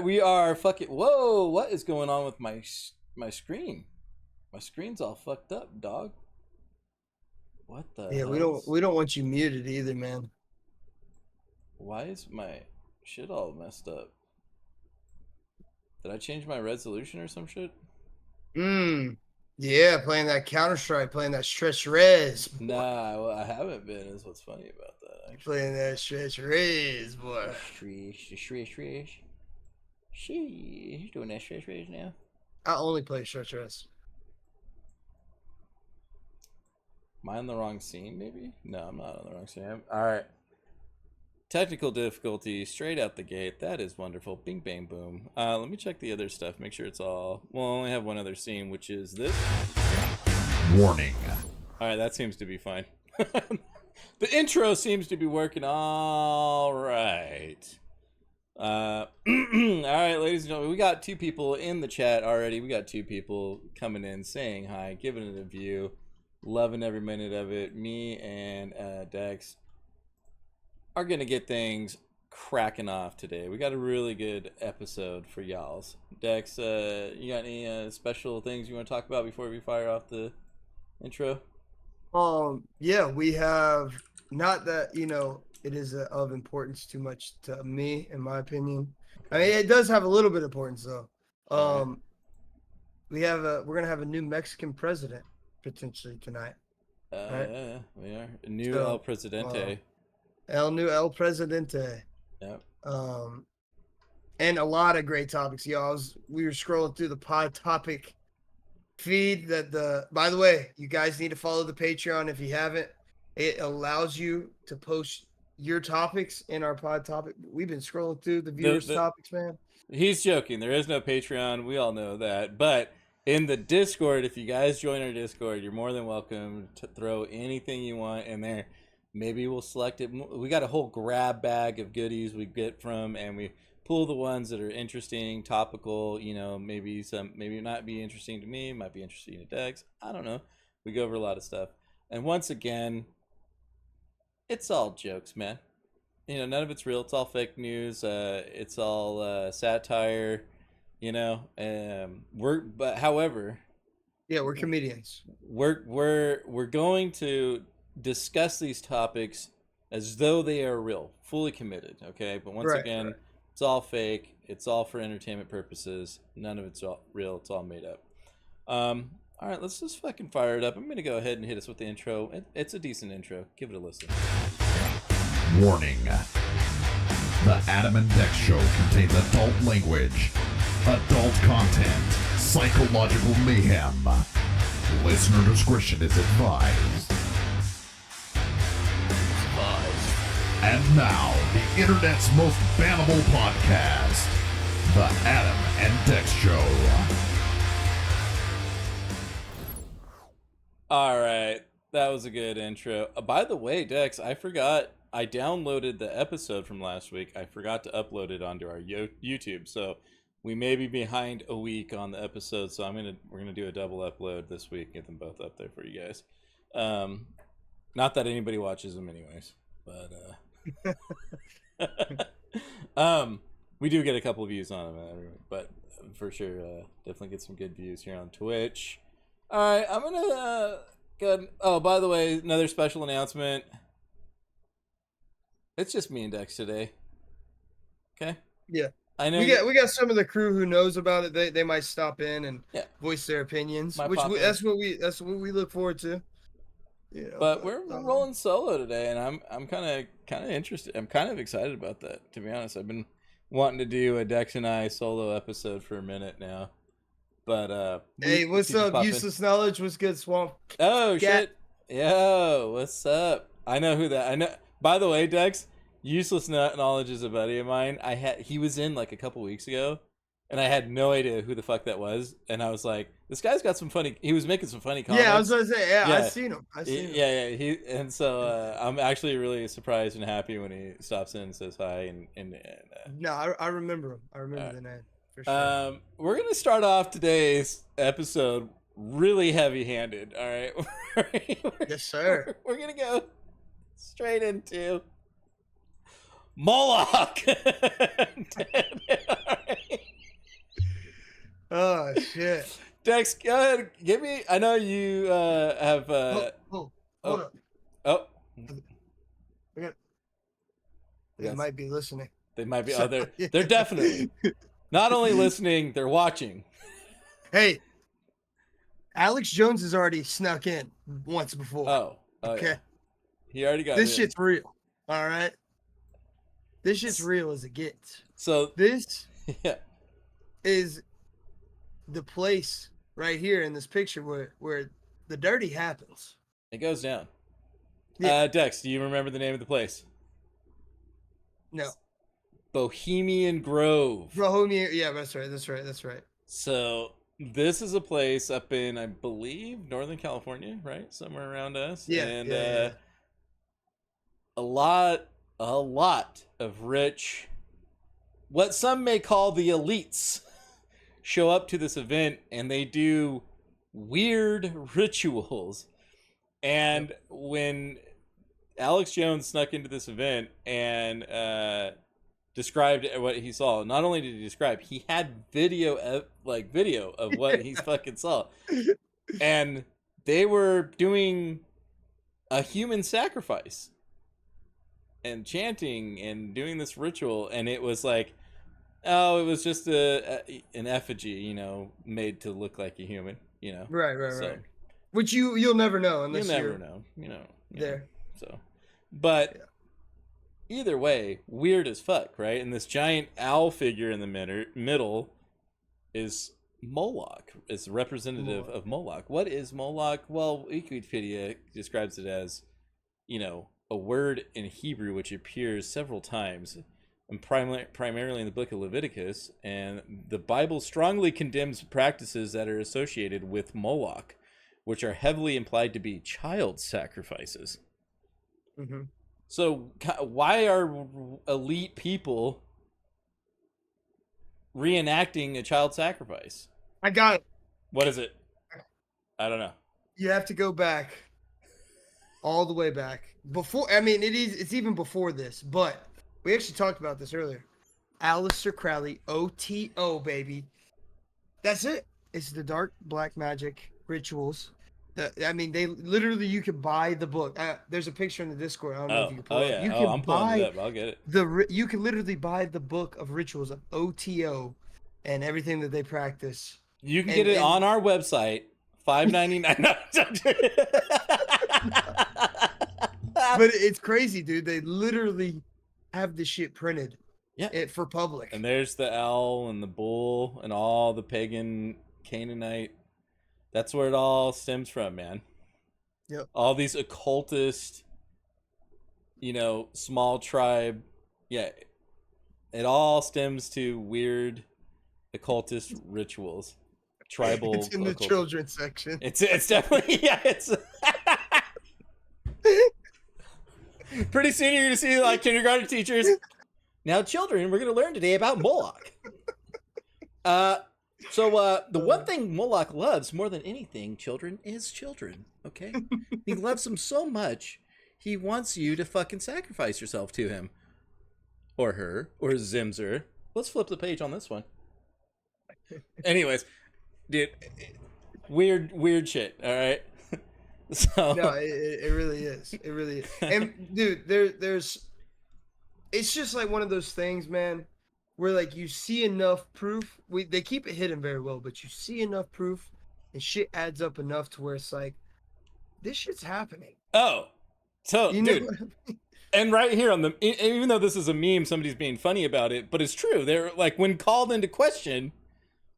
we are fucking. Whoa, what is going on with my screen? My screen's all fucked up, dog. What the? Yeah, we don't want you muted either, man. Why is my shit all messed up? Did I change my resolution or some shit? Yeah, playing that Counter-Strike, playing that stretch res. Boy. Nah, well, I haven't been. Is what's funny about that. Actually. Playing that stretch res, boy. Sheesh. She's doing that stretch res now. I only play stretch res. Am I on the wrong scene, maybe? No, I'm not on the wrong scene. All right. Technical difficulty straight out the gate. That is wonderful. Bing, bang, boom. Let me check the other stuff. Make sure it's all... Well, I only have one other scene, which is this. Warning. All right, that seems to be fine. The intro seems to be working all right. All right, ladies and gentlemen, we got 2 people in the chat already. We got 2 people coming in, saying hi, giving it a view, loving every minute of it. Me and Dex are gonna get things cracking off today. We got a really good episode for y'all's. Dex, you got any special things you want to talk about before we fire off the intro? Yeah, we have, not that, it is of importance too much to me, in my opinion. I mean, it does have a little bit of importance though. We're gonna have a new Mexican president potentially tonight. Right? Yeah, we are. New El Presidente. El Presidente. Yep. And a lot of great topics, y'all. We were scrolling through the pod topic feed by the way, you guys need to follow the Patreon if you haven't. It allows you to post your topics in our pod topic. We've been scrolling through the viewers' topics, man. He's joking. There is no Patreon. We all know that. But in the Discord, if you guys join our Discord, you're more than welcome to throw anything you want in there. Maybe we'll select it. We got a whole grab bag of goodies we get from, and we pull the ones that are interesting, topical, maybe not be interesting to me, might be interesting to Dex. I don't know. We go over a lot of stuff. And once again, it's all jokes, man. None of it's real. It's all fake news. It's all satire, however, yeah, we're comedians. We're going to discuss these topics as though they are real, fully committed, okay? But once again, it's all fake. It's all for entertainment purposes. None of it's all real. It's all made up. All right, let's just fucking fire it up. I'm going to go ahead and hit us with the intro. It's a decent intro. Give it a listen. Warning. The Atom&Dex show contains adult language, adult content, psychological mayhem. Listener discretion is advised. And now, the internet's most bannable podcast, the Atom&Dex Show. All right, that was a good intro. By the way, Dex, I forgot. I downloaded the episode from last week. I forgot to upload it onto our YouTube, so we may be behind a week on the episode. So we're gonna do a double upload this week, get them both up there for you guys. Not that anybody watches them, anyways, but. We do get a couple of views on them, but for sure, definitely get some good views here on Twitch. All right, I'm gonna go. Oh, by the way, another special announcement. It's just me and Dex today. Okay. Yeah. I know we got some of the crew who knows about it. They might stop in and voice their opinions, that's what we look forward to. But we're rolling solo today, and I'm kind of interested. I'm kind of excited about that, to be honest. I've been wanting to do a Dex and I solo episode for a minute now. But hey, what's up? Useless Knowledge. What's good, Swamp? Oh shit! Yo, what's up? I know who that. I know. By the way, Dex, Useless Knowledge is a buddy of mine. He was in like a couple weeks ago, and I had no idea who the fuck that was. And I was like, this guy's got some funny. He was making some funny comments. Yeah, I was gonna say, yeah. I've seen him. Yeah. So I'm actually really surprised and happy when he stops in and says hi. No, I remember him. I remember the name for sure. We're gonna start off today's episode really heavy-handed. All right. Yes, sir. We're gonna go straight into Moloch. Right. Oh shit. Dex, go ahead. Give me. I know you have. Hold up. Oh, I got- They Yes. might be listening. they might be. Oh, they're definitely not only listening, they're watching. Hey, Alex Jones has already snuck in once before. Oh, okay. Yeah. He already got This in. shit's real. All right. This shit's real as it gets. So This yeah, is the place right here in this picture where the dirty happens. it goes down. Yeah. Dex, do you remember the name of the place? No. Bohemian Grove. Bohemian. Yeah, that's right. So this is a place up in, I believe, Northern California, right? Somewhere around us. Yeah. And yeah. a lot of rich, what some may call the elites, show up to this event and they do weird rituals. And when Alex Jones snuck into this event and described what he saw, not only did he describe, he had video of what he fucking saw. And they were doing a human sacrifice and chanting and doing this ritual, and it was like, oh, it was just an effigy, you know, made to look like a human, you know. Right. Which you'll never know unless you'll never you're know, you know. there. So, but either way, weird as fuck, right? And this giant owl figure in the middle is Moloch. It's representative of Moloch. What is Moloch? Well, Wikipedia describes it as, you know, a word in Hebrew which appears several times, and primarily in the book of Leviticus, and the Bible strongly condemns practices that are associated with Moloch, which are heavily implied to be child sacrifices. Mm-hmm. So why are elite people reenacting a child sacrifice? I got it. What is it? I don't know. You have to go back all the way back. Before, I mean, it's even before this, but we actually talked about this earlier. Aleister Crowley, OTO, baby. That's it. It's the dark black magic rituals. I mean, they literally, you could buy the book. There's a picture in the Discord. I don't know if you can pull it up. Yeah. I'm pulling it up. I'll get it. You can literally buy the book of rituals of OTO and everything that they practice. You can get it on our website, $5.99. But it's crazy, dude. They literally have this shit printed. Yeah. For public. And there's the owl and the bull and all the pagan Canaanite. That's where it all stems from, man. Yep. All these occultist, you know, small tribe. Yeah. It all stems to weird occultist rituals. Tribal. It's in the children's section. It's definitely, yeah, it's pretty soon you're gonna see like kindergarten teachers. Now, children, we're gonna learn today about Moloch. So the one thing Moloch loves more than anything, children, is children. Okay, he loves them so much, he wants you to fucking sacrifice yourself to him, or her, or Zimzer. Let's flip the page on this one. Anyways, dude, weird shit. All right. So No, it really is. It really is. And dude, there's it's just like one of those things, man, where like you see enough proof. They keep it hidden very well, but you see enough proof and shit adds up enough to where it's like, this shit's happening. Oh, so You know dude, what I mean? and right here on the, even though this is a meme, somebody's being funny about it, but it's true. They're like, when called into question,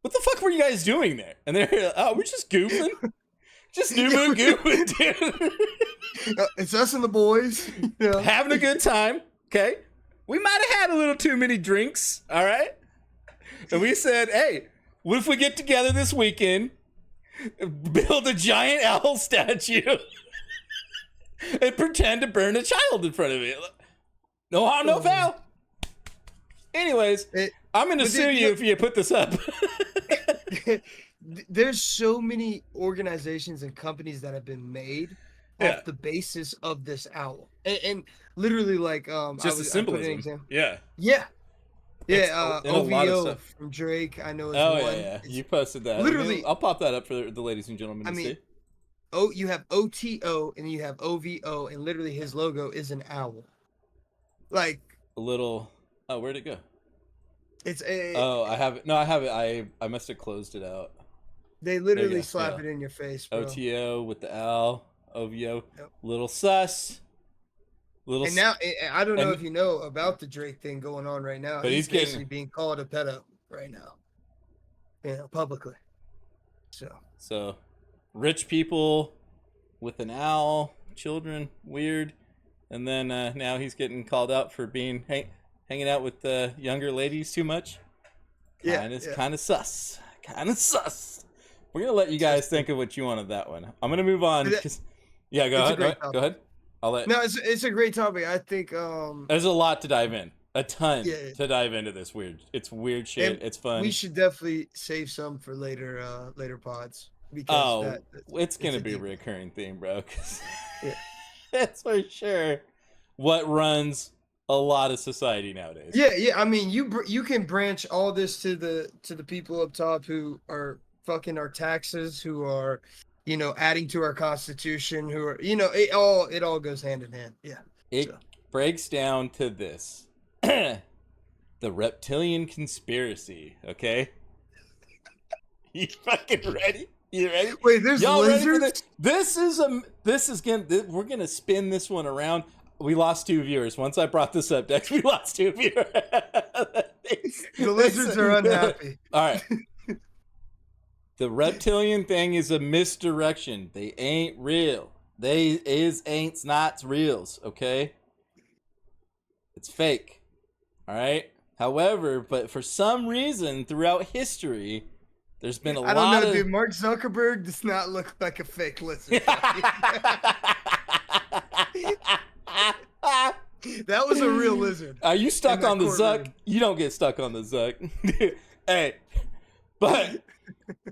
what the fuck were you guys doing there? And they're, oh, we're just goofing. Just goofing, dude. It's us and the boys. You know? Having a good time, okay? We might have had a little too many drinks, all right? And we said, hey, what if we get together this weekend, build a giant owl statue, and pretend to burn a child in front of it? No harm, no foul. Anyways, I'm going to sue you if you put this up. There's so many organizations and companies that have been made off the basis of this owl, and literally like just a symbolism. example. Yeah. Yeah, in a lot of OVO stuff. from Drake, I know is Oh one. yeah. It's You posted that. literally, I'll pop that up for the ladies and gentlemen I to mean, see. you have OTO and you have OVO, and literally his logo is an owl. Like A little. Oh, where'd it go? it's a, Oh, I have it. No, I have it. I must have closed it out. they There you literally go. slap Yeah. it in your face, bro. OTO with the L. OVO. Yep. Little sus. Little. And now I don't know and if you know about the Drake thing going on right now. But he's getting- basically being called a pedo right now, publicly. So, rich people with an owl, children, weird, and then now he's getting called out for being hanging out with younger ladies too much. Kind of sus. Kind of sus. We're gonna let you guys think of what you want of that one. I'm gonna move on. Yeah, go ahead. Go ahead. I'll let. No, it's a great topic. I think There's a lot to dive in. A ton Yeah. to dive into this It's weird shit. And It's fun. we should definitely save some for later pods because it's gonna a be a deep- recurring theme, bro. 'Cause Yeah. that's for sure what runs a lot of society nowadays. Yeah. I mean, you can branch all this to the people up top who are fucking our taxes, who are, adding to our constitution, who are, it all goes hand in hand. Yeah. It breaks down to this. The reptilian conspiracy, okay? You fucking ready? You ready? Wait, there's Y'all ready for lizards? we're gonna spin this one around. We lost 2 viewers. Once I brought this up, Dex, we lost 2 viewers. The lizards are unhappy. All right. The reptilian thing is a misdirection. They ain't real. They is ain'ts nots reals, okay? It's fake. All right? However, but for some reason throughout history, there's been a lot of... I don't know, dude. Mark Zuckerberg does not look like a fake lizard. That was a real lizard. Are you stuck on the courtroom. Zuck? You don't get stuck on the Zuck. Hey, but...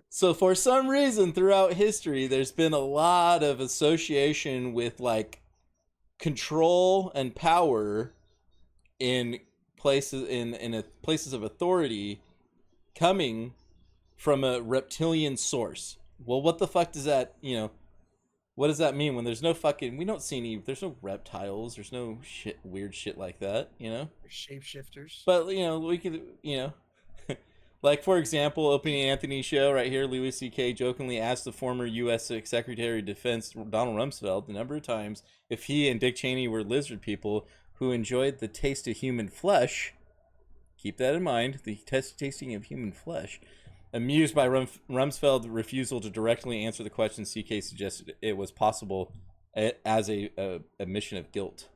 So for some reason throughout history, there's been a lot of association with like control and power in places places of authority coming from a reptilian source. Well, what the fuck does that, what does that mean when there's no fucking, we don't see any, there's no reptiles, there's no weird shit like that, Shapeshifters. But, we could, like, for example, opening Anthony's show right here, Louis C.K. jokingly asked the former U.S. Secretary of Defense, Donald Rumsfeld, a number of times if he and Dick Cheney were lizard people who enjoyed the taste of human flesh. Keep that in mind, the tasting of human flesh. Amused by Rumsfeld's refusal to directly answer the question, C.K. suggested it was possible as a admission of guilt.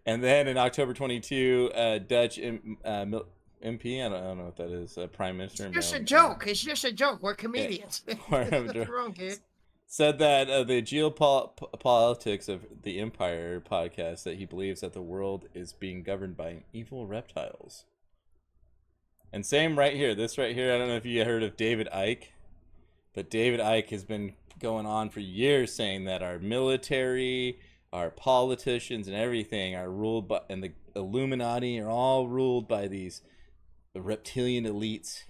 And then in October 22, Dutch MP, I don't know what that is, Prime Minister. It's just a joke. It's just a joke. We're comedians. What's wrong, kid? Said that the geopolitics of the Empire podcast that he believes that the world is being governed by evil reptiles. And same right here. This right here, I don't know if you heard of David Icke, but David Icke has been going on for years saying that our military, our politicians, and everything are ruled by, and the Illuminati are all ruled by the reptilian elites,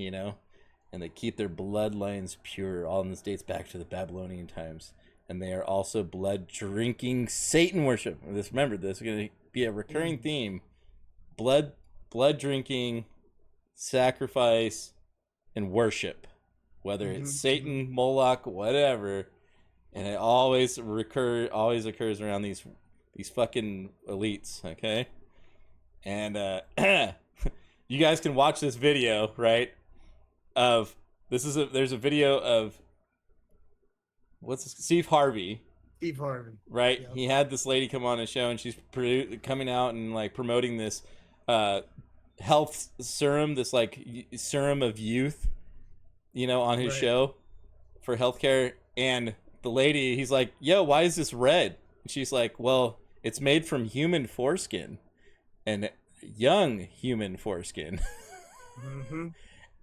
and they keep their bloodlines pure. All this dates back to the Babylonian times. And they are also blood-drinking Satan worship. Remember, this is going to be a recurring theme. Blood-drinking, sacrifice, and worship. Whether it's Satan, Moloch, whatever. And it always occurs around these fucking elites, okay? And you guys can watch this video, right? There's a video of Steve Harvey. Steve Harvey, right? Yep. He had this lady come on his show, and she's coming out and like promoting this health serum, this like serum of youth, on his show for healthcare. And the lady, he's like, "Yo, why is this red?" And she's like, "Well, it's made from human foreskin, and young human foreskin." Mm-hmm.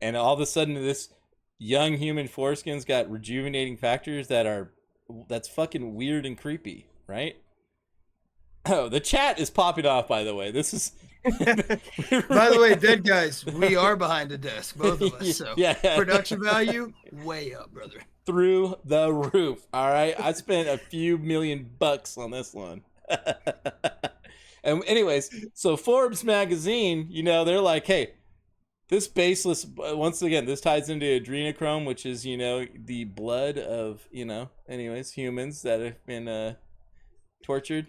And all of a sudden, this young human foreskin's got rejuvenating factors that's fucking weird and creepy, right? Oh, the chat is popping off, by the way. This is. By the way, dead guys, we are behind a desk, both of us. So Yeah. production value way up, brother. Through the roof. All right, I spent a few $1,000,000 on this one. And anyways, so Forbes magazine, they're like, hey, this baseless. Once again, this ties into adrenochrome, which is the blood of anyways, humans that have been tortured.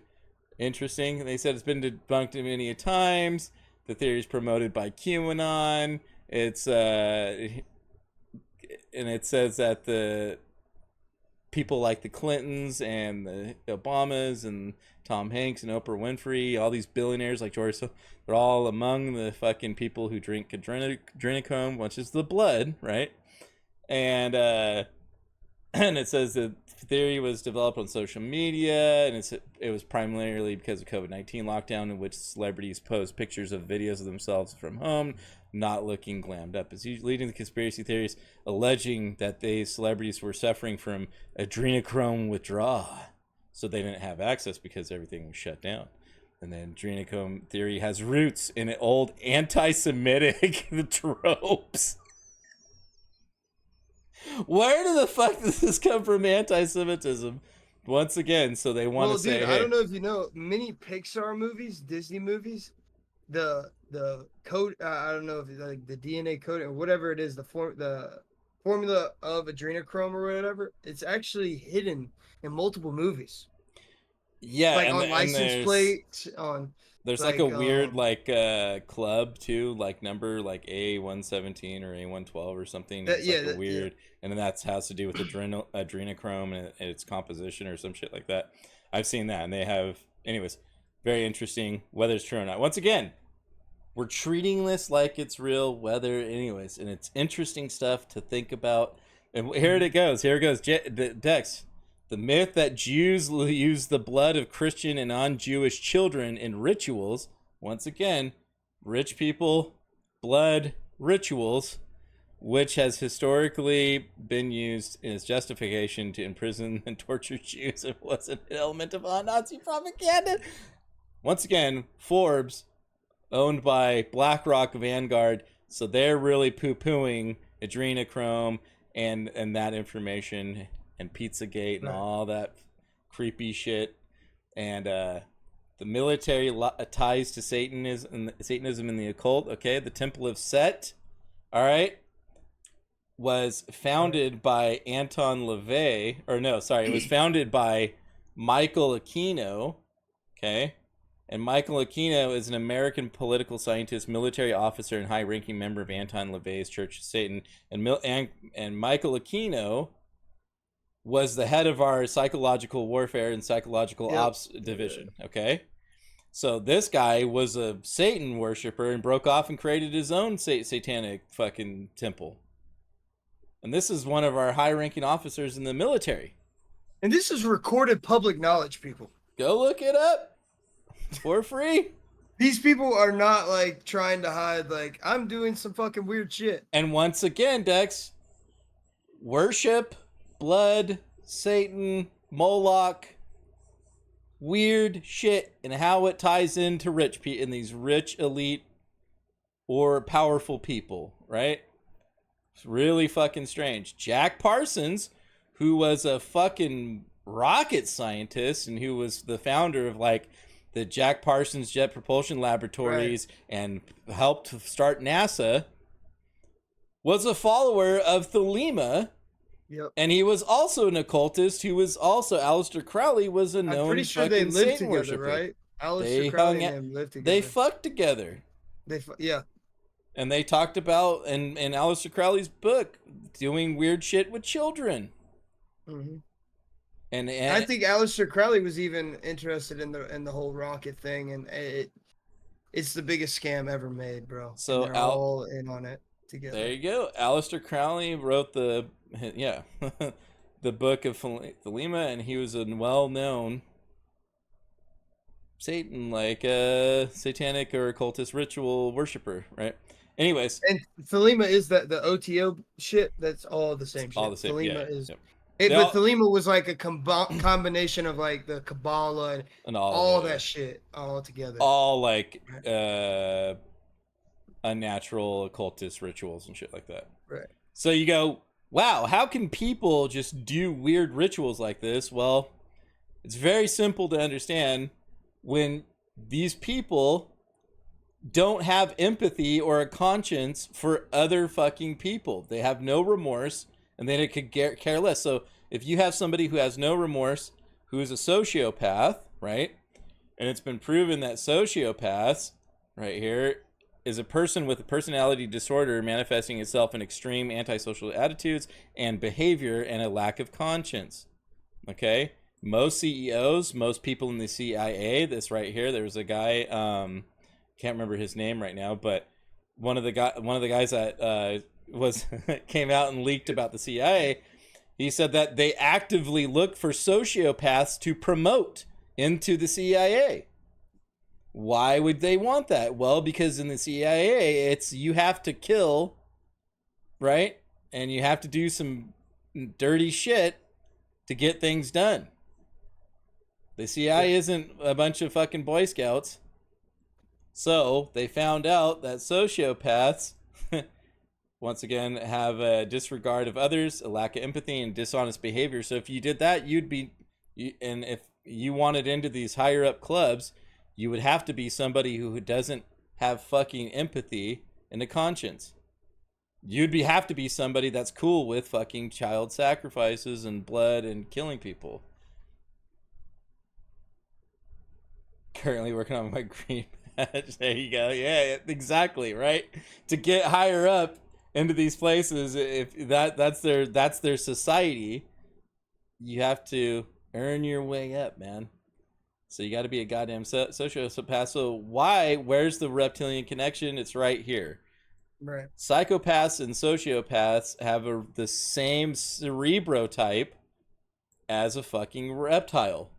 Interesting. They said it's been debunked many times. The theory is promoted by QAnon. It's and it says that the people like the Clintons and the Obamas and Tom Hanks and Oprah Winfrey, all these billionaires like George, they're all among the fucking people who drink adrenochrome, which is the blood, right? And and it says the theory was developed on social media, and it was primarily because of COVID-19 lockdown, in which celebrities post pictures of videos of themselves from home, not looking glammed up. It's leading to conspiracy theories alleging that these celebrities were suffering from adrenochrome withdrawal, so they didn't have access because everything was shut down. And then adrenochrome theory has roots in old anti-Semitic tropes. Where the fuck does this come from? Anti-Semitism, once again. So they want to say, dude, hey, I don't know if you know, many Pixar movies, Disney movies, the code, I don't know if it's like the DNA code or whatever it is, the formula of adrenochrome or whatever, it's actually hidden in multiple movies. yeah, Like and, on license plates, on. There's like a weird club too, like number like A117 or A112 or something. It's like a weird, and then that has to do with adrenochrome and its composition or some shit like that. I've seen that, and they have, anyways, very interesting. Whether it's true or not. Once again, we're treating this like it's real, whether, anyways, and it's interesting stuff to think about. And here it goes. Dex. The myth that Jews use the blood of Christian and non-Jewish children in rituals. Once again, rich people, blood rituals, which has historically been used as justification to imprison and torture Jews. It was an element of Nazi propaganda. Once again, Forbes, owned by BlackRock Vanguard, so they're really poo-pooing adrenochrome and that information and Pizzagate and all that creepy shit, and the military ties to Satanism and the occult. Okay, the Temple of Set, all right, was founded by Anton LaVey, it was founded by Michael Aquino. Okay, and Michael Aquino is an American political scientist, military officer, and high-ranking member of Anton LaVey's Church of Satan. And Michael Aquino was the head of our psychological warfare and psychological ops division. Okay, so this guy was a Satan worshiper and broke off and created his own satanic fucking temple. And this is one of our high-ranking officers in the military. And this is recorded public knowledge, people. Go look it up for free. These people are not like trying to hide, like, I'm doing some fucking weird shit. And once again, Dex, worship, blood, Satan, Moloch, weird shit, and how it ties into rich people in these rich elite or powerful people, right? It's really fucking strange. Jack Parsons, who was a fucking rocket scientist and who was the founder of like the Jack Parsons Jet Propulsion Laboratories and helped start NASA, was a follower of Thelema. Yep. And he was also an occultist who was also, Aleister Crowley was a known I'm pretty sure they fucking lived Satan together, worshiper. right? Aleister Crowley and him lived together. They fucked together. Yeah. And they talked about, in Aleister Crowley's book, doing weird shit with children. Mm-hmm. And I think Aleister Crowley was even interested in the whole rocket thing, and it's the biggest scam ever made, bro. So and they're all in on it together. There you go. Aleister Crowley wrote the book of Thelema, and he was a well-known Satan, like satanic or occultist ritual worshiper, right? Anyways, and Thelema is the OTO shit. That's all the same shit. All the same. Thelema Yeah. is But Thelema was like a combination of like the Kabbalah and all that shit all together. All like unnatural occultist rituals and shit like that. Right. So you go, wow, how can people just do weird rituals like this? Well, it's very simple to understand. When these people don't have empathy or a conscience for other fucking people, they have no remorse, and then it could care less. So if you have somebody who has no remorse, who is a sociopath, right? And it's been proven that sociopaths, right here, is a person with a personality disorder manifesting itself in extreme antisocial attitudes and behavior and a lack of conscience. Okay? Most CEOs, most people in the CIA, this right here, there was a guy, can't remember his name right now, but one of the guys that was came out and leaked about the CIA, he said that they actively look for sociopaths to promote into the CIA. Why would they want that? Well, because in the CIA, it's you have to kill, right? And you have to do some dirty shit to get things done. The CIA isn't a bunch of fucking Boy Scouts. So they found out that sociopaths, once again, have a disregard of others, a lack of empathy, and dishonest behavior. So if you did that, and if you wanted into these higher up clubs, you would have to be somebody who doesn't have fucking empathy and a conscience. You'd have to be somebody that's cool with fucking child sacrifices and blood and killing people. Currently working on my green badge. There you go. Yeah, exactly, right? To get higher up into these places, if that's their society, you have to earn your way up, man. So you got to be a goddamn sociopath. So where's the reptilian connection? It's right here. Right. Psychopaths and sociopaths have the same cerebrotype as a fucking reptile.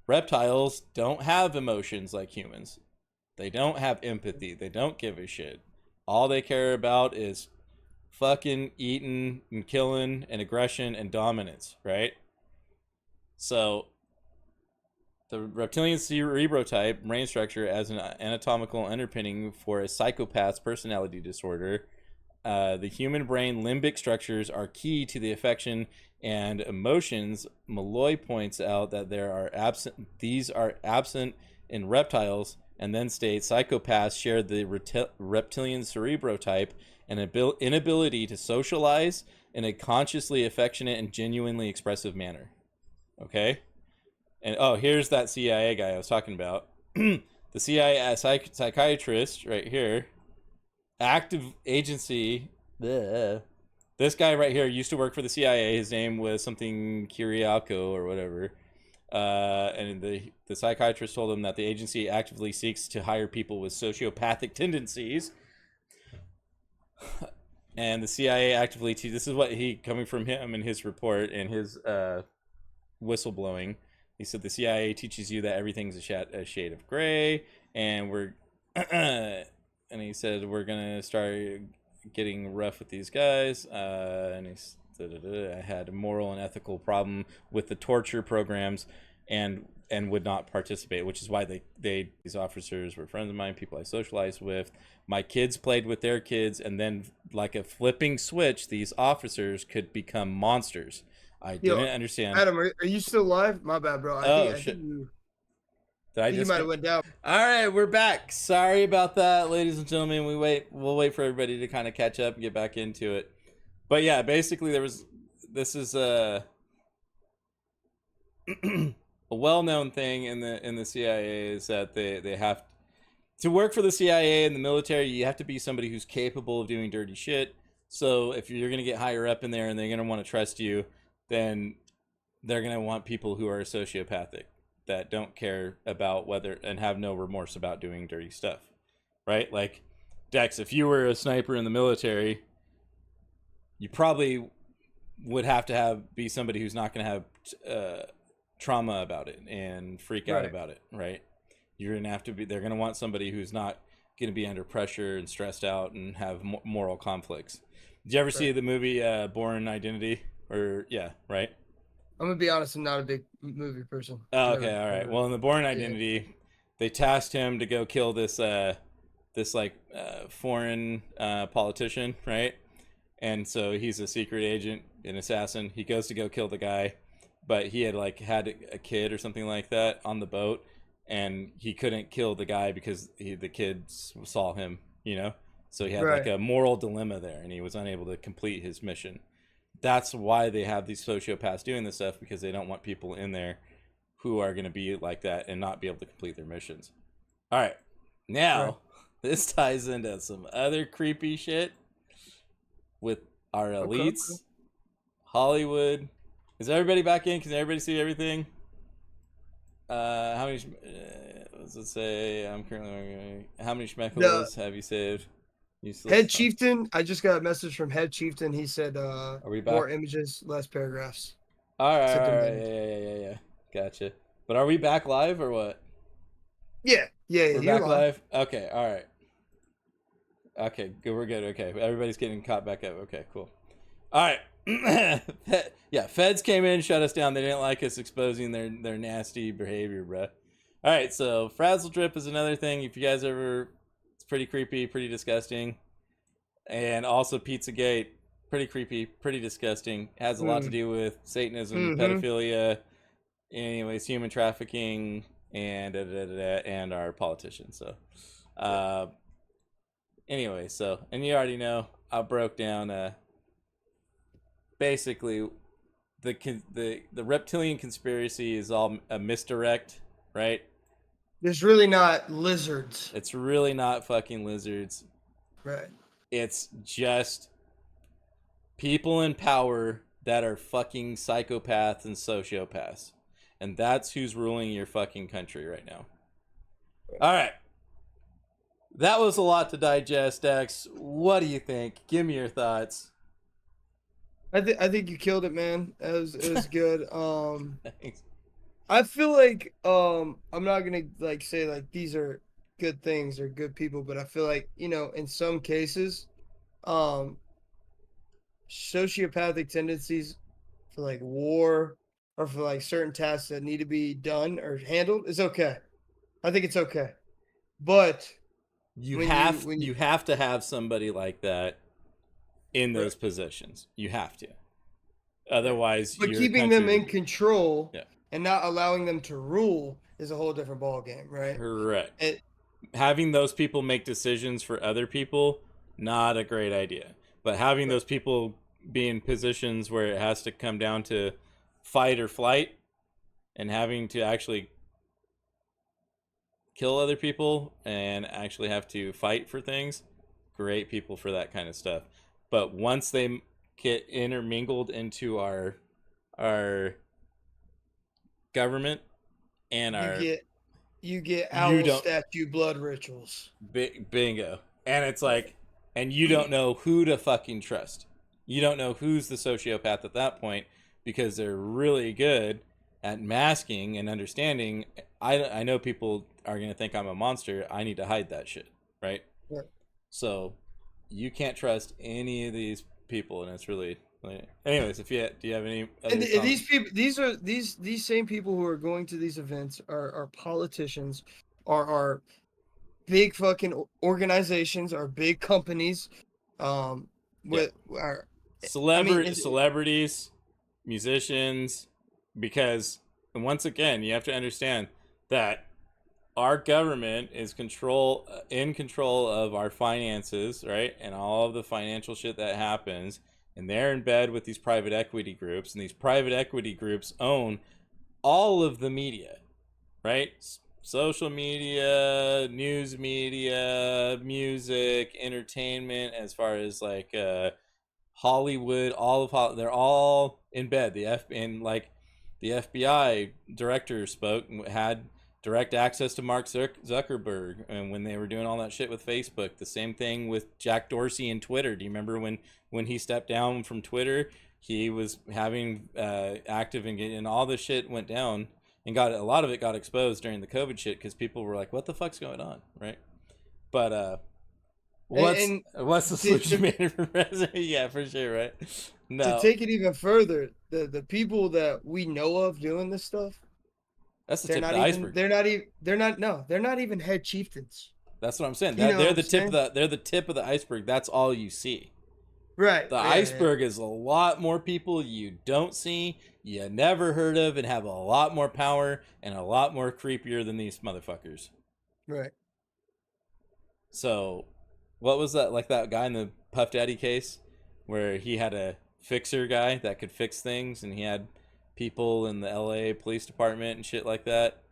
Reptiles don't have emotions like humans. They don't have empathy. They don't give a shit. All they care about is fucking eating and killing and aggression and dominance, right? So the reptilian cerebrotype brain structure as an anatomical underpinning for a psychopath's personality disorder. The human brain limbic structures are key to the affection and emotions. Malloy points out that these are absent in reptiles, and then states psychopaths share the reptilian cerebrotype and inability to socialize in a consciously affectionate and genuinely expressive manner. Okay? And here's that CIA guy I was talking about. The CIA psychiatrist right here, active agency. Bleh. This guy right here used to work for the CIA. His name was something Kiriako or whatever. And the psychiatrist told him that the agency actively seeks to hire people with sociopathic tendencies. And the CIA actively this is what coming from him in his report and his whistleblowing. He said the CIA teaches you that everything's a shade of gray, and and he said we're gonna start getting rough with these guys. And he said I had a moral and ethical problem with the torture programs, and would not participate, which is why these officers were friends of mine, people I socialized with. My kids played with their kids, and then like a flipping switch, these officers could become monsters. I didn't understand. Adam, are you still live? My bad, bro. I think you might have went down. All right, we're back. Sorry about that, ladies and gentlemen. We'll wait for everybody to kind of catch up and get back into it. But yeah, basically this is a well-known thing in the CIA is that they have to work for the CIA and the military. You have to be somebody who's capable of doing dirty shit. So if you're going to get higher up in there and they're going to want to trust you, then they're going to want people who are sociopathic, that don't care about whether and have no remorse about doing dirty stuff, right? Like, Dex, if you were a sniper in the military, you probably would have to be somebody who's not going to have trauma about it and freak out about it, right? You're going to have to be, they're going to want somebody who's not going to be under pressure and stressed out and have moral conflicts. Did you ever see the movie Born Identity? Or, yeah, right? I'm gonna be honest. I'm not a big movie person. Oh, Never, okay, all right. never. Well, in the Born Yeah. Identity, they tasked him to go kill this like foreign politician, right? And so he's a secret agent, an assassin. He goes to go kill the guy, but he had like had a kid or something like that on the boat, and he couldn't kill the guy because the kids saw him, you know. So he had like Right. a moral dilemma there, and he was unable to complete his mission. That's why they have these sociopaths doing this stuff, because they don't want people in there who are going to be like that and not be able to complete their missions. All right, now Right. this ties into some other creepy shit with our Okay. elites, Hollywood. Is everybody back in? Can everybody see everything? How many? Let's just say I'm currently. How many The schmeckles have you saved? head Useless. chieftain. I just got a message from head chieftain. He said, Are we more back? images, less paragraphs. All right, It's a all right, demand. yeah. Gotcha. But are we back live or what? Yeah. We're You're back live. live. Okay, all right. Okay, good. We're good. Okay, everybody's getting caught back up. Okay, cool. All right. Yeah, feds came in, shut us down. They didn't like us exposing their nasty behavior, bruh. All right, so frazzle drip is another thing. If you guys ever, it's pretty creepy, pretty disgusting, and also Pizzagate, pretty creepy, pretty disgusting. Has a lot to Hmm. do with Satanism, Mm-hmm. pedophilia, anyways, human trafficking, and and our politicians. So, anyway, so and you already know I broke down basically the reptilian conspiracy is all a misdirect, right? There's really not lizards. It's really not fucking lizards. Right. It's just people in power that are fucking psychopaths and sociopaths. And that's who's ruling your fucking country right now. All right. That was a lot to digest, Dex. What do you think? Give me your thoughts. I think you killed it, man. It was good. Thanks. I feel like I'm not gonna like say like these are good things or good people, but I feel like, in some cases, um sociopathic tendencies for like war or for like certain tasks that need to be done or handled is okay. I think it's okay. But You when you have to have somebody like that in right, those positions. You have to. right. Otherwise, But your keeping them country. in control Yeah, and not allowing them to rule is a whole different ball game, right? correct. It Having those people make decisions for other people, not a great idea. But having right, those people be in positions where it has to come down to fight or flight, and having to actually kill other people and actually have to fight for things, great people for that kind of stuff. But once they get intermingled into our government and you our, get you get you owl don't, statue blood rituals. bingo, and it's Right. like, and you don't know who to fucking trust. You don't know who's the sociopath at that point, because they're really good at masking and understanding. I know people are going to think I'm a monster. I need to hide that shit, right? Right. So you can't trust any of these people, and it's really. Anyways, do you have any other And comments? these people, these same people who are going to these events are politicians, are big fucking organizations, are big companies. Yeah, With are, I mean, celebrities, musicians, because and once again, you have to understand that our government is in control of our finances, right? And all of the financial shit that happens, and they're in bed with these private equity groups, and these private equity groups own all of the media, right? Social media, news media, music, entertainment, as far as like Hollywood, they're all in bed. The FBI director spoke and had direct access to Mark Zuckerberg, and when they were doing all that shit with Facebook. The same thing with Jack Dorsey and Twitter. Do you remember when he stepped down from Twitter? He was having active and all this shit went down, and got a lot of it got exposed during the COVID shit because people were like, "What the fuck's going on?" Right? But What's the solution made for president? Yeah, for sure, right? To No, take it even further, the people that we know of doing this stuff, that's the they're tip of not the even iceberg. they're not even head chieftains. That's what I'm saying. You know They're what the I'm tip of saying? they're the tip of the iceberg. That's all you see. Right. The Yeah. iceberg is a lot more people you don't see, you never heard of, and have a lot more power and a lot more creepier than these motherfuckers. Right. So, what was that, like that guy in the Puff Daddy case where he had a fixer guy that could fix things and he had people in the LA police department and shit like that?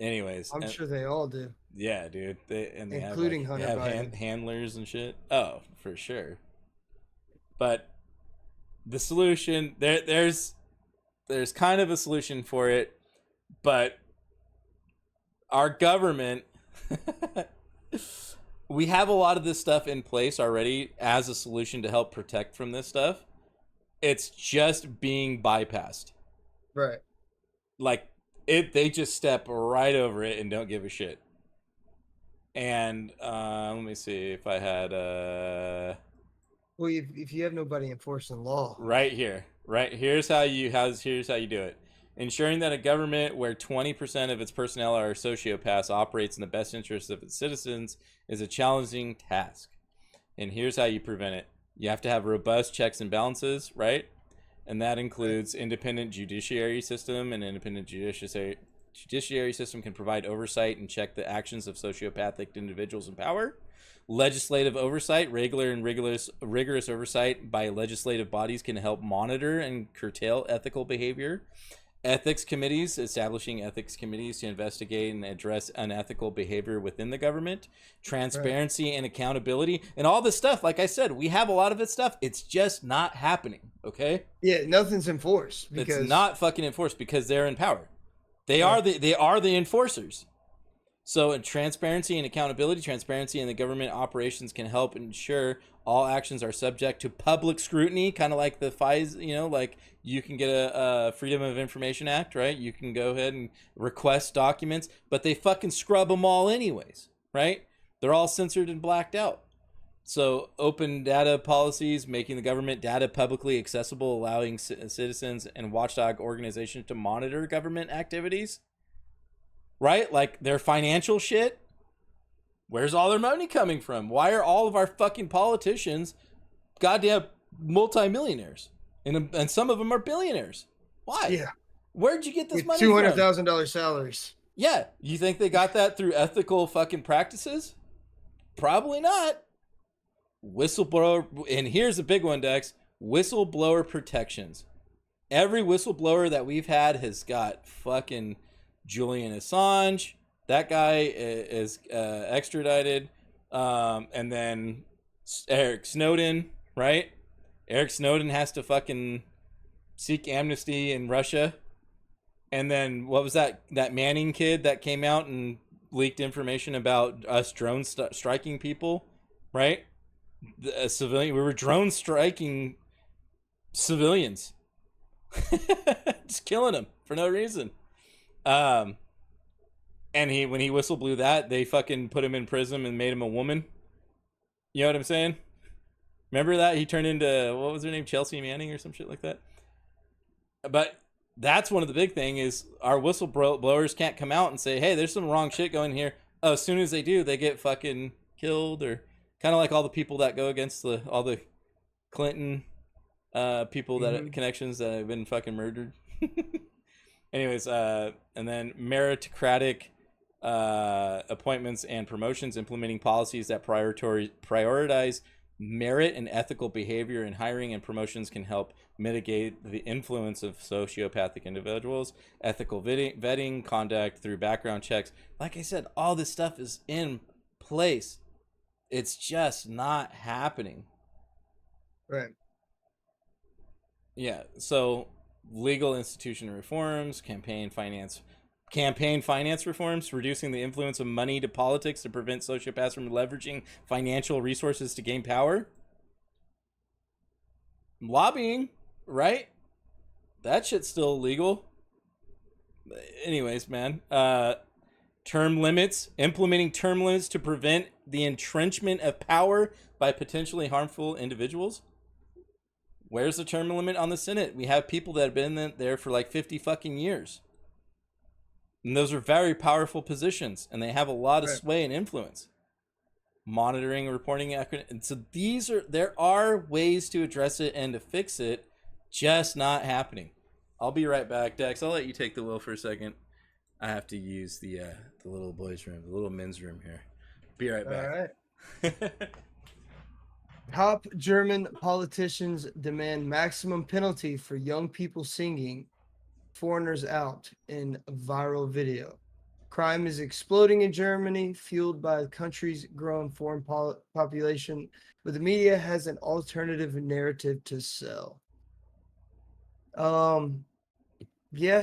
Anyways, I'm sure they all do, yeah, dude. They have including like they Hunter have Biden. handlers and shit. Oh, for sure. But the solution there's kind of a solution for it, but our government we have a lot of this stuff in place already as a solution to help protect from this stuff. It's just being bypassed. Right. Like they just step right over it and don't give a shit. And let me see if I had Well, if you have nobody enforcing law, right here. Right here's how you do it. Ensuring that a government where 20% of its personnel are sociopaths operates in the best interests of its citizens is a challenging task. And here's how you prevent it. You have to have robust checks and balances, right? And that includes independent judiciary system. An independent judiciary system can provide oversight and check the actions of sociopathic individuals in power. Legislative oversight, regular and rigorous oversight by legislative bodies can help monitor and curtail ethical behavior. Ethics committees, establishing ethics committees to investigate and address unethical behavior within the government. Transparency and accountability, and all this stuff. Like I said, we have a lot of this stuff. It's just not happening. Okay. yeah, nothing's enforced because It's not fucking enforced because they're in power. They are the enforcers. So, in transparency and accountability, transparency in the government operations can help ensure all actions are subject to public scrutiny, kind of like the FISA, like you can get a Freedom of Information Act, right? You can go ahead and request documents, but they fucking scrub them all anyways, right? They're all censored and blacked out. So, open data policies, making the government data publicly accessible, allowing citizens and watchdog organizations to monitor government activities. Right? Like their financial shit. Where's all their money coming from? Why are all of our fucking politicians goddamn multimillionaires? And some of them are billionaires. Why? Yeah. Where'd you get this with money $200,000 salaries. Yeah. You think they got that through ethical fucking practices? Probably not. Whistleblower. And here's a big one, Dex. Whistleblower protections. Every whistleblower that we've had has got fucking Julian Assange, that guy is extradited, and then Eric Snowden, right? Eric Snowden has to fucking seek amnesty in Russia, and then what was that Manning kid that came out and leaked information about us drone striking people, right? A civilian, we were drone striking civilians, just killing them for no reason. And when he whistle blew that, they fucking put him in prison and made him a woman. You know what I'm saying? Remember that? He turned into, what was her name? Chelsea Manning or some shit like that. But that's one of the big thing is our whistleblowers can't come out and say, hey, there's some wrong shit going here. Oh, as soon as they do, they get fucking killed, or kind of like all the people that go against all the Clinton people that connections that have been fucking murdered. Anyways, and then meritocratic appointments and promotions, implementing policies that prioritize merit and ethical behavior in hiring and promotions can help mitigate the influence of sociopathic individuals. Ethical vetting, conduct through background checks. Like I said, all this stuff is in place. It's just not happening. Right. Yeah, so legal institution reforms, campaign finance reforms, reducing the influence of money to politics to prevent sociopaths from leveraging financial resources to gain power. Lobbying, right? That shit's still illegal. Anyways, man. Term limits, implementing term limits to prevent the entrenchment of power by potentially harmful individuals. Where's the term limit on the Senate? We have people that have been there for like 50 fucking years. And those are very powerful positions, and they have a lot of Right. sway and influence. Monitoring, reporting, and so there are ways to address it and to fix it, just not happening. I'll be right back, Dex. I'll let you take the wheel for a second. I have to use the little boys' room, the little men's room here. Be right All back. right. Top German politicians demand maximum penalty for young people singing "Foreigners Out" in viral video. Crime is exploding in Germany, fueled by the country's growing foreign population, but the media has an alternative narrative to sell. Yeah,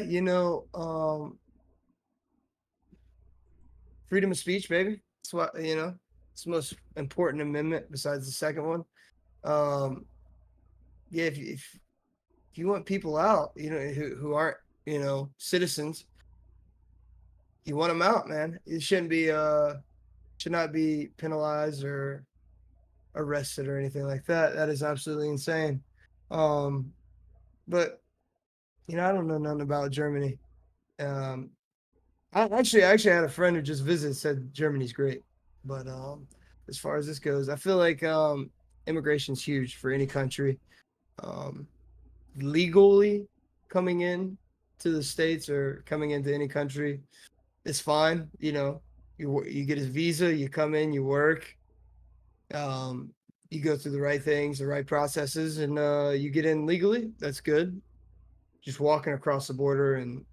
freedom of speech, baby. That's what it's the most important amendment besides the second one. Yeah, if you want people out, who aren't, citizens, you want them out, man. It should not be penalized or arrested or anything like that. That is absolutely insane. Um, but I don't know nothing about Germany. Um, I actually had a friend who just visited, said Germany's great. But as far as this goes, I feel like immigration's huge for any country. Um, Legally coming in to the States or coming into any country, it's fine. You get a visa, you come in, you work, um, you go through the right things, the right processes, and you get in legally. That's good. Just walking across the border and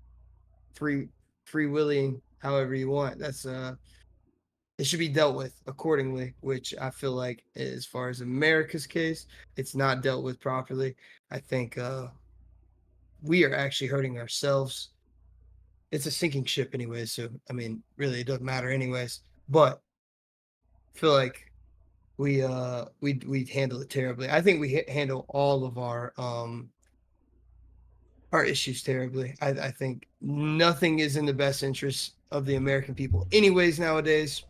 free free willing however you want. That's it should be dealt with accordingly, which I feel like as far as America's case, it's not dealt with properly. I think we are actually hurting ourselves. It's a sinking ship anyway, so I mean, really it doesn't matter anyways. But I feel like we handle it terribly. I think we handle all of our issues terribly. I think nothing is in the best interest of the American people anyways nowadays.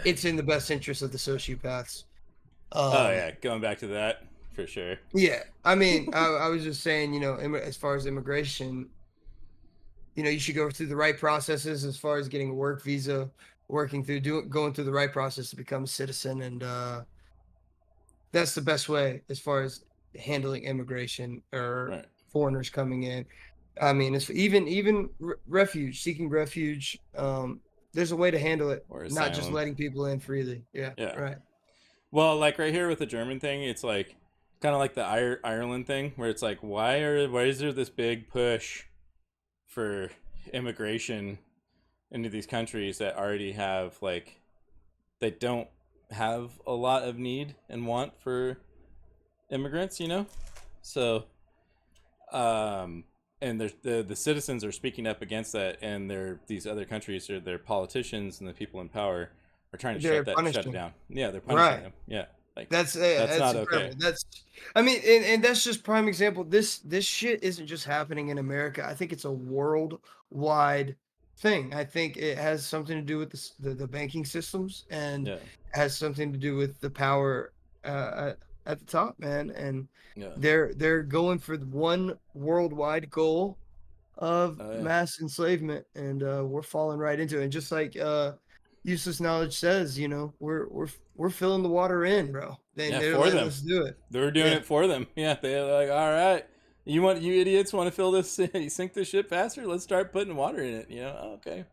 It's in the best interest of the sociopaths. Oh Um, yeah, going back to that for sure. yeah, I mean, I was just saying, as far as immigration, you should go through the right processes as far as getting a work visa, going through the right process to become a citizen, and that's the best way as far as handling immigration or Right. foreigners coming in. I mean, it's even refuge, seeking refuge. There's a way to handle it, Or not just asylum. letting people in freely. Yeah, Yeah. right. Well, like right here with the German thing, it's like kind of like the Ireland thing, where it's like, why is there this big push for immigration into these countries that already have like they don't have a lot of need and want for immigrants, So, um, and there's the citizens are speaking up against that, and these other countries or their politicians and the people in power are trying to They're shut it punishing. down. Yeah, they're punishing Right. them. Yeah, like that's That's not okay. incredible. I mean, and that's just prime example. This shit isn't just happening in America. I think it's a worldwide thing. I think it has something to do with the banking systems and Yeah, has something to do with the power at the top, man. And yeah, they're going for the one worldwide goal of oh yeah, mass enslavement, and we're falling right into it. And just like useless knowledge says, we're filling the water in, bro. yeah. They're For letting them, us do it. they were doing Yeah, it for them. Yeah, they're like, all right, you idiots want to fill this, you sink this ship faster? Let's start putting water in it. Okay.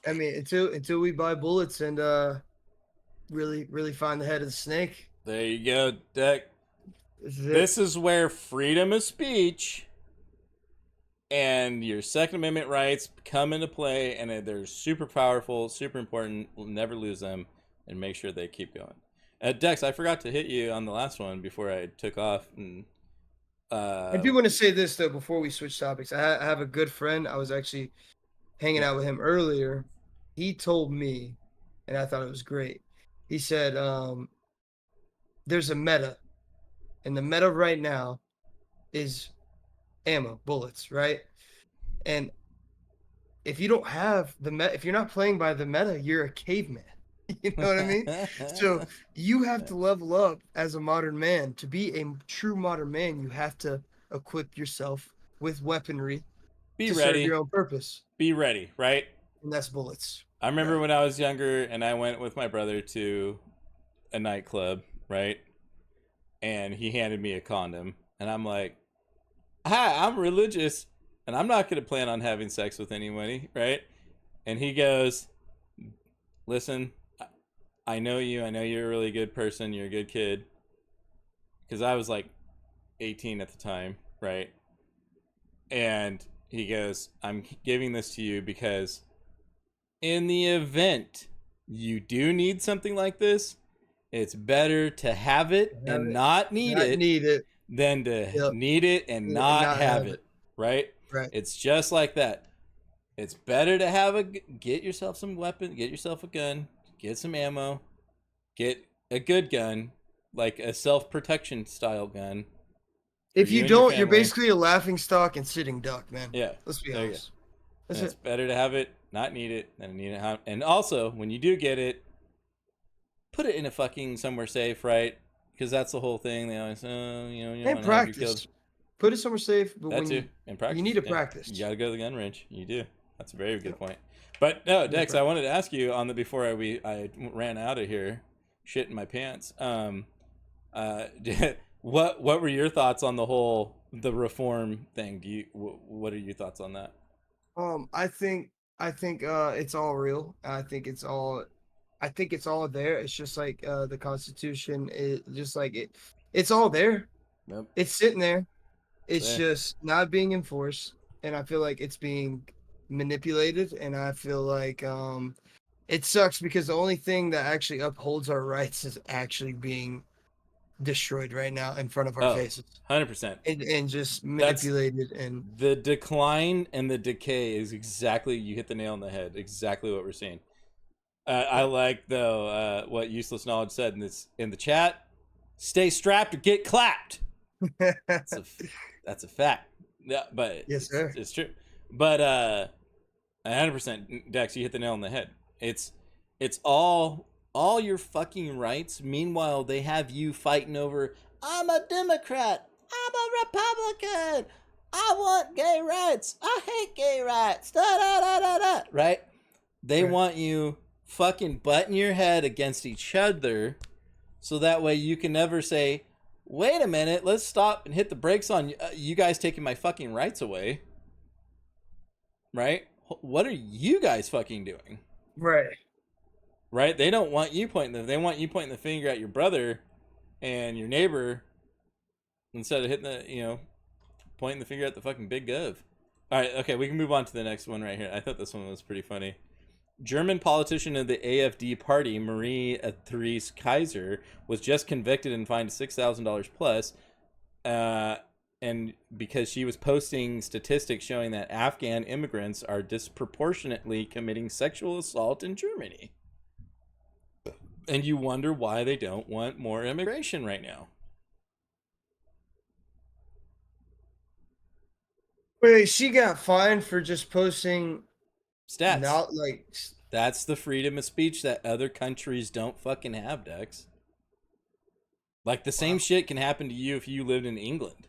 I mean, until we buy bullets and really find the head of the snake. There you go, Deck. This is it. This is where freedom of speech and your Second Amendment rights come into play, and they're super powerful, super important. We'll never lose them, and make sure they keep going. Dex, I forgot to hit you on the last one before I took off. And I do want to say this though before we switch topics. I have a good friend. I was actually hanging yeah, out with him earlier. He told me, and I thought it was great. He said, "There's a meta, and the meta right now is ammo, bullets, right? And if you don't have if you're not playing by the meta, you're a caveman. You know what I mean? So you have to level up as a modern man. To be a true modern man, you have to equip yourself with weaponry Be to serve ready. your own purpose, Be ready, right? and that's bullets. I remember Right. when I was younger and I went with my brother to a nightclub, right? And he handed me a condom. And I'm like, hi, I'm religious and I'm not going to plan on having sex with anybody, right? And he goes, listen, I know you. I know you're a really good person. You're a good kid. Because I was like 18 at the time, right? And he goes, I'm giving this to you because in the event you do need something like this, it's better to have it Have and it, not need not it need it. than to Yep. need it and And not not have have it, it. right? Right. It's just like that. It's better to have get yourself some weapon, get yourself a gun, get some ammo, get a good gun, like a self-protection style gun for If you you and your don't, you're family. basically a laughing stock and sitting duck, man. Yeah, Let's be there you go. honest. That's And it's it. better to have it, not need it, than need it. And also, when you do get it, put it in a fucking somewhere safe, right? Because that's the whole thing. They always, you know, you don't And want to have your killed. practice. Put it somewhere safe, but That when too, in practice. you need to Yeah. practice. You got to go to the gun range. You do. That's a very good point. But no, Dex, I wanted to ask you on the before I ran out of here, shit in my pants. What were your thoughts on the reform thing? What are your thoughts on that? I think it's all real. I think it's all there. It's just like the Constitution is just like it's all there. Yep. It's sitting there. It's There. just not being enforced, and I feel like it's being manipulated, and I feel like it sucks because the only thing that actually upholds our rights is actually being destroyed right now in front of our faces. 100%. And just That's manipulated. And the decline and the decay is exactly, you hit the nail on the head. Exactly what we're seeing. I like though what Useless Knowledge said in the chat. Stay strapped or get clapped. That's a fact. Yeah, but yes, sir. It's true. But 100%, Dex, you hit the nail on the head. It's all your fucking rights. Meanwhile, they have you fighting over, I'm a Democrat, I'm a Republican, I want gay rights, I hate gay rights, da da da da da. Right? They want you fucking butting your head against each other, so that way you can never say, wait a minute, let's stop and hit the brakes on you guys taking my fucking rights away. Right? What are you guys fucking doing? Right? They don't want you they want you pointing the finger at your brother and your neighbor instead of hitting pointing the finger at the fucking big gov. All right, okay, we can move on to the next one right here. I thought this one was pretty funny. German politician of the AfD party, Marie Therese Kaiser, was just convicted and fined $6,000 plus, and because she was posting statistics showing that Afghan immigrants are disproportionately committing sexual assault in Germany. And you wonder why they don't want more immigration right now. Wait, she got fined for just posting stats. Not like that's the freedom of speech that other countries don't fucking have, Dex. Like the same shit can happen to you if you lived in England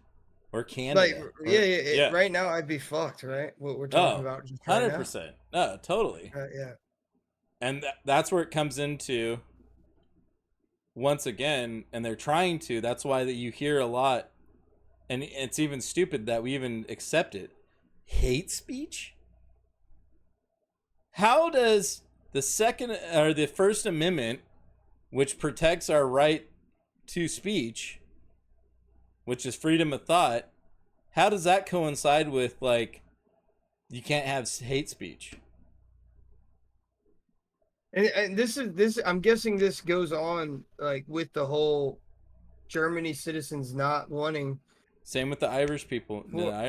or Canada. Like yeah. Right now I'd be fucked, right? What we're talking about just right 100%. No, totally. Yeah. And that's where it comes into once again, and they're trying to, that's why that you hear a lot, and it's even stupid that we even accept it. Hate speech? How does the First Amendment, which protects our right to speech, which is freedom of thought, how does that coincide with, like, you can't have hate speech? And this I'm guessing this goes on like with the whole Germany citizens not wanting. Same with the Irish people.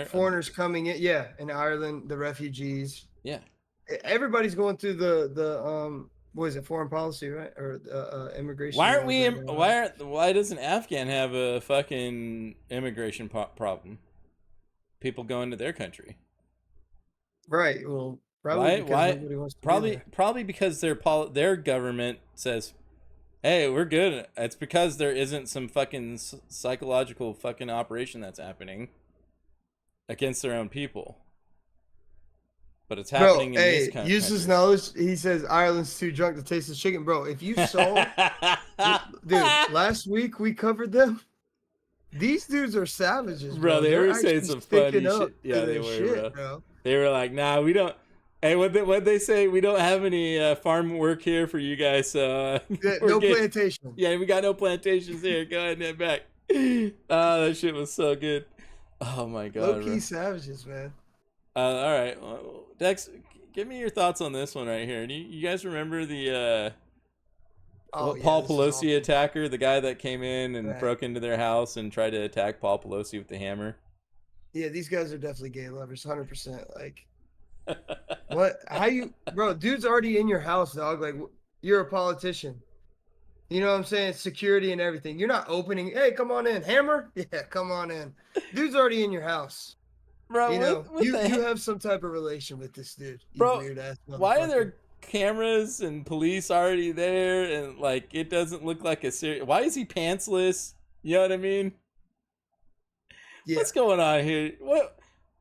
Foreigners coming in, in Ireland, the refugees. Yeah. Everybody's going through the what is it, foreign policy, right? Or immigration. Why doesn't Afghan have a fucking immigration problem? People go into their country. Right. Well, Probably because nobody wants to be there. Probably because their government says, "Hey, we're good." It's because there isn't some fucking psychological fucking operation that's happening against their own people. But it's happening in this country. Use his knowledge. He says Ireland's too drunk to taste the chicken. Bro, if you saw... dude, last week we covered them. These dudes are savages, bro. They were saying some funny shit. Yeah, they were, bro. They were like, nah, we don't... Hey, what they say? We don't have any farm work here for you guys, so... no plantation. Yeah, we got no plantations here. Go ahead and head back. Oh, that shit was so good. Oh, my God. Low-key savages, man. All right, well, Dex, give me your thoughts on this one right here. Do you guys remember the Paul Pelosi attacker, the guy that came in and broke into their house and tried to attack Paul Pelosi with the hammer? Yeah, these guys are definitely gay lovers, 100%. Like, what? How you, bro? Dude's already in your house, dog. Like, you're a politician. You know what I'm saying? Security and everything. You're not opening. Hey, come on in, hammer. Yeah, come on in. Dude's already in your house. Bro, you know, you have some type of relation with this dude. Bro, weird ass why are there cameras and police already there? And like, it doesn't look like a serious. Why is he pantsless? You know what I mean? Yeah. What's going on here?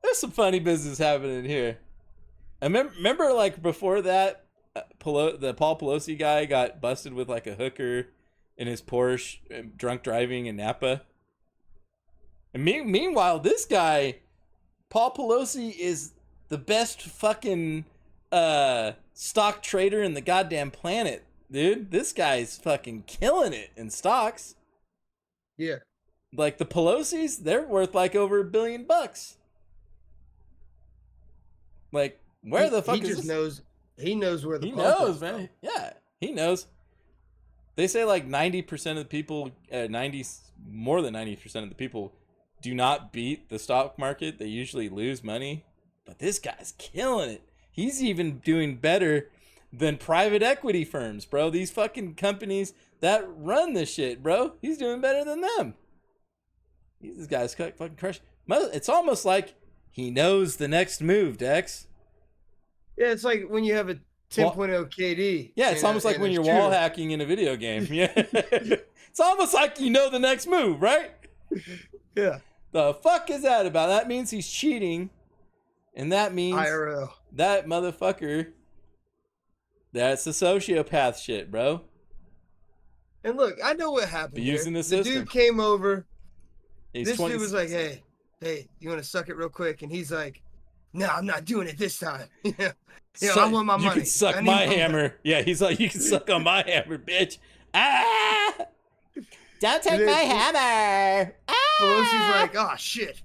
There's some funny business happening here. I remember like before that, the Paul Pelosi guy got busted with like a hooker in his Porsche, drunk driving in Napa. And meanwhile, this guy, Paul Pelosi, is the best fucking stock trader in the goddamn planet, dude. This guy's fucking killing it in stocks. Yeah. Like the Pelosi's, they're worth like over $1 billion. Like, where the fuck is this? He knows where the he knows, man. Yeah, he knows. They say like 90% of the people, more than 90% of the people do not beat the stock market. They usually lose money. But this guy's killing it. He's even doing better than private equity firms, bro. These fucking companies that run this shit, bro. He's doing better than them. This guy's fucking crushed. It's almost like he knows the next move, Dex. Yeah, it's like when you have a 10.0 KD. Yeah, it's almost like when you're wall hacking in a video game. Yeah. It's almost like you know the next move, right? Yeah. The fuck is that about? That means he's cheating. And that means IRL. That motherfucker, that's the sociopath shit, bro. And look, I know what happened. Using the system. The dude came over. This dude was like, hey, you want to suck it real quick? And he's like, no, I'm not doing it this time. I want my money. You can suck my hammer. Yeah, he's like, you can suck on my hammer, bitch. Ah! Don't take my hammer. Ah! Pelosi's like, oh, shit.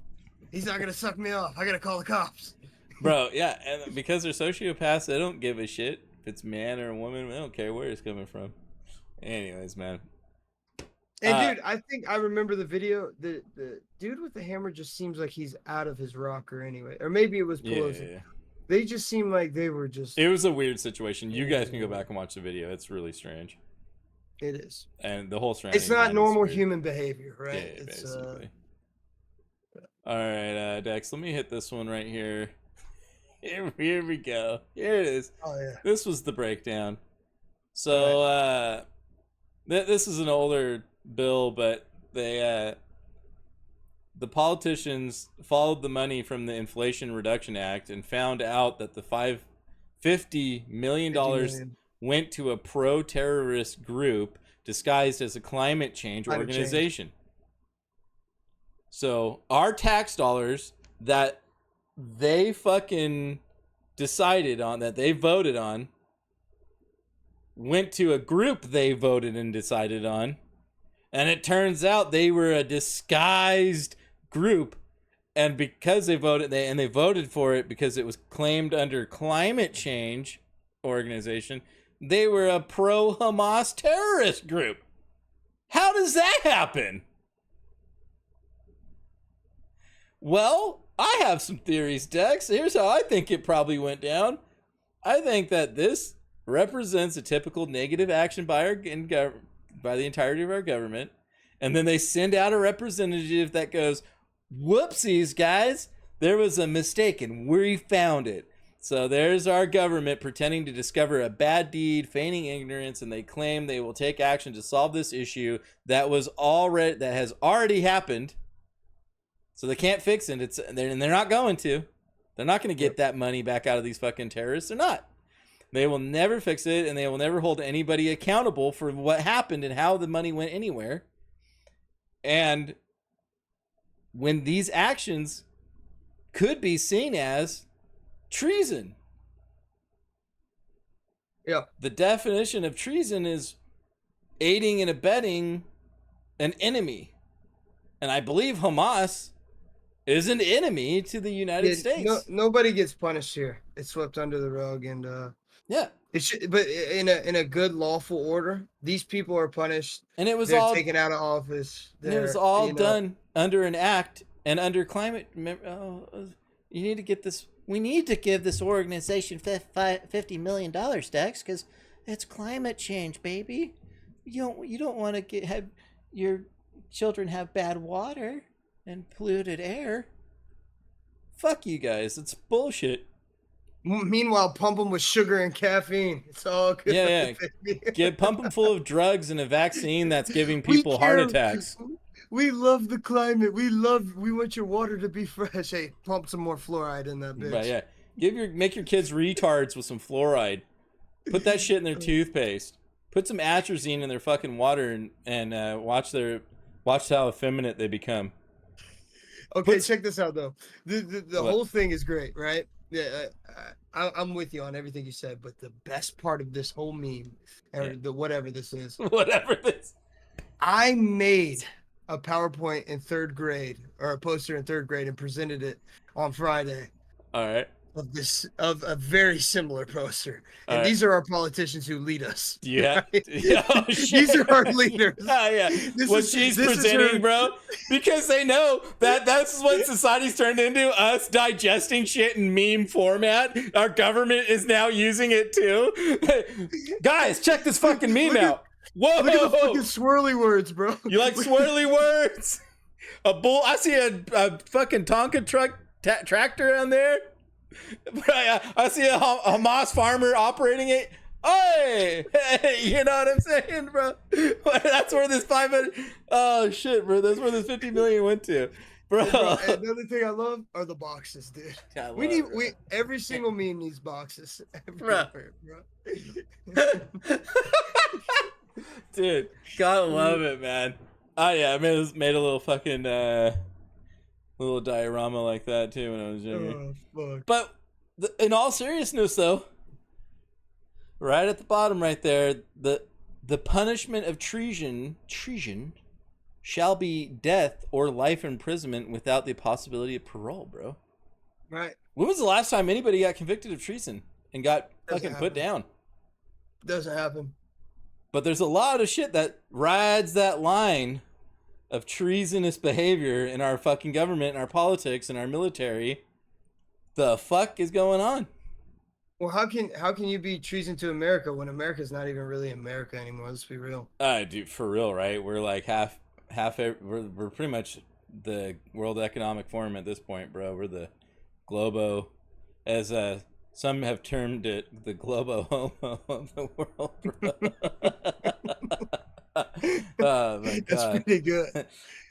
He's not going to suck me off. I got to call the cops. Bro, yeah, and because they're sociopaths, they don't give a shit if it's man or a woman. They don't care where it's coming from. Anyways, man. And dude, I think I remember the video. The dude with the hammer just seems like he's out of his rocker anyway. Or maybe it was Pelosi. Yeah. They just seem like they were just... It was a weird situation. You guys can go back and watch the video. It's really strange. It is. And the whole It's not normal human behavior, right? Yeah, it's, basically. All right, Dex, let me hit this one right here. Here we go. Here it is. Oh, yeah. This was the breakdown. So, this is an older bill, but the politicians followed the money from the Inflation Reduction Act and found out that the $50 million went to a pro-terrorist group disguised as a climate change organization. So our tax dollars that they fucking decided on, that they voted on, went to a group they voted and decided on. And it turns out they were a disguised group. And because they voted, they voted for it because it was claimed under climate change organization, they were a pro-Hamas terrorist group. How does that happen? Well, I have some theories, Dex. Here's how I think it probably went down. I think that this represents a typical negative action by the entirety of our government. And then they send out a representative that goes, whoopsies, guys. There was a mistake and we found it. So there's our government pretending to discover a bad deed, feigning ignorance, and they claim they will take action to solve this issue that has already happened. So they can't fix it. And they're not going to. They're not going to get that money back out of these fucking terrorists. They're not. They will never fix it, and they will never hold anybody accountable for what happened and how the money went anywhere. And when these actions could be seen as treason. Yeah. The definition of treason is aiding and abetting an enemy. And I believe Hamas is an enemy to the United States. Nobody gets punished here. It's swept under the rug, and yeah. It should, but in a good lawful order, these people are punished, and it was they're all taken out of office. And it was all done under an act and under climate. You need to get this. We need to give this organization $50 million, Dex, because it's climate change, baby. You don't want to have your children have bad water and polluted air. Fuck you guys. It's bullshit. Meanwhile, pump them with sugar and caffeine. It's all good. Yeah. Pump them full of drugs and a vaccine that's giving people heart attacks. We love the climate. We want your water to be fresh. Hey, pump some more fluoride in that bitch. Right, yeah. Make your kids retards with some fluoride. Put that shit in their toothpaste. Put some atrazine in their fucking water and watch how effeminate they become. Okay, check this out though. The whole thing is great, right? Yeah, I'm with you on everything you said, but the best part of this whole meme, or whatever this is, I made a PowerPoint in 3rd grade, or a poster in 3rd grade, and presented it on Friday. All right. Of a very similar poster, and these are our politicians who lead us. Yeah, right? yeah. Oh, These are our leaders. Yeah. She's presenting, bro, because they know that's what society's turned into. Us digesting shit in meme format. Our government is now using it too. Guys, check this fucking meme out. Whoa! Look at the fucking swirly words, bro. You like swirly words? I see a fucking Tonka truck tractor on there. I see a Hamas farmer operating it. Hey, you know what I'm saying, bro? That's where this 500. Oh shit, bro. That's where this 50 million went to, bro. Another thing I love are the boxes, dude. Every single meme needs boxes. Bro. Dude, gotta love it, man. Oh yeah, I made a little fucking little diorama like that too when I was younger. Oh, fuck. But in all seriousness, though, right at the bottom, right there, the punishment of treason shall be death or life imprisonment without the possibility of parole, bro. Right. When was the last time anybody got convicted of treason and got fucking put down? Doesn't happen. But there's a lot of shit that rides that line of treasonous behavior in our fucking government, in our politics, in our military. The fuck is going on? Well, how can you be treason to America when America's not even really America anymore? Let's be real. Dude, for real, right? We're like we're pretty much the World Economic Forum at this point, bro. We're the globo, as some have termed it, the globo homo of the world, bro. Oh my god, that's pretty good.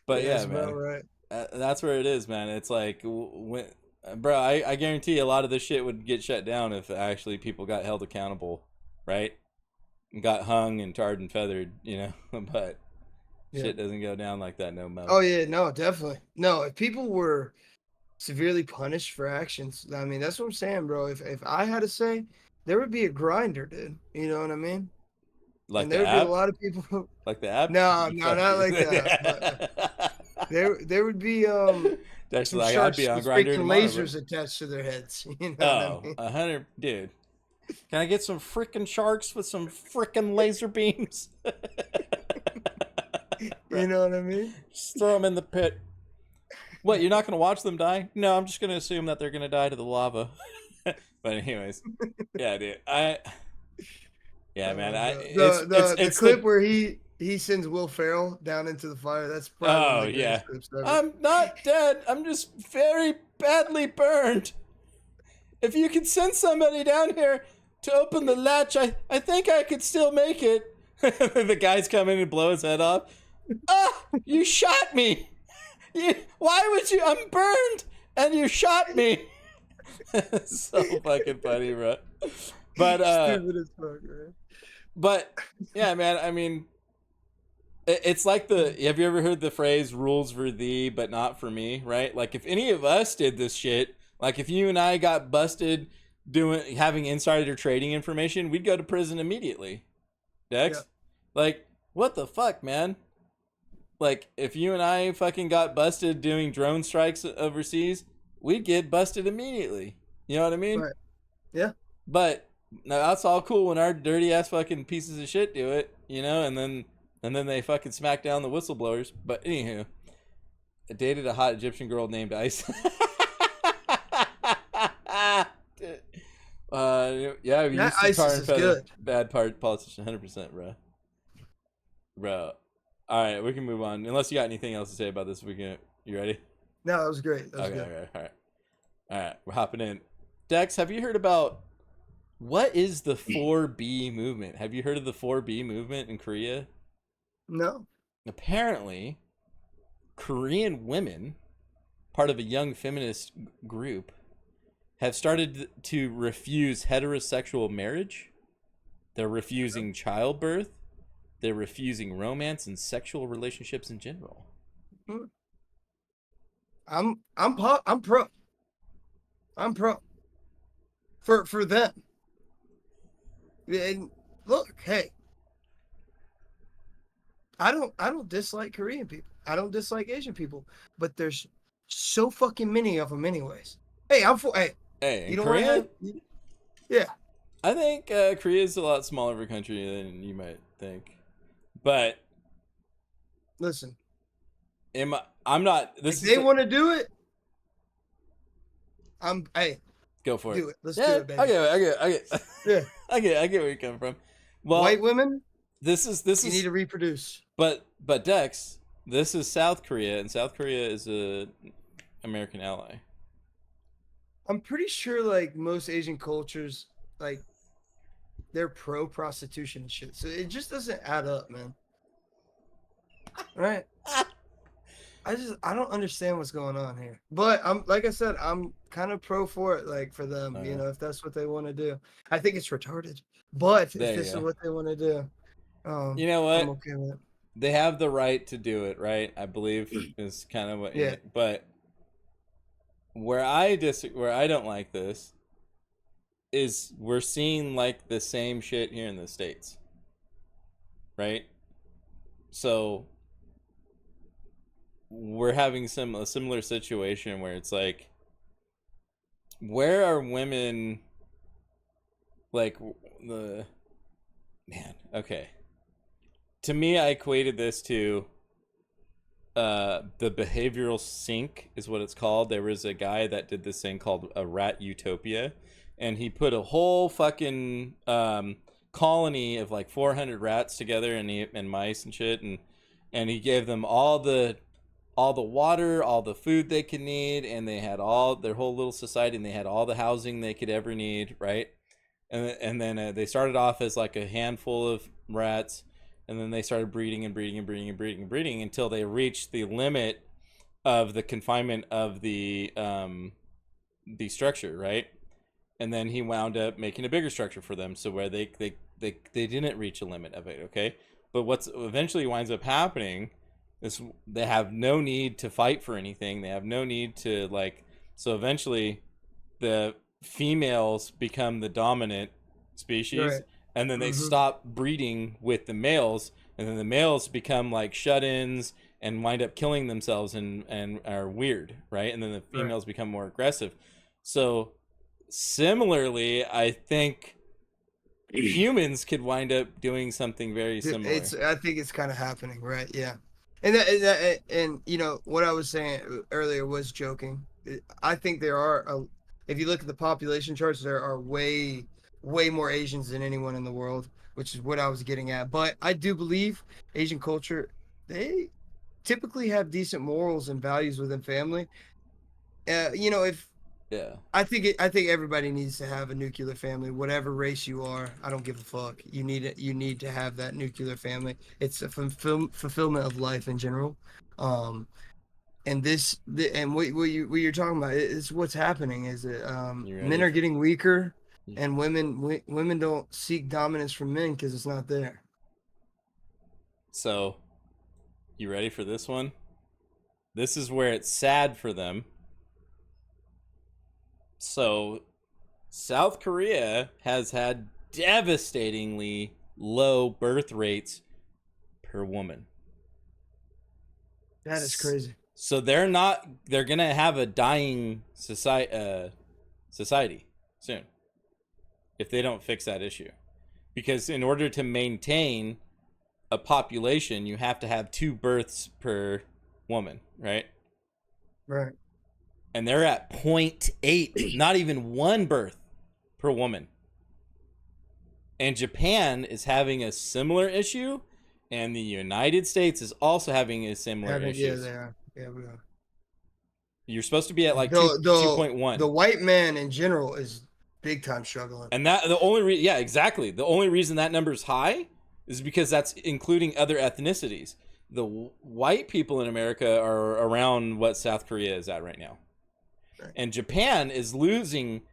But yeah, man, right. That's where it is, man. It's like bro, I guarantee a lot of this shit would get shut down if actually people got held accountable, right? And got hung and tarred and feathered, you know. But shit doesn't go down like that no more. Oh yeah, no, definitely. No, if people were severely punished for actions, I mean, that's what I'm saying, bro. If I had to say, there would be a grinder, dude. You know what I mean? Like and the there would app? be a lot of people. Like the app? No, not like that. But there would be That's some like sharks I'd be on with Grindr freaking tomorrow, lasers bro. attached to their heads. You know what I mean? 100, dude. Can I get some freaking sharks with some freaking laser beams? You know what I mean? Just throw them in the pit. What, you're not going to watch them die? No, I'm just going to assume that they're going to die to the lava. But anyways, yeah, dude. Yeah, man. The clip where he sends Will Ferrell down into the fire. That's probably one of the greatest clips ever. I'm not dead. I'm just very badly burned. if you could send somebody down here to open the latch, I think I could still make it. The guys come in and blow his head off. Ah, you shot me. Why would you? I'm burned, and you shot me. So fucking funny, bro. But Stupid as fuck, man. but yeah, man. I mean, it's like the. Have you ever heard the phrase "rules for thee, but not for me"? Right? Like if any of us did this shit, like if you and I got busted having insider trading information, we'd go to prison immediately. Dex, Yeah. like what the fuck, man? Like if you and I fucking got busted doing drone strikes overseas, we'd get busted immediately. You know what I mean? Right. Yeah. But no, that's all cool when our dirty ass fucking pieces of shit do it, you know, and then they fucking smack down the whistleblowers. But anywho, I dated a hot Egyptian girl named Ice. Yeah, we That used to tar ISIS and is feather good. bad part politician, 100%, bro. All right, we can move on. Unless you got anything else to say about this, we can. You ready? No, that was great. That was Okay, good. all right. We're hopping in. Dex, have you heard about what is the 4B movement? Have you heard of the 4B movement in Korea? No. Apparently, Korean women, part of a young feminist group, have started to refuse heterosexual marriage. They're refusing childbirth. They're refusing romance and sexual relationships in general. I'm pro. I'm pro. For them. And look, hey. I don't dislike Korean people. I don't dislike Asian people, but there's so fucking many of them anyways. Hey, Hey, you in don't want Korea, to yeah. I think Korea is a lot smaller of a country than you might think. But Listen, I'm not. if they want to do it, hey, go for do it. it. Let's Yeah, do it, baby. I get. Yeah. I get where you're coming from. Well, White women, this is you need to reproduce. But Dex, this is South Korea, and South Korea is a American ally. I'm pretty sure like most Asian cultures, like they're pro prostitution and shit. So it just doesn't add up, man. Right? I don't understand what's going on here. But I'm like I said, I'm kind of pro for it, like for them, you know, if that's what they want to do. I think it's retarded. But There if this you is go. what they want to do, You know what? I'm okay with it. They have the right to do it, right? I believe is kind of what. Yeah. But where I don't like this is we're seeing like the same shit here in the States, right? So we're having a similar situation where it's like, where are women? Like the man, okay. To me, I equated this to the behavioral sink is what it's called. There was a guy that did this thing called a rat utopia, and he put a whole fucking colony of like 400 rats together and mice and shit, and he gave them all the water, all the food they could need, and they had all their whole little society, and they had all the housing they could ever need, right? And then they started off as like a handful of rats, and then they started breeding until they reached the limit of the confinement of the structure, right? And then he wound up making a bigger structure for them, so where they didn't reach a limit of it, okay? But what's eventually winds up happening is they have no need to fight for anything. They have no need to so eventually the females become the dominant species, Right. and then they stop breeding with the males, and then the males become like shut-ins and wind up killing themselves and are weird, right? And then the females become more aggressive. So similarly, I think humans could wind up doing something very similar. I think it's kind of happening, right? Yeah. And and you know what I was saying earlier was joking. I think there are if you look at the population charts, there are way more Asians than anyone in the world, which is what I was getting at. But I do believe Asian culture, they typically have decent morals and values within family. You know, if Yeah. I think everybody needs to have a nuclear family, whatever race you are. I don't give a fuck. You need it. You need to have that nuclear family. It's a fulfillment of life in general. Um, and and what you're talking about is what's happening. Is that You men ready? are getting weaker, and women don't seek dominance from men because it's not there. So, you ready for this one? This is where it's sad for them. So, South Korea has had devastatingly low birth rates per woman. That is crazy. So they're going to have a dying society soon if they don't fix that issue. Because in order to maintain a population, you have to have 2 births per woman, right? Right. And they're at 0.8, not even 1 birth per woman. And Japan is having a similar issue, and the United States is also having a similar issue. Yeah, they are. Yeah, we are. You're supposed to be at like 2.1. The white man in general is big time struggling. And yeah, exactly. The only reason that number's high is because that's including other ethnicities. The white people in America are around what South Korea is at right now. Right. And Japan is losing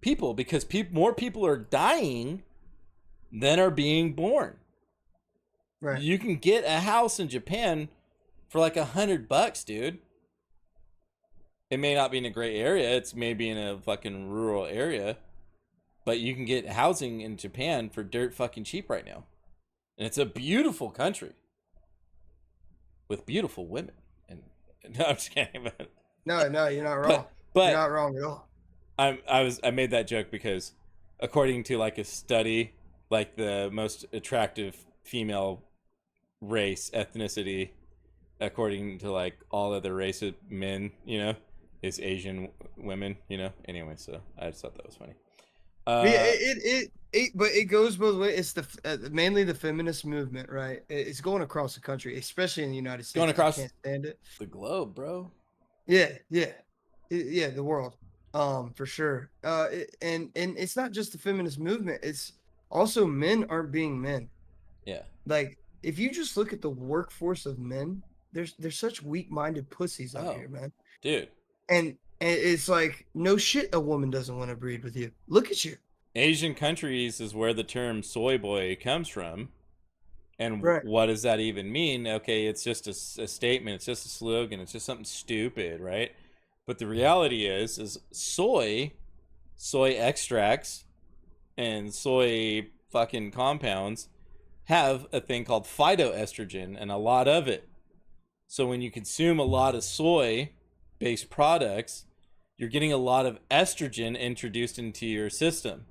people because more people are dying than are being born. Right. You can get a house in Japan for like $100, dude. It may not be in a great area. It's maybe in a fucking rural area. But you can get housing in Japan for dirt fucking cheap right now. And it's a beautiful country. With beautiful women. And no, I'm just kidding. But, No, you're not wrong. but you're not wrong at all. I made that joke because according to like a study, like the most attractive female race, ethnicity, according to like all other races, men, you know, is Asian women, you know. Anyway, so I just thought that was funny. But it goes both ways. It's mainly the feminist movement, right? It's going across the country, especially in the United States. Going across I can't stand it. The globe, bro. Yeah, the world, for sure. And it's not just the feminist movement. It's also men aren't being men. Yeah. Like if you just look at the workforce of men, there's such weak-minded pussies out here, man. Dude. And it's like, no shit, a woman doesn't want to breed with you. Look at you. Asian countries is where the term soy boy comes from. And Right. what does that even mean? Okay, it's just a statement. It's just a slogan. It's just something stupid, right? But the reality is soy extracts, and soy fucking compounds have a thing called phytoestrogen and a lot of it. So when you consume a lot of soy-based products, you're getting a lot of estrogen introduced into your system.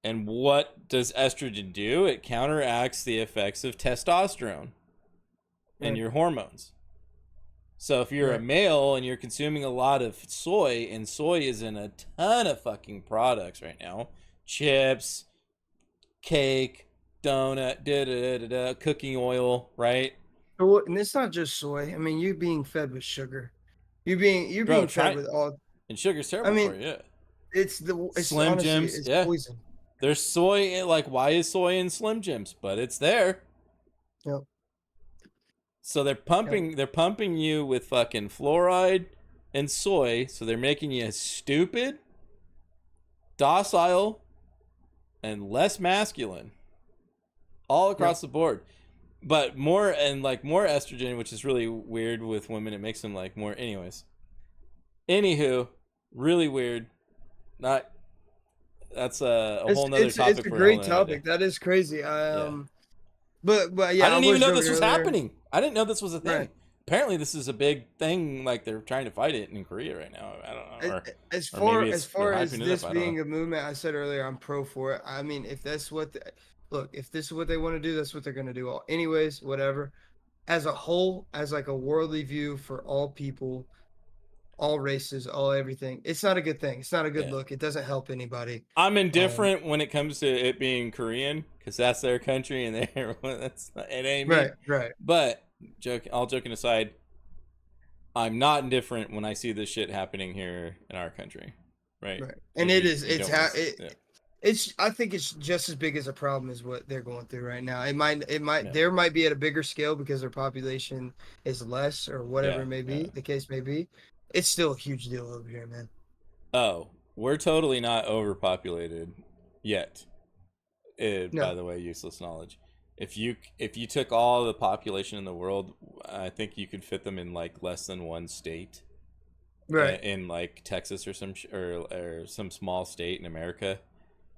And what does estrogen do? It counteracts the effects of testosterone and your hormones. So if you're a male and you're consuming a lot of soy, and soy is in a ton of fucking products right now, chips, cake, donut, cooking oil, right? And it's not just soy. I mean, you're being fed with sugar. You're being fed with all. And sugar's terrible for you. Yeah. It's Slim honestly, Jims. it's Yeah. poison. There's soy. Like, why is soy in Slim Jims? But it's there. Yep. So they're pumping you with fucking fluoride and soy. So they're making you stupid, docile, and less masculine, all across the board. But more estrogen, which is really weird with women. It makes them like more. Anywho, really weird. That's a whole nother topic. It's a great topic. That is crazy. But yeah, I didn't even know this was happening. I didn't know this was a thing. Right. Apparently, this is a big thing. Like they're trying to fight it in Korea right now. I don't know. As far as this being a movement, I said earlier, I'm pro for it. I mean, if that's what if this is what they want to do, that's what they're going to do. Anyways, whatever. As a whole, as like a worldly view for all people, all races, all everything, it's not a good thing. It's not a good look. It doesn't help anybody. I'm indifferent when it comes to it being Korean because that's their country and it ain't me. Right. But joking aside, I'm not indifferent when I see this shit happening here in our country, right? Right. And it is. You don't wanna yeah. It's. I think it's just as big as a problem as what they're going through right now. It might. Yeah. There might be at a bigger scale because their population is less or whatever Yeah, it may be. yeah. The case may be. It's still a huge deal over here, man. Oh, we're totally not overpopulated yet. No. By the way, useless knowledge. If you took all the population in the world, I think you could fit them in like less than one state, Right. in like Texas or some small state in America.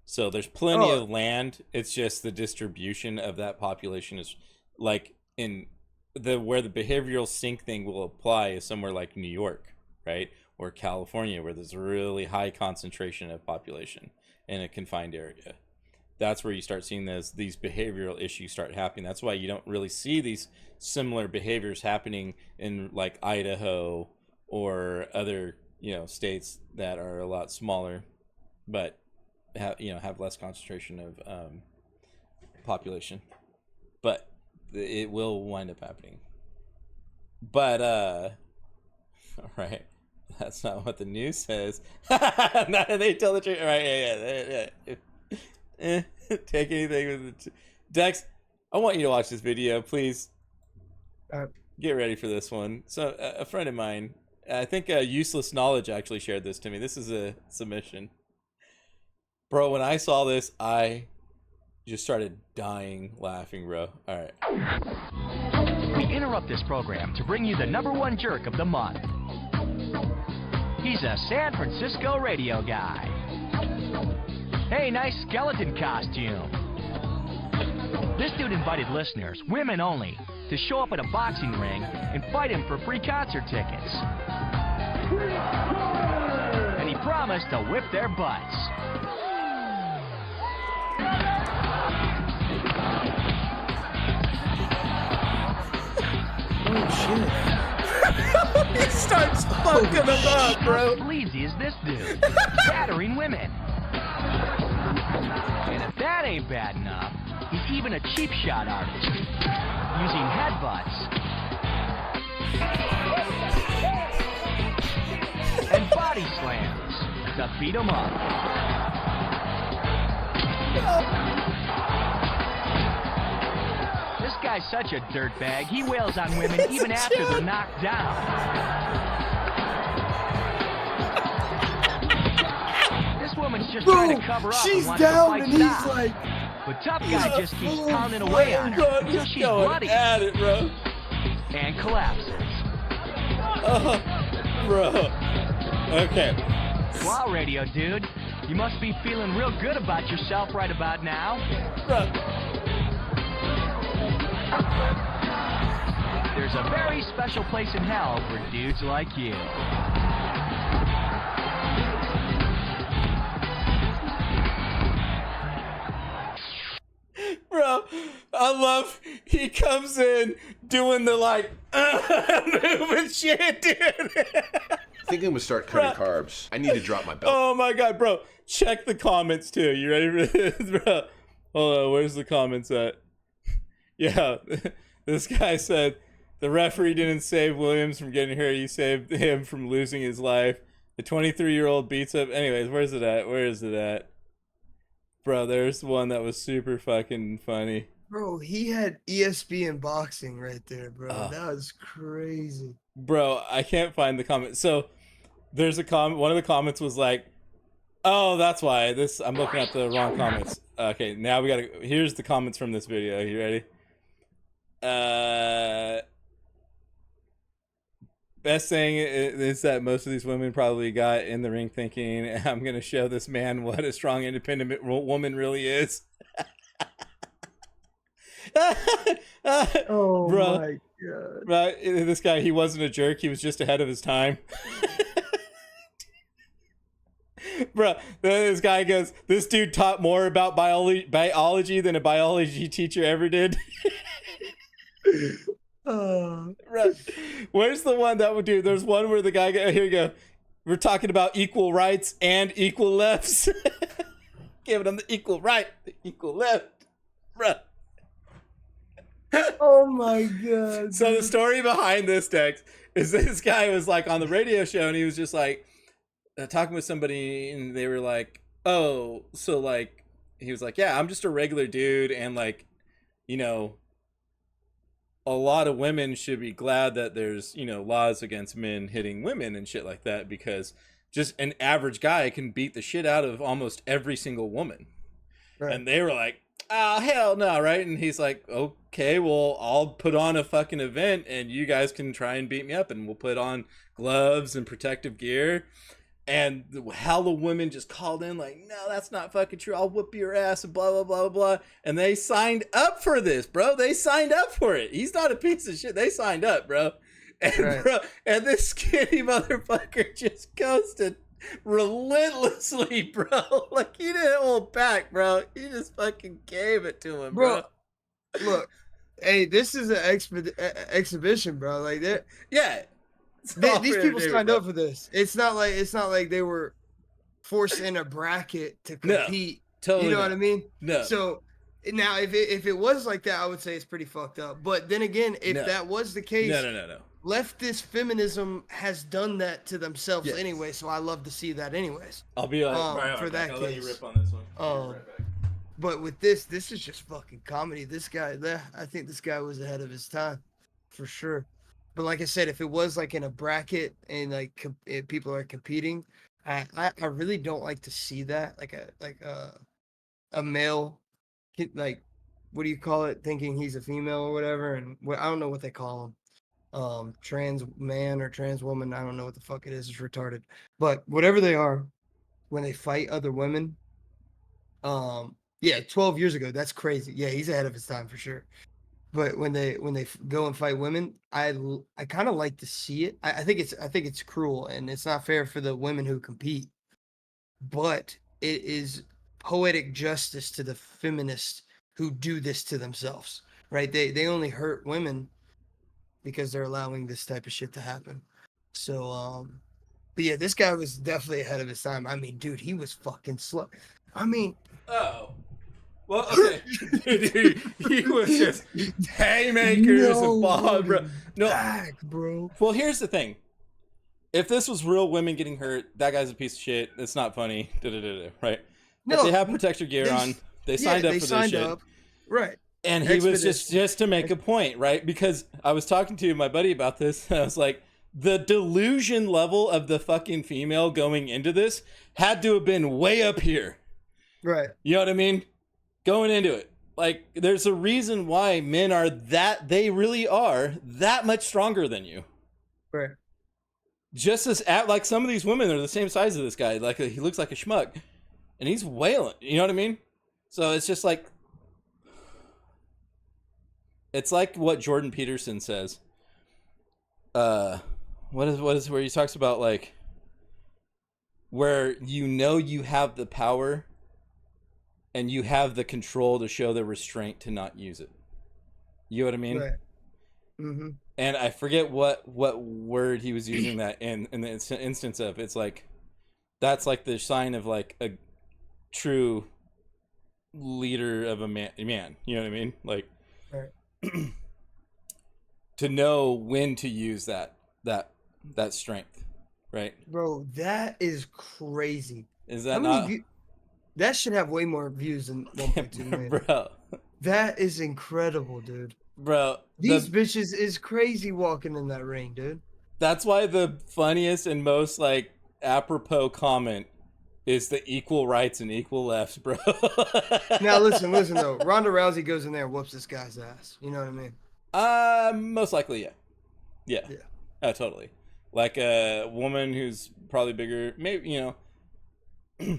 So there's plenty of land. It's just the distribution of that population is like in where the behavioral sink thing will apply is somewhere like New York, right? Or California, where there's a really high concentration of population in a confined area. That's where you start seeing these behavioral issues start happening. That's why you don't really see these similar behaviors happening in like Idaho or other, states that are a lot smaller, but have less concentration of population. But it will wind up happening. But all right, that's not what the news says. They tell the truth. All right, yeah. Take anything with the Dex. I want you to watch this video, please. Get ready for this one. So a friend of mine, I think Useless Knowledge actually shared this to me. This is a submission. Bro, when I saw this, I just started dying laughing, bro. All right. We interrupt this program to bring you the #1 jerk of the month. He's a San Francisco radio guy. Hey, nice skeleton costume. This dude invited listeners, women only, to show up at a boxing ring and fight him for free concert tickets. And he promised to whip their butts. Oh shit. He starts fucking them up, bro. How sleazy is this dude? Battering women. And if that ain't bad enough, he's even a cheap shot artist, using headbutts and body slams to beat him up. This guy's such a dirtbag, he wails on women even after they're knocked down. This woman's just trying to cover up She's and wants down to and fight he's stop. like, But tough guy just keeps pounding away on her until she's bloody At it, bro. and collapses. Bro. Okay. Wow, radio dude, you must be feeling real good about yourself right about now. Bro. There's a very special place in hell for dudes like you. Bro, I love he comes in doing the like moving shit, dude. I think I'm gonna start cutting carbs. I need to drop my belt. Oh my god, bro. Check the comments too. You ready for this, bro? Hold on, where's the comments at? Yeah, this guy said the referee didn't save Williams from getting hurt. He saved him from losing his life. The 23-year-old beats up. Anyways, where's it at? Where is it at? Bro, there's one that was super fucking funny. bro, he had ESPN boxing right there, bro. That was crazy. Bro, I can't find the comment. So there's a comment. One of the comments was like, "Oh, that's why this." I'm looking at the wrong comments. Okay, now we gotta. Here's the comments from this video. You ready? Best thing is that most of these women probably got in the ring thinking, "I'm gonna show this man what a strong, independent woman really is." Oh Bro. my god. Right, this guy, he wasn't a jerk. He was just ahead of his time. Bro, this guy goes, "This dude taught more about biology than a biology teacher ever did." Bro, where's the one that would do? There's one where the guy here you go. We're talking about equal rights and equal lefts. Giving them the equal right, the equal left. Bro. Oh my god. So the dude. story behind this text is this guy was like on the radio show and he was just like talking with somebody and they were like, oh, so like he was like, yeah, I'm just a regular dude and like, you know, a lot of women should be glad that there's, you know, laws against men hitting women and shit like that because just an average guy can beat the shit out of almost every single woman. Right. And they were like, oh, hell no, right? And he's like, okay, well, I'll put on a fucking event and you guys can try and beat me up and we'll put on gloves and protective gear. And how the women just called in like, no, that's not fucking true. I'll whoop your ass and blah, blah, blah, blah. And they signed up for this, bro. They signed up for it. He's not a piece of shit. They signed up, bro. And, Right. bro, and this skinny motherfucker just ghosted relentlessly, bro. Like, he didn't hold back, bro. He just fucking gave it to him, bro. Look, hey, this is an exhibition, bro. Like that. Yeah. These people signed up for this. It's not like they were forced in a bracket to compete. Totally you know not. what I mean? No. So now, if it was like that, I would say it's pretty fucked up. But then again, if No. that was the case, No. leftist feminism has done that to themselves Yes. anyway. So I love to see that, anyways. I'll be like, for right that back. I'll let you case. rip on this one. I'll be Um, right back. But with this is just fucking comedy. This guy, I think this guy was ahead of his time, for sure. But like I said, if it was like in a bracket and like if people are competing, I really don't like to see that. Like a male, like what do you call it? Thinking he's a female or whatever, and I don't know what they call them. Trans man or trans woman. I don't know what the fuck it is. It's retarded. But whatever they are, when they fight other women, yeah, 12 years ago. That's crazy. Yeah, he's ahead of his time for sure. But when they go and fight women, I kind of like to see it. I think it's cruel and it's not fair for the women who compete. But it is poetic justice to the feminists who do this to themselves, right? They only hurt women because they're allowing this type of shit to happen. So but yeah, this guy was definitely ahead of his time. I mean, dude, he was fucking slow. I mean, Oh. Well, okay. Dude, he was just haymakers and ball, bro. No. back, bro. Well, here's the thing. If this was real women getting hurt, that guy's a piece of shit. It's not funny. Right? But No, they have protector gear on. They signed up for this shit. Right. And he was Expedition. just to make a point, right? Because I was talking to my buddy about this, and I was like, the delusion level of the fucking female going into this had to have been way up here. Right. You know what I mean? Going into it. Like, there's a reason why men are they really are that much stronger than you. Right. Just as, like, some of these women are the same size as this guy. Like, he looks like a schmuck. And he's wailing. You know what I mean? So it's just like, it's like what Jordan Peterson says. What is where he talks about, like, where you know you have the power and you have the control to show the restraint to not use it. You know what I mean? Right. Mm-hmm. And I forget what word he was using that in the instance of. It's like, that's like the sign of like a true leader of a man. You know what I mean? Like, Right. to know when to use that strength, right? Bro, that is crazy. Is How that many not, that should have way more views than 1.2 million. bro? That is incredible, dude. Bro, These bitches is crazy walking in that ring, dude. that's why the funniest and most like apropos comment is the equal rights and equal lefts, bro. Now listen though. Ronda Rousey goes in there and whoops this guy's ass. You know what I mean? Most likely, yeah. Oh, totally. Like a woman who's probably bigger, maybe, you know.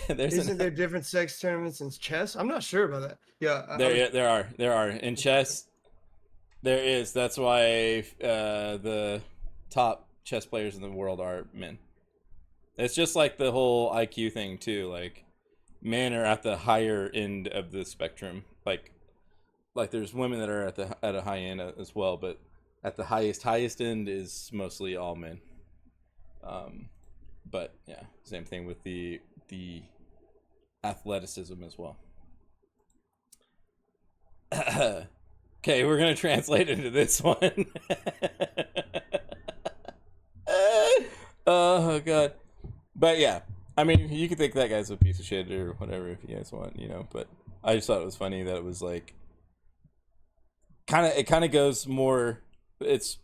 Isn't there different sex tournaments in chess? I'm not sure about that. Yeah. There are in chess. There is. That's why the top chess players in the world are men. It's just like the whole IQ thing too. Like, men are at the higher end of the spectrum. Like there's women that are at a high end as well, but at the highest end is mostly all men. But yeah, same thing with the athleticism as well. Okay, we're gonna translate into this one. Oh god. But yeah, I mean, you could think that guy's a piece of shit or whatever if you guys want, you know. But I just thought it was funny that it was like, it kind of goes more. It's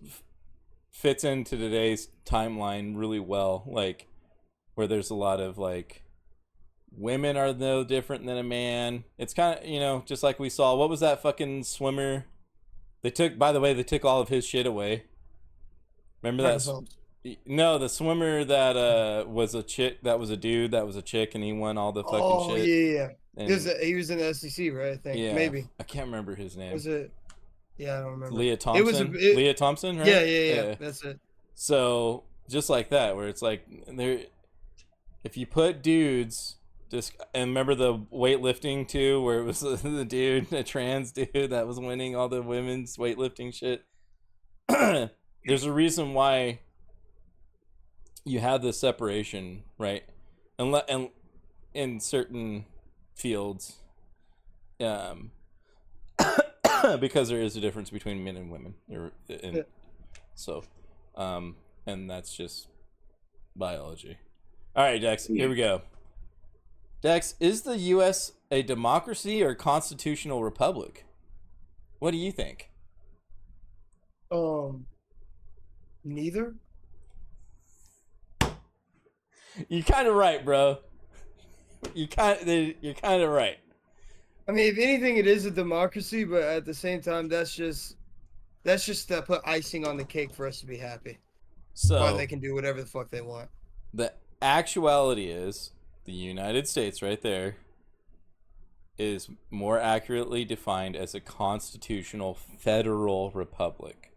fits into today's timeline really well, like where there's a lot of like women are no different than a man. It's kind of, you know, just like we saw. What was that fucking swimmer? They took, by the way, they took all of his shit away. Remember that? No, the swimmer that was a chick, that was a dude, that was a chick, and he won all the fucking shit. Yeah. And, He was in the SEC, right? I think. yeah, Maybe. I can't remember his name. Was it? Yeah, I don't remember. Leah Thompson. Leah Thompson, right? Yeah. That's it. So just like that, where it's like if you put dudes, just and remember the weightlifting too, where it was the dude, a trans dude that was winning all the women's weightlifting shit. There's a reason why you have this separation, right? And in certain fields, because there is a difference between men and women, so, and that's just biology. All right, Dex, here we go. Dex, is the U.S. a democracy or constitutional republic? What do you think? Neither. You're kind of right, bro. You're kind of right. I mean, if anything, it is a democracy, but at the same time, that's just to put icing on the cake for us to be happy. So why they can do whatever the fuck they want. The actuality is the United States right there is more accurately defined as a constitutional federal republic,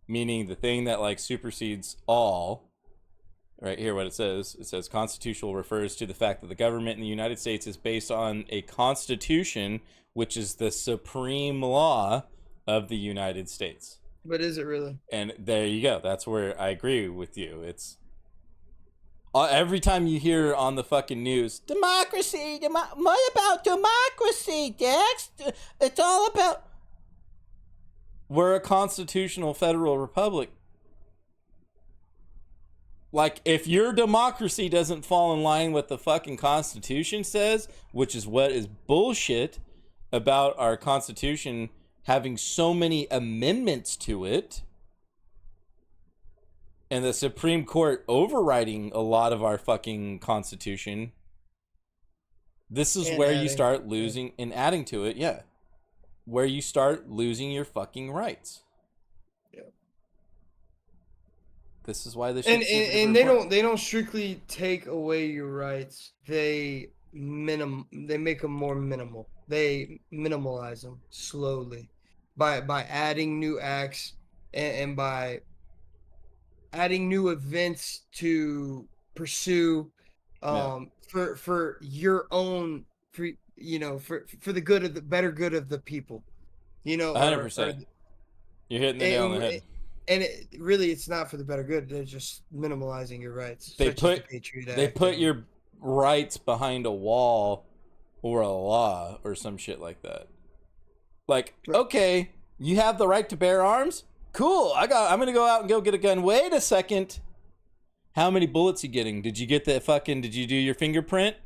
meaning the thing that like supersedes all. Right here, what it says constitutional refers to the fact that the government in the United States is based on a constitution, which is the supreme law of the United States. But is it really? And there you go. That's where I agree with you. It's every time you hear on the fucking news, democracy, what about democracy, Dex? It's all about... We're a constitutional federal republic. Like, if your democracy doesn't fall in line with the fucking Constitution says, which is what is bullshit about our Constitution having so many amendments to it, and the Supreme Court overriding a lot of our fucking Constitution, this is where you start losing, and adding to it, yeah, where you start losing your fucking rights. This is why this and they don't strictly take away your rights. They make them more minimal. They minimalize them slowly by adding new acts and by adding new events to pursue for your own for the good of the better good of the people. 100%. You're hitting the nail on the head. And it's not for the better good. They're just minimalizing your rights. They put your rights behind a wall or a law or some shit like that. Like, okay, you have the right to bear arms? Cool. I'm going to go out and go get a gun. Wait a second. How many bullets you getting? Did you get did you do your fingerprint?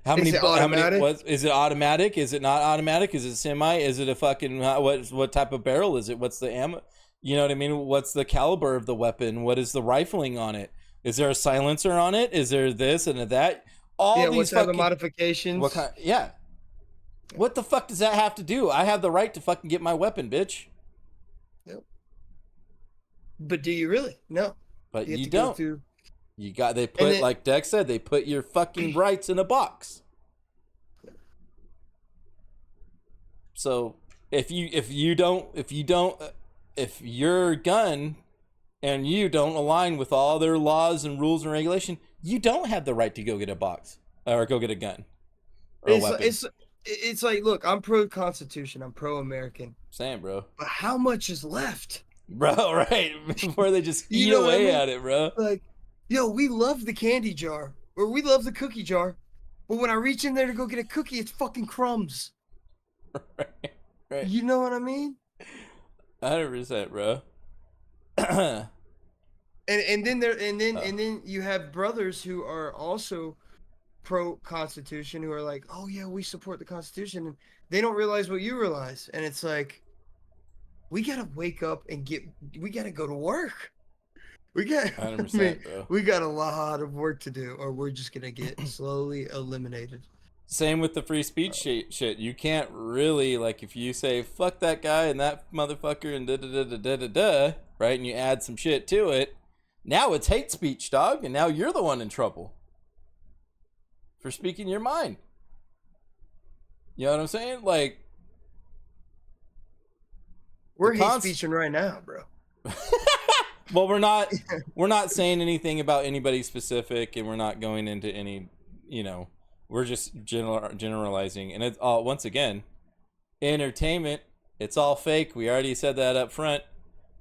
Is it automatic? Is it automatic? Is it not automatic? Is it semi? Is it a fucking, what type of barrel is it? What's the ammo? You know what I mean? What's the caliber of the weapon? What is the rifling on it? Is there a silencer on it? Is there this and that? What type of modifications? What kind? Yeah. What the fuck does that have to do? I have the right to fucking get my weapon, bitch. Yep. But do you really? No. But you don't. They put, like Dex said, they put your fucking rights in a box. So if your gun and you don't align with all their laws and rules and regulation, you don't have the right to go get a box or go get a gun or a weapon. It's like, look, I'm pro-Constitution. I'm pro-American. Same, bro. But how much is left? Bro, right. Before they just eat away at it, bro. Like, we love the candy jar or we love the cookie jar. But when I reach in there to go get a cookie, it's fucking crumbs. Right. You know what I mean? 100%, bro. And then you have brothers who are also pro Constitution who are like, oh yeah, we support the Constitution, and they don't realize what you realize, and it's like, we gotta wake up and we gotta go to work. We got, 100%, bro. we got a lot of work to do, or we're just gonna get slowly eliminated. Same with the free speech shit. You can't really, like, if you say fuck that guy and that motherfucker and da da da da da da da, right? And you add some shit to it, now it's hate speech, dog, and now you're the one in trouble for speaking your mind. You know what I'm saying? Like, we're hate speeching right now, bro. well, we're not saying anything about anybody specific, and we're not going into any, we're just generalizing. And it's all, once again, entertainment. It's all fake. We already said that up front.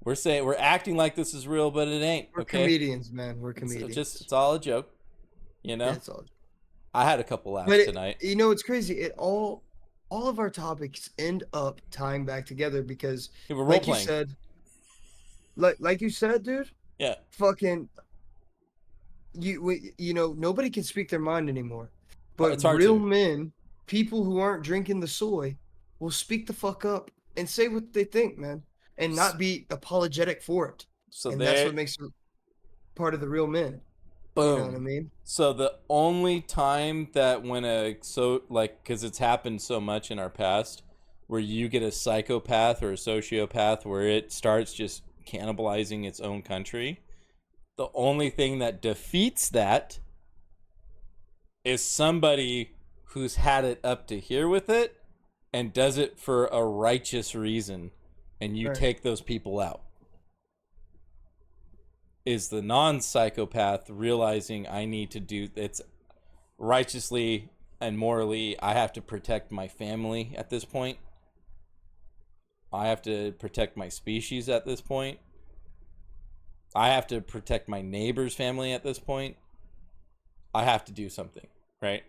We're acting like this is real, but it ain't. We're okay? comedians, man. We're comedians. It's all a joke. Yeah, it's all. I had a couple laughs tonight. It's crazy. It all of our topics end up tying back together because, we're like role-playing. you said, like you said, dude. Yeah. Fucking. Nobody can speak their mind anymore. But it's hard real to. men, people who aren't drinking the soy, will speak the fuck up and say what they think, man, and not be apologetic for it. So and that's what makes them part of the real men. Boom. You know what I mean? So the only time that because it's happened so much in our past, where you get a psychopath or a sociopath where it starts just cannibalizing its own country, the only thing that defeats that is somebody who's had it up to here with it and does it for a righteous reason, and you take those people out. Is the non-psychopath realizing I need to do it's righteously and morally, I have to protect my family at this point. I have to protect my species at this point. I have to protect my neighbor's family at this point. I have to do something, right?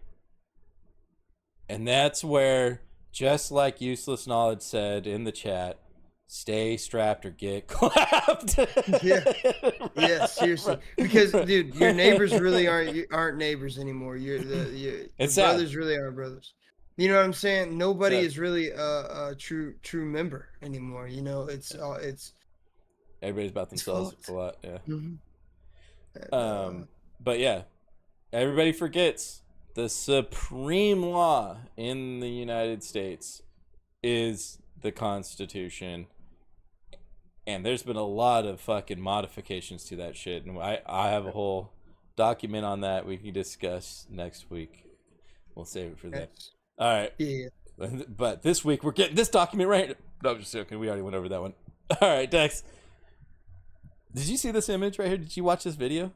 And that's where, just like Useless Knowledge said in the chat, stay strapped or get clapped. Yeah, seriously. Because, dude, your neighbors really aren't neighbors anymore. Your brothers really aren't brothers. You know what I'm saying? Nobody is really a true member anymore. It's everybody's about themselves a lot. Yeah. Mm-hmm. But yeah, everybody forgets the supreme law in the United States is the Constitution. And there's been a lot of fucking modifications to that shit. And I have a whole document on that we can discuss next week. We'll save it for that. All right. Yeah. But this week we're getting this document right. No, I'm just joking. We already went over that one. All right, Dex. Did you see this image right here? Did you watch this video?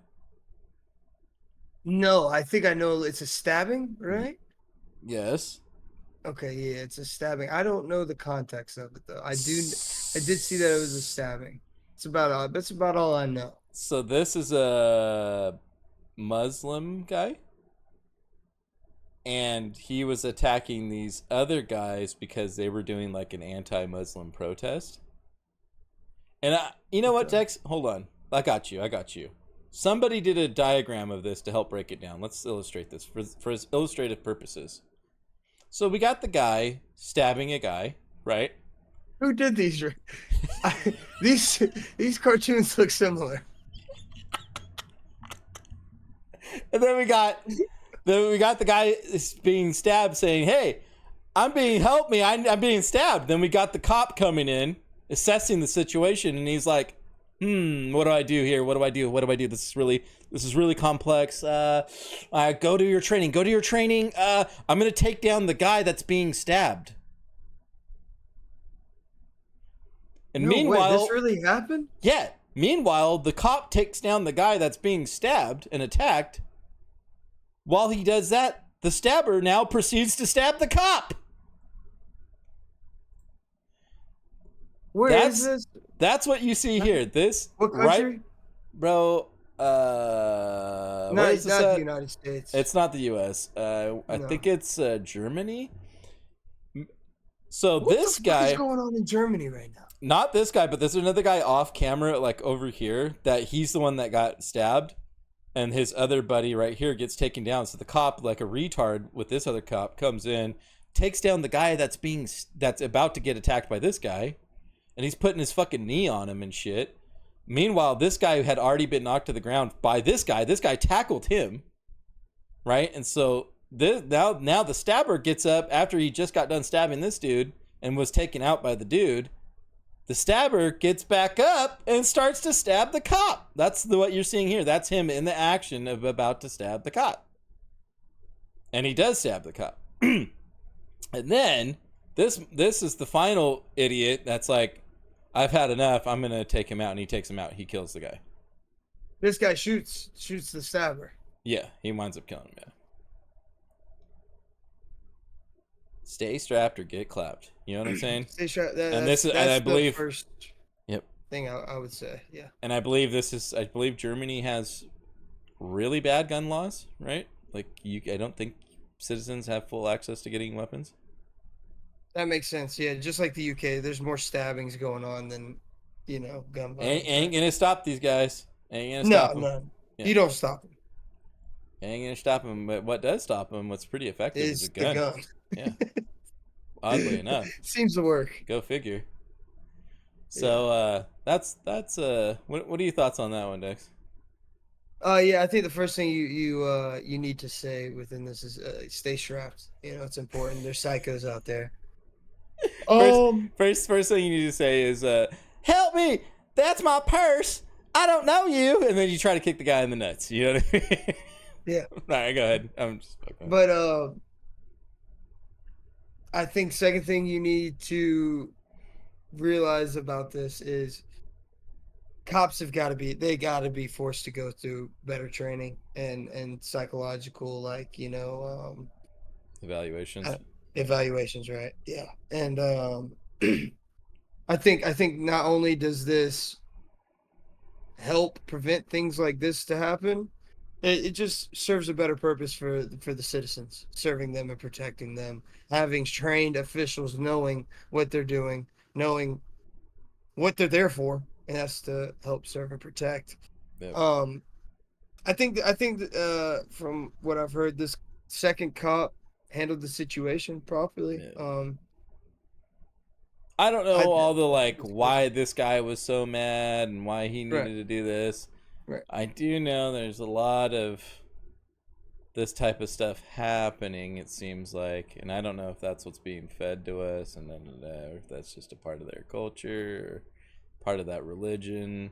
No, I think I know it's a stabbing, right? Yes. Okay, yeah, it's a stabbing. I don't know the context of it though. I did see that it was a stabbing. That's about all I know. So this is a Muslim guy, and he was attacking these other guys because they were doing like an anti-Muslim protest. And you know what, Dex? Hold on. I got you. Somebody did a diagram of this to help break it down. Let's illustrate this for illustrative purposes. So we got the guy stabbing a guy, right? Who did these? These cartoons look similar. And then we got the guy being stabbed, saying, "Hey, help me! I'm being stabbed." Then we got the cop coming in, assessing the situation, and he's like, what do I do here? What do I do? This is really complex. Go to your training. I'm going to take down the guy that's being stabbed. And meanwhile, this really happened? Yeah. Meanwhile, the cop takes down the guy that's being stabbed and attacked. While he does that, the stabber now proceeds to stab the cop. Where is this? That's what you see here. This what country? Right, bro. Not the United States. It's not the U.S. I think it's Germany. So What this the fuck is guy, going on in Germany right now? not this guy, but there's another guy off camera, like over here, that he's the one that got stabbed, and his other buddy right here gets taken down. So the cop, like a retard with this other cop, comes in, takes down the guy that's about to get attacked by this guy, and he's putting his fucking knee on him and shit. Meanwhile, this guy had already been knocked to the ground by this guy. This guy tackled him, right? And so now the stabber gets up after he just got done stabbing this dude and was taken out by the dude. The stabber gets back up and starts to stab the cop. That's what you're seeing here. That's him in the action of about to stab the cop. And he does stab the cop. And then this is the final idiot that's like, I've had enough. I'm going to take him out. And he takes him out. He kills the guy. This guy shoots the stabber. Yeah, he winds up killing him, yeah. Stay strapped or get clapped. You know what I'm saying? Stay strapped. And this is, and I believe, the first yep. thing I would say. Yeah. And I believe I believe Germany has really bad gun laws, right? Like I don't think citizens have full access to getting weapons. That makes sense. Yeah, just like the UK, there's more stabbings going on than, gun violence. Ain't gonna stop these guys. Ain't gonna stop them. No. Yeah. You don't stop them. Ain't gonna stop them. But what does stop them? What's pretty effective is a gun. The gun. Yeah. Oddly enough. Seems to work. Go figure. So that's what are your thoughts on that one, Dex? Yeah, I think the first thing you need to say within this is stay strapped. It's important. There's psychos out there. First thing you need to say is help me, that's my purse, I don't know you, and then you try to kick the guy in the nuts. You know what I mean? Yeah. All right, go ahead. I'm just fucking. But I think second thing you need to realize about this is cops got to be forced to go through better training and psychological, Evaluations. Evaluations, right? Yeah. And I think not only does this help prevent things like this to happen, it just serves a better purpose for the citizens, serving them and protecting them, having trained officials knowing what they're doing, knowing what they're there for, and that's to help serve and protect. Yep. I think from what I've heard, this second cop handled the situation properly. Yeah. I don't know why this guy was so mad and why he needed to do this. Right. I do know there's a lot of this type of stuff happening, it seems like, and I don't know if that's what's being fed to us, and then or if that's just a part of their culture, or part of that religion.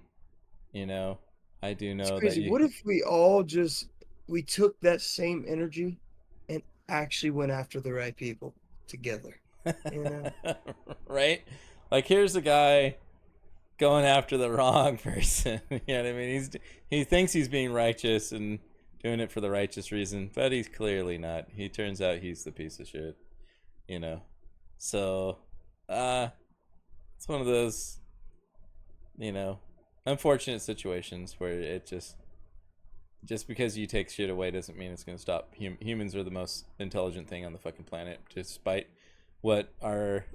I do know that. What if we all we took that same energy and actually went after the right people together? Right? Like, here's a guy going after the wrong person. You know what I mean? He thinks he's being righteous and doing it for the righteous reason, but he's clearly not. He turns out he's the piece of shit. So it's one of those unfortunate situations where it just because you take shit away doesn't mean it's going to stop. Humans are the most intelligent thing on the fucking planet, despite what our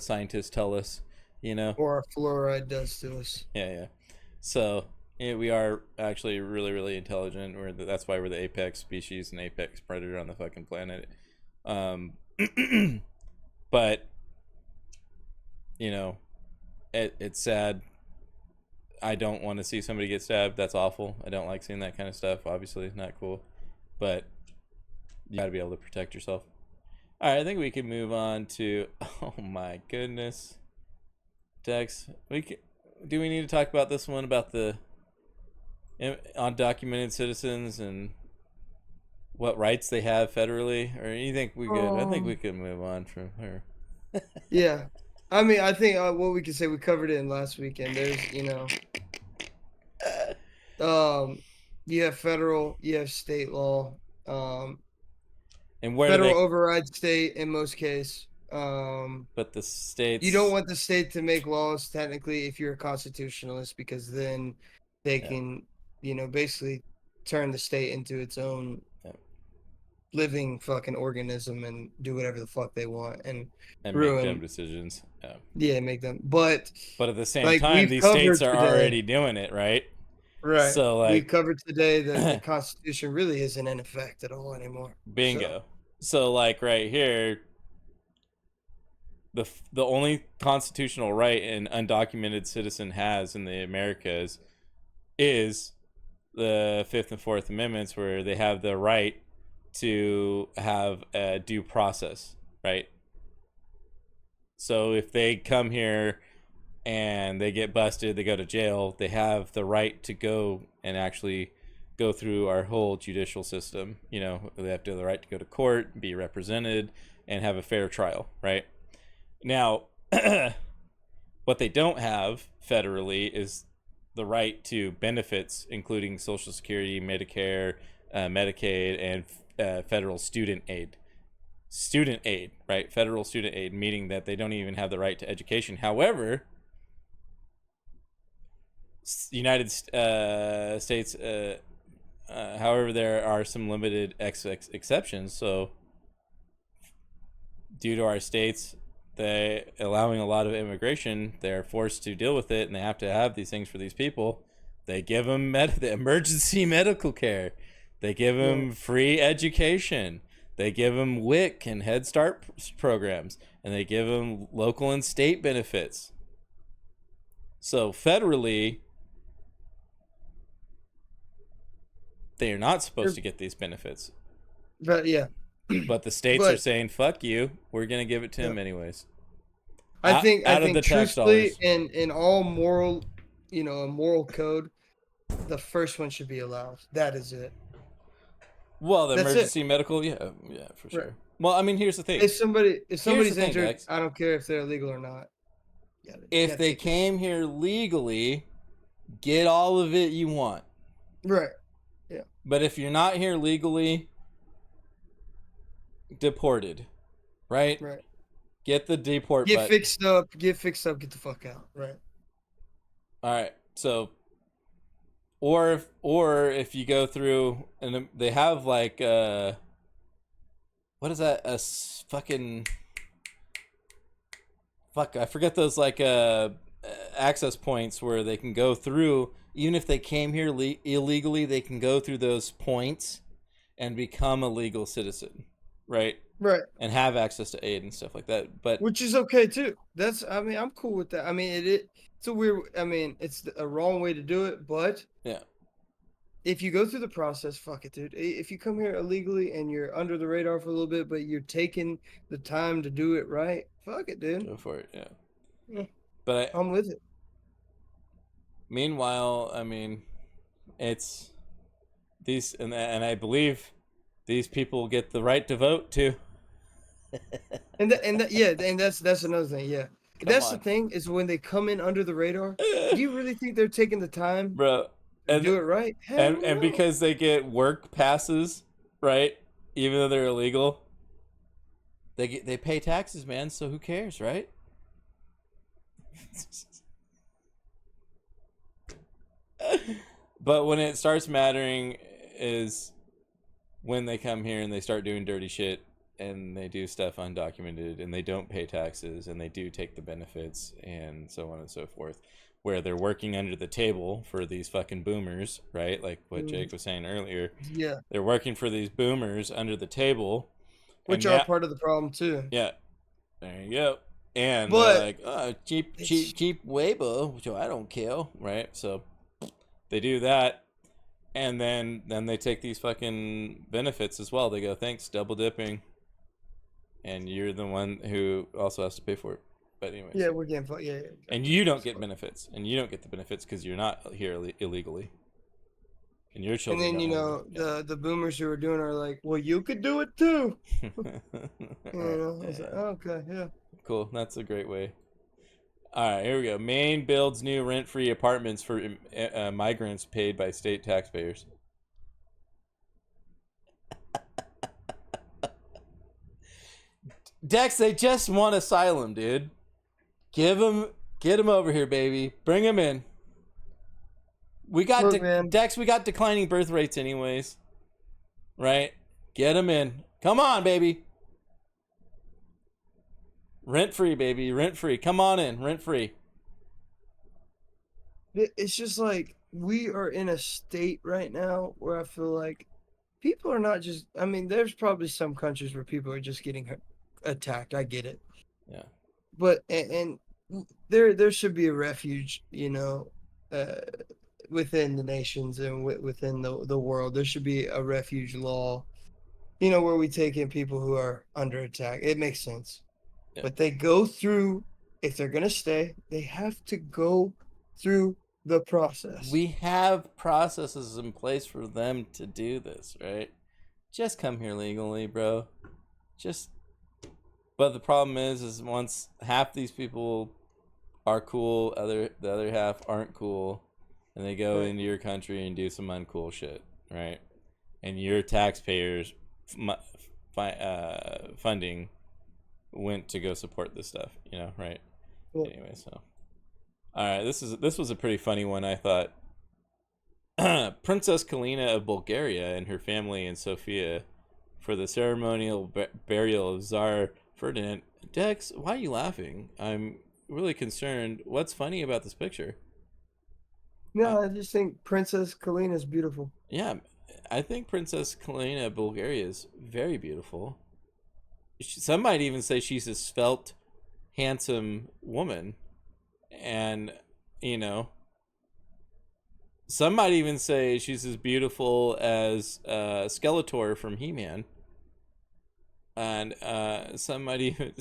scientists tell us, Or our fluoride does to us. Yeah. So we are actually really, really intelligent. That's why we're the apex species and apex predator on the fucking planet. But it's sad. I don't want to see somebody get stabbed. That's awful. I don't like seeing that kind of stuff. Obviously, not cool. But you got to be able to protect yourself. All right, I think we can move on to. Oh my goodness, Dex. Do we need to talk about this one about the undocumented citizens and what rights they have federally, or you think we could? I think we could move on from her. Yeah, I mean, I think what we can say, we covered it in last weekend. There's, you have federal, you have state law. And where federal overrides state in most cases. But the states, you don't want the state to make laws technically if you're a constitutionalist, because then they can, basically turn the state into its own living fucking organism and do whatever the fuck they want and And make ruin. dumb decisions. Yeah. Yeah, make them. But But at the same like time, we've these covered states are today, already doing it, right? right? So, We've like, covered today that the Constitution really isn't in effect at all anymore. bingo. So, like, right here, the only constitutional right an undocumented citizen has in the Americas is the Fifth and Fourth Amendments, where they have the right to have a due process, right? So if they come here and they get busted, they go to jail, they have the right to go and actually go through our whole judicial system. You know, they have to have the right to go to court, be represented, and have a fair trial, right? Now, what they don't have federally is the right to benefits, including Social Security, Medicare, Medicaid, and federal student aid. Student aid, right? Federal student aid, meaning that they don't even have the right to education. However, United States, however, there are some limited exceptions. So, due to our states, they allowing a lot of immigration, they're forced to deal with it, and they have to have these things for these people. They give them the emergency medical care. They give them free education. They give them WIC and Head Start programs, and they give them local and state benefits. So federally, they are not supposed to get these benefits. But yeah, But the states are saying, "Fuck you, we're gonna give it to them anyways." I think truthfully, in all moral, a moral code, the first one should be allowed. That is it. Well, the That's emergency medical, yeah, for sure. Right. Well, I mean, here's the thing: If somebody's thing, injured, Dex. I don't care if they're illegal or not. If they came here legally, get all of it you want. Right. Yeah. But if you're not here legally, deported, right? Right. Get the deport Get button. fixed up. Get the fuck out. Right. All right. So, or if you go through and they have like what is that? Fucking fuck. I forget those like access points where they can go through. Even if they came here illegally, they can go through those points and become a legal citizen, right? Right. And have access to aid and stuff like that. But which is okay too. I'm cool with that. I mean, it's a weird. I mean, it's a wrong way to do it, but yeah, if you go through the process, fuck it, dude. If you come here illegally and you're under the radar for a little bit, but you're taking the time to do it right, fuck it, dude. go for it. Yeah. Yeah. But I'm with it. Meanwhile, I mean, it's these, and I believe these people get the right to vote too. And that's another thing. Yeah, that's the thing is when they come in under the radar. Do you really think they're taking the time, Bro, to do it right? And no. because they get work passes, right? Even though they're illegal, they pay taxes, man. So who cares, right? But when it starts mattering is when they come here and they start doing dirty shit and they do stuff undocumented and they don't pay taxes and they do take the benefits and so on and so forth, where they're working under the table for these fucking boomers, right? Like what Jake was saying earlier. Yeah. They're working for these boomers under the table. Which are part of the problem too. Yeah. There you go. And but they're like, oh, cheap Weibo, so I don't care, right? So they do that, and then they take these fucking benefits as well. They go, thanks, double dipping, and you're the one who also has to pay for it. But anyways. Yeah, we're getting fucked. Yeah. And you don't get benefits, and you don't get the benefits because you're not here illegally. And your children. And then the boomers who are doing are like, well, you could do it too. I was like, oh, okay, yeah. Cool. That's a great way. All right, here we go. Maine builds new rent-free apartments for migrants paid by state taxpayers. Dex, they just want asylum, dude. Get them over here, baby. Bring them in. We got Dex. We got declining birth rates, anyways. Right? Get them in. Come on, baby. Rent free, baby. Rent free. Come on in. Rent free. It's just like we are in a state right now where I feel like people are not just. I mean, there's probably some countries where people are just getting attacked. I get it, Yeah. but and there should be a refuge, within the nations and within the world. There should be a refuge law, where we take in people who are under attack. It makes sense, Yeah. but they go through. If they're gonna stay, they have to go through the process. We have processes in place for them to do this, right? Just come here legally, bro. But the problem is once half these people are cool, the other half aren't cool, and they go into your country and do some uncool shit, right? And your taxpayers' funding went to go support this stuff, right? Yeah. Anyway, so all right, this was a pretty funny one, I thought. Princess Kalina of Bulgaria and her family in Sofia for the ceremonial burial of Tsar Ferdinand. Dex, why are you laughing? I'm really concerned. What's funny about this picture? No, I just think Princess Kalina is beautiful. Yeah, I think Princess Kalina of Bulgaria is very beautiful. Some might even say she's a svelte, handsome woman. And, some might even say she's as beautiful as Skeletor from He-Man. And some might even...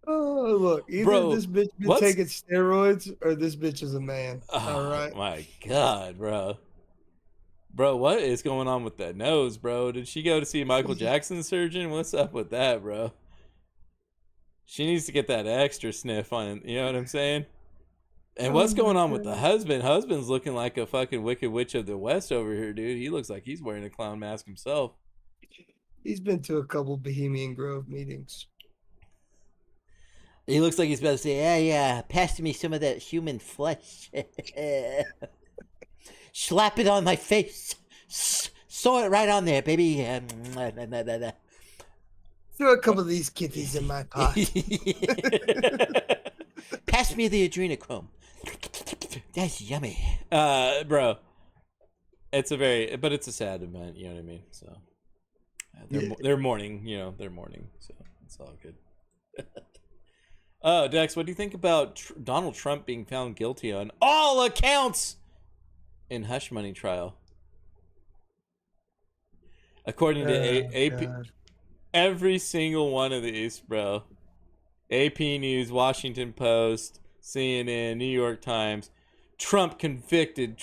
Oh, look. Either Bro, this bitch been taking steroids or this bitch is a man. All right. Oh, my God, bro. Bro, what is going on with that nose, bro? Did she go to see Michael Jackson's surgeon? What's up with that, bro? She needs to get that extra sniff on it. You know what I'm saying? And what's going on with the husband? Husband's looking like a fucking Wicked Witch of the West over here, dude. He looks like he's wearing a clown mask himself. He's been to a couple Bohemian Grove meetings. He looks like he's about to say, yeah, pass me some of that human flesh. Slap it on my face. Sew it right on there, baby. Throw a couple of these kitties in my pot. Pass me the adrenochrome. That's yummy. Bro, it's a sad event, you know what I mean? So they're mourning, they're mourning, so it's all good. Oh, Dex, what do you think about Donald Trump being found guilty on all accounts in hush money trial? According to AP, every single one of these, bro. AP News, Washington Post, CNN, New York Times. Trump convicted.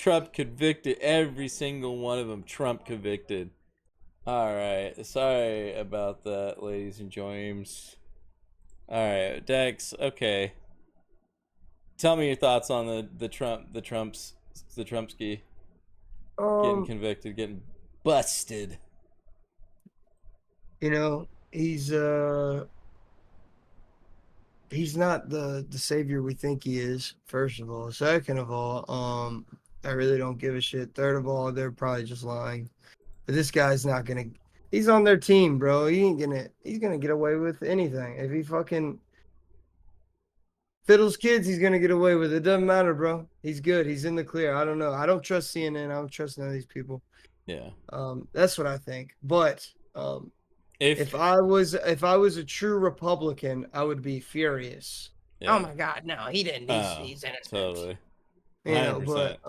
Every single one of them, Trump convicted. All right. Sorry about that, ladies and gents. All right, Dex. Okay. Tell me your thoughts on the Trumpski getting convicted, getting busted. He's not the savior we think he is, first of all. Second of all, I really don't give a shit. Third of all, they're probably just lying. But this guy's not gonna. He's on their team, bro. He's gonna get away with anything. If he fucking fiddles kids, he's gonna get away with it. It doesn't matter, bro. He's good. He's in the clear. I don't know. I don't trust CNN. I don't trust none of these people. Yeah. That's what I think. But if I was a true Republican, I would be furious. Yeah. Oh my God, no, he didn't. He's innocent. Totally. 100%. But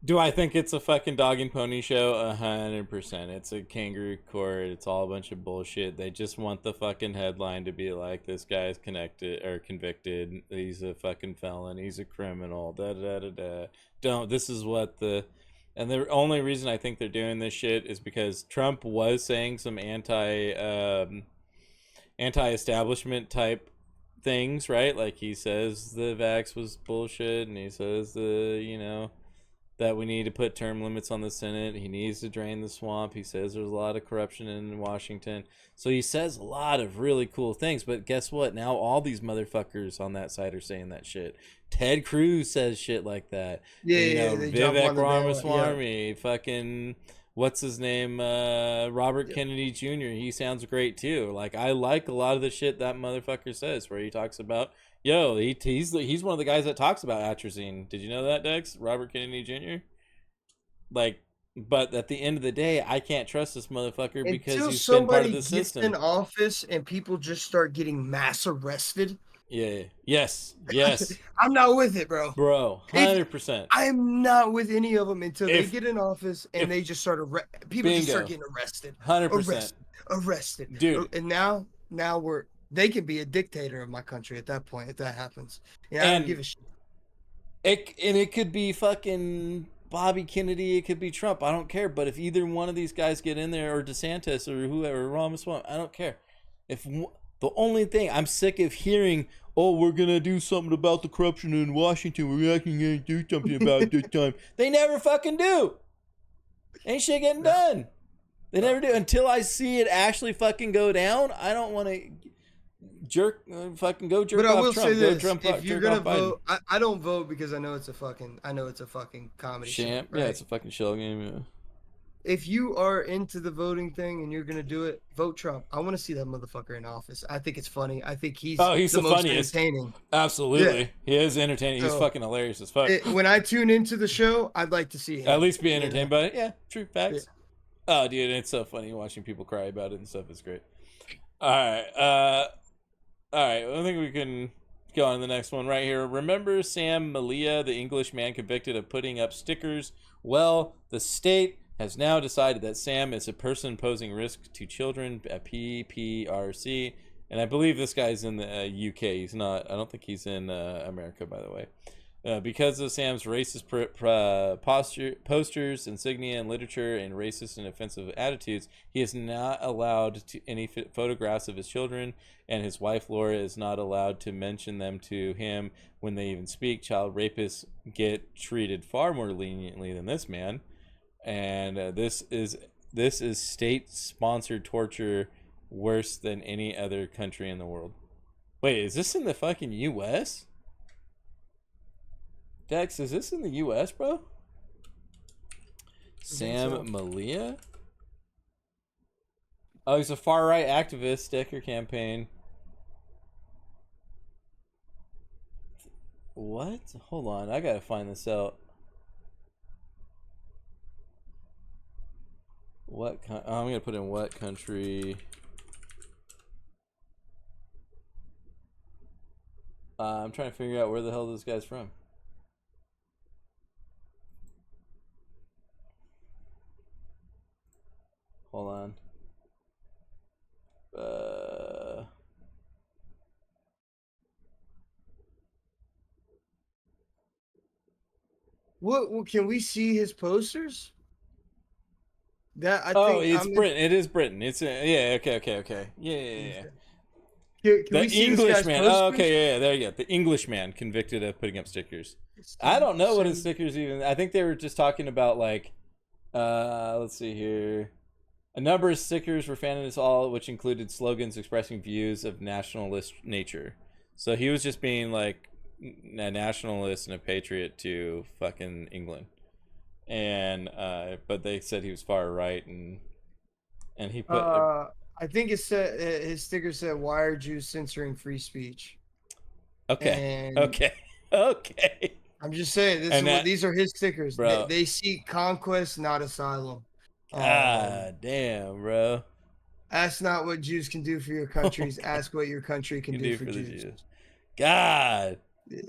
do I think it's a fucking dog and pony show? 100%. It's a kangaroo court. It's all a bunch of bullshit. They just want the fucking headline to be like, this guy's convicted. He's a fucking felon. He's a criminal. Da da da da. This is what and the only reason I think they're doing this shit is because Trump was saying some anti-establishment type things, right? Like he says the vax was bullshit, and he says that we need to put term limits on the Senate. He needs to drain the swamp. He says there's a lot of corruption in Washington. So he says a lot of really cool things. But guess what? Now all these motherfuckers on that side are saying that shit. Ted Cruz says shit like that. Yeah, you yeah, know, they jump Vivek on the bandwagon, Ramaswamy, fucking what's his name, Robert Kennedy Jr. He sounds great too. Like I like a lot of the shit that motherfucker says, where he talks about, yo, he's one of the guys that talks about atrazine. Did you know that, Dex? Robert Kennedy Jr. Like, but at the end of the day, I can't trust this motherfucker because Until he's been part somebody of the gets system. in office and people just start getting mass arrested. Yeah. Yes. Yes. I'm not with it, bro. Bro, 100%. I am not with any of them until they If- get in office and they just start people just start getting arrested. 100%. Arrested. Dude. And now they can be a dictator of my country at that point if that happens. Yeah, I And- don't give a shit. It could be fucking Bobby Kennedy, it could be Trump. I don't care. But if either one of these guys get in there, or DeSantis, or whoever, Ramaswamy, I don't care. The only thing I'm sick of hearing, oh, we're gonna do something about the corruption in Washington. We're actually gonna do something about it this time. They never fucking do. Ain't shit getting done. They never do until I see it actually fucking go down. I don't want to fucking go jerk But I off will Trump. say Go this: Trump, if you're jerk gonna off Biden. vote, I don't vote because I know it's a fucking comedy Sham. show, right? Yeah, it's a fucking shell game. Yeah. If you are into the voting thing and you're gonna do it, vote Trump. I want to see that motherfucker in office. I think it's funny. I think he's the most funniest. entertaining. Absolutely. Yeah. He is entertaining. He's So, fucking hilarious as fuck. When I tune into the show, I'd like to see him. At least be you know? entertained by it. Yeah, true facts. Oh, dude, it's so funny watching people cry about it and stuff. It's great. All right. I think we can go on to the next one right here. Remember Sam Malia, the English man convicted of putting up stickers? Well, the state has now decided that Sam is a person posing risk to children at PPRC. And I believe this guy's in the UK. He's not. I don't think he's in America, by the way. Because of Sam's racist posters, insignia, and literature, and racist and offensive attitudes, he is not allowed to any photographs of his children, and his wife Laura is not allowed to mention them to him when they even speak. Child rapists get treated far more leniently than this man, and this is state-sponsored torture, worse than any other country in the world. Wait, is this in the fucking U.S.? Dex, is this in the U.S., bro? Sam Malia? Oh, he's a far-right activist. Sticker campaign. What? Hold on, I gotta find this out. What? I'm gonna put in what country? I'm trying to figure out where the hell this guy's from. Hold on. What can we see his posters? It's Britain. It is Britain. It's yeah. Okay. Yeah. Can The we see this guy's Englishman. posters? Oh, okay, yeah. There you go. The Englishman convicted of putting up stickers. I don't know what his stickers even. I think they were just talking about like, let's see here. A number of stickers were found in his all, which included slogans expressing views of nationalist nature. So he was just being like a nationalist and a patriot to fucking England. And but they said he was far right, and he put. I think it said his sticker said, "Why are Jews censoring free speech?" Okay. And Okay. I'm just saying, these are his stickers. Bro. They seek conquest, not asylum. God damn, bro. Ask not what Jews can do for your countries. Ask what your country can do for the Jews. God. Yeah.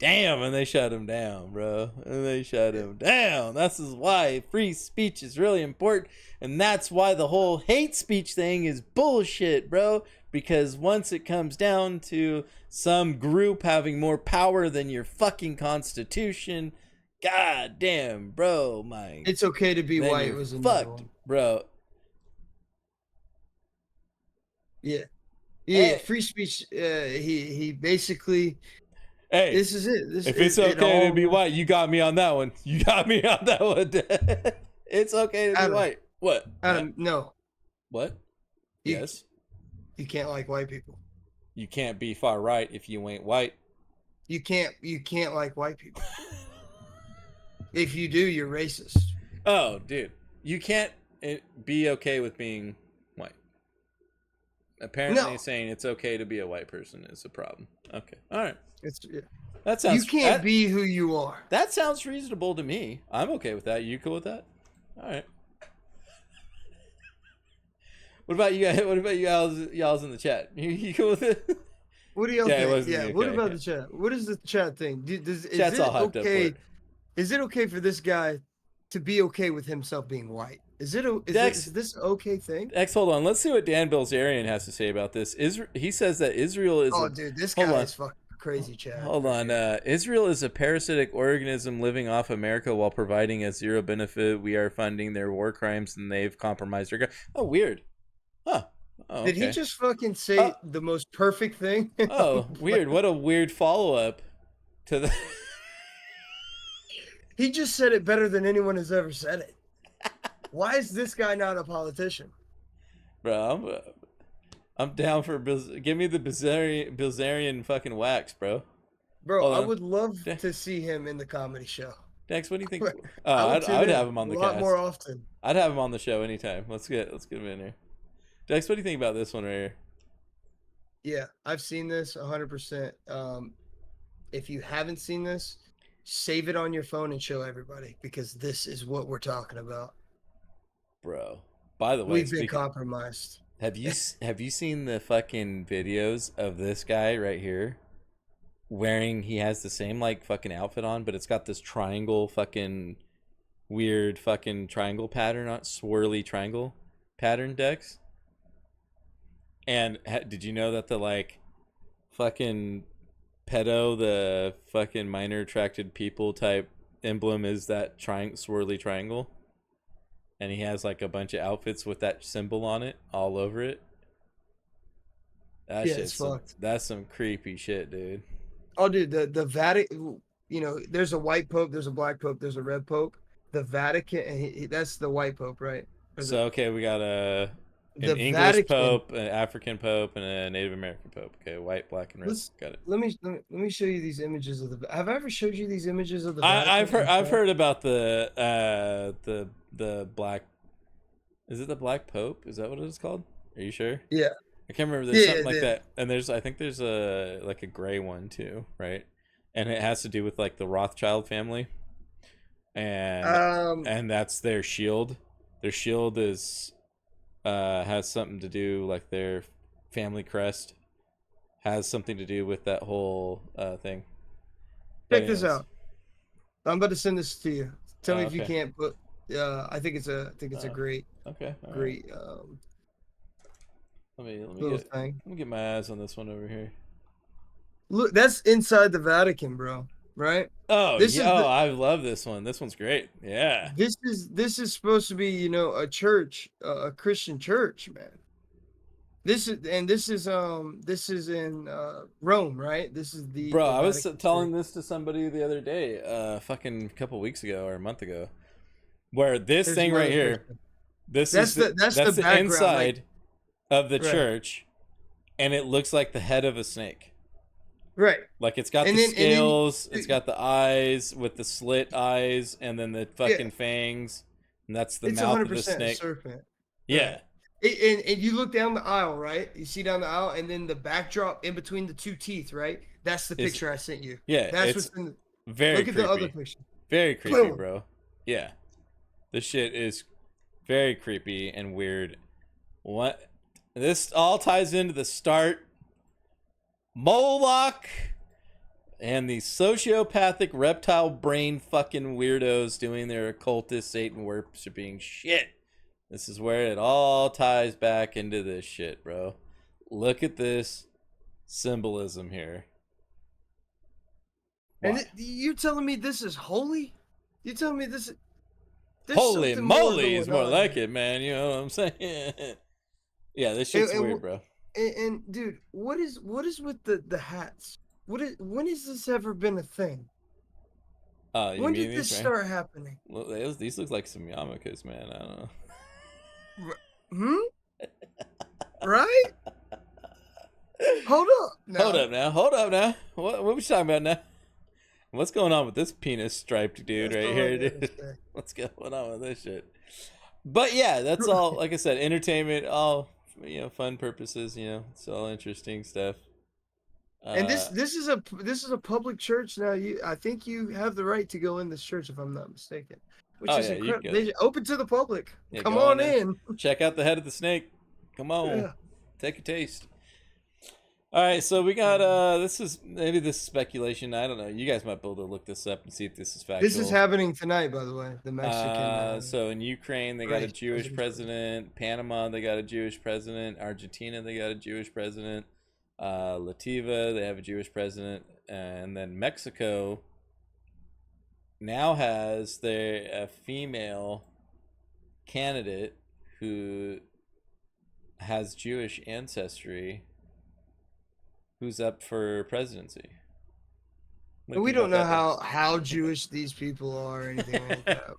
Damn, and they shut him down, bro. And they shut him down. This is why free speech is really important. And that's why the whole hate speech thing is bullshit, bro. Because once it comes down to some group having more power than your fucking constitution, god damn, bro, It's okay to be white was another fucked, one. bro. Yeah. Yeah, free speech, he basically Hey, This is it. This if it, it's it okay to all- be white, you got me on that one. You got me on that one. It's okay to be Adam, white. What? Adam, no, What? you, Yes. you can't like white people. You can't be far right if you ain't white. You can't like white people. If you do, you're racist. Oh, dude. You can't be okay with being white. Apparently No. saying it's okay to be a white person is a problem. Okay. All right. Yeah. That sounds You can't that, be who you are. That sounds reasonable to me. I'm okay with that. You cool with that? All right. What about you guys? What about y'all's in the chat? You cool with it? What do y'all Yeah, it think? wasn't Yeah. okay, What about yeah. the chat? What is the chat thing? Is Chat's it all hyped up for okay? it. Is it okay for this guy to be okay with himself being white? Is Dex- this okay thing? X, hold on. Let's see what Dan Bilzerian has to say about this. He says that Israel is Oh, dude, this hold guy on. is fucking crazy, Chad. Hold on. Israel is a parasitic organism living off America while providing us zero benefit. We are funding their war crimes and they've compromised our. Oh, weird. Huh. Oh, Did he okay. just fucking say the most perfect thing? Oh, weird. What a weird follow up to the. He just said it better than anyone has ever said it. Why is this guy not a politician? Bro, I'm down for give me the Bilzerian fucking wax, bro. Bro, Hold I on. would love to see him in the comedy show. Dex, what do you think? I I would have him on the a lot cast. more often. I'd have him on the show anytime. Let's get him in here. Dex, what do you think about this one right here? Yeah, I've seen this 100%. If you haven't seen this, save it on your phone and show everybody because this is what we're talking about. Bro, by the way, We've been compromised. have you seen the fucking videos of this guy right here wearing? He has the same like fucking outfit on, but it's got this triangle fucking weird fucking triangle pattern on, swirly triangle pattern, Dex. And did you know that the like fucking pedo, the fucking minor attracted people type emblem is that swirly triangle? And he has like a bunch of outfits with that symbol on it all over it. That Yeah, shit's it's fucked. that's some creepy shit, dude. Oh, dude, the Vatican, you know, there's a white pope, there's a black pope, there's a red pope. The Vatican, and that's the white pope, right? So okay, we got an The English Vatican- pope, an African pope, and a Native American pope. Okay, white, black, and red. Got it. Let me show you these images of the. Have I ever showed you these images of the? I've Vatican? heard about the black. Is it the black pope? Is that what it's called? Are you sure? Yeah. I can't remember. There's Yeah, something like yeah. that, and I think there's a like a gray one too, right? And it has to do with like the Rothschild family, and that's their shield. Their shield is has something to do like their family crest has something to do with that whole thing. Check this out. I'm about to send this to you. Tell me if you okay. can't put. I think it's a great Okay. All right. great Let me little thing. let me get my eyes on this one over here. Look, that's inside the Vatican, bro. Right? Oh, This yeah. is the- I love this one. This one's great. Yeah. This is supposed to be, you know, a church, a Christian church, man. This is in Rome, right? This is the Bro, the I was Vatican telling City. this to somebody the other day, fucking couple weeks ago or a month ago, where this There's thing right another here, picture. this That's is the- that's the the background, inside like- of the Right. church, and it looks like the head of a snake. Right. Like it's got And the then- and then- scales, it's got the eyes with the slit eyes, and then the fucking fangs, and that's the It's mouth of the 100% snake. serpent. Yeah, And you look down the aisle, right? You see down the aisle, and then the backdrop in between the two teeth, right? That's the Is- picture I sent you. yeah, That's it's what's in the, very look at creepy. the other picture. Very creepy, Boom. bro. Yeah, this shit is very creepy and weird. What? This all ties into the start. Moloch and these sociopathic reptile brain fucking weirdos doing their occultist Satan worshipping shit. This is where it all ties back into this shit, bro. Look at this symbolism here. And Why? you're telling me this is holy? You're telling me this is Holy something more moly is going more on like here. it, man. You know what I'm saying? Yeah, this shit's And- weird, bro. And dude, what is with the hats? when has this ever been a thing? You When mean did this these, right? start happening? Well, these look like some yarmulkes, man. I don't know. Hmm? Right? Hold up. Now. Hold up now. What we talking about now? What's going on with this penis striped dude That's right all I here, gotta dude? say. What's going on with this shit? But yeah, that's all. Like I said, entertainment, all fun purposes. It's all interesting stuff. And this is a public church now. I think you have the right to go in this church if I'm not mistaken, which is yeah, you incredible. can go. Open to the public. Yeah, Come go on in. in. Check out the head of the snake. Come on, Yeah. take a taste. All right, so we got this is speculation. I don't know. You guys might be able to look this up and see if this is factual. This is happening tonight, by the way. The Mexican. So in Ukraine, they got a Right, Jewish president. Panama, they got a Jewish president. Argentina, they got a Jewish president. Lativa, they have a Jewish president, and then Mexico now has a female candidate who has Jewish ancestry, who's up for presidency. And we don't know how Jewish these people are or anything like that.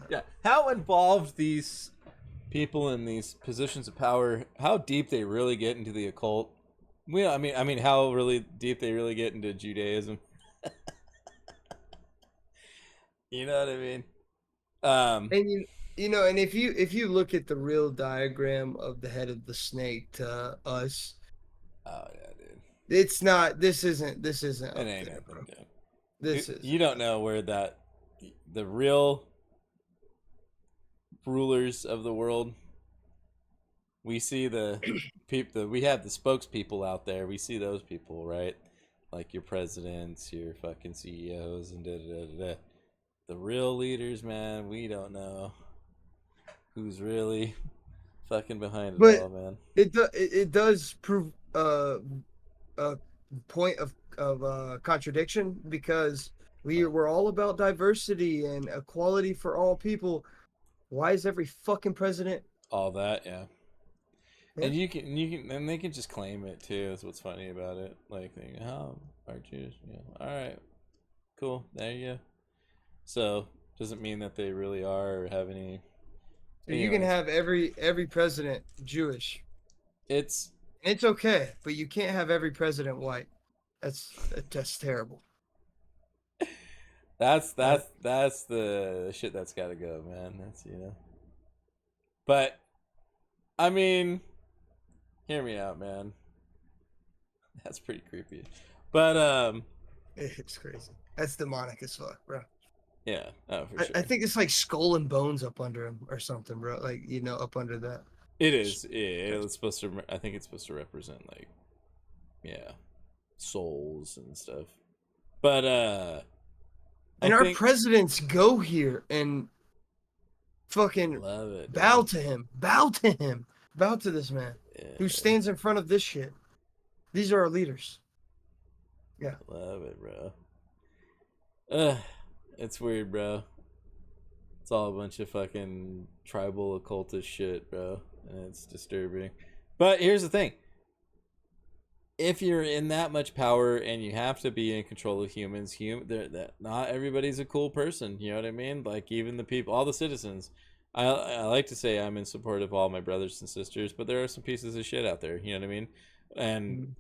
Yeah, how involved these people in these positions of power, how deep they really get into the occult. I mean, how really deep they really get into Judaism. You know what I mean? And and if you look at the real diagram of the head of the snake to us, oh yeah, dude, it's not. This isn't. it ain't there, nothing, bro. dude. This is. You don't know where the real rulers of the world. We see the people. We have the spokespeople out there. We see those people, right? Like your presidents, your fucking CEOs, and da da da da. The real leaders, man. We don't know who's really fucking behind it all, man. It does prove a point of contradiction because we're all about diversity and equality for all people. Why is every fucking president All that, yeah. Yeah. And and they can just claim it too. That's what's funny about it. Like, aren't you? Yeah. All right, cool. There you go. So doesn't mean that they really are or have any. So you can have every president Jewish. It's okay, but you can't have every president white. That's terrible. That's the shit that's got to go, man. That's But I mean, hear me out, man. That's pretty creepy. But It's crazy. That's demonic as fuck, bro. Yeah, for sure. I think it's like skull and bones up under him or something, bro. Like up under that. It is. Yeah, it's supposed to. I think it's supposed to represent like, yeah, souls and stuff. But our presidents go here and fucking love it. Bow to him. Bow to him. Bow to this man who stands in front of this shit. These are our leaders. Yeah. Love it, bro. It's weird, bro. It's all a bunch of fucking tribal occultist shit, bro. And it's disturbing. But here's the thing. If you're in that much power and you have to be in control of humans, not everybody's a cool person. You know what I mean? Like, even the people, all the citizens. I like to say I'm in support of all my brothers and sisters, but there are some pieces of shit out there. You know what I mean? And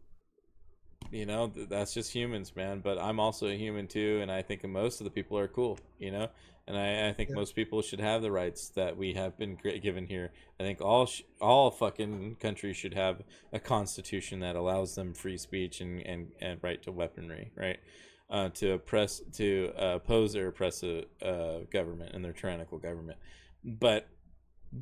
that's just humans, man. But I'm also a human too, and I think most of the people are cool. And I think most people should have the rights that we have been given here. I think all fucking countries should have a constitution that allows them free speech and right to weaponry, right? To oppose or oppress a government and their tyrannical government. But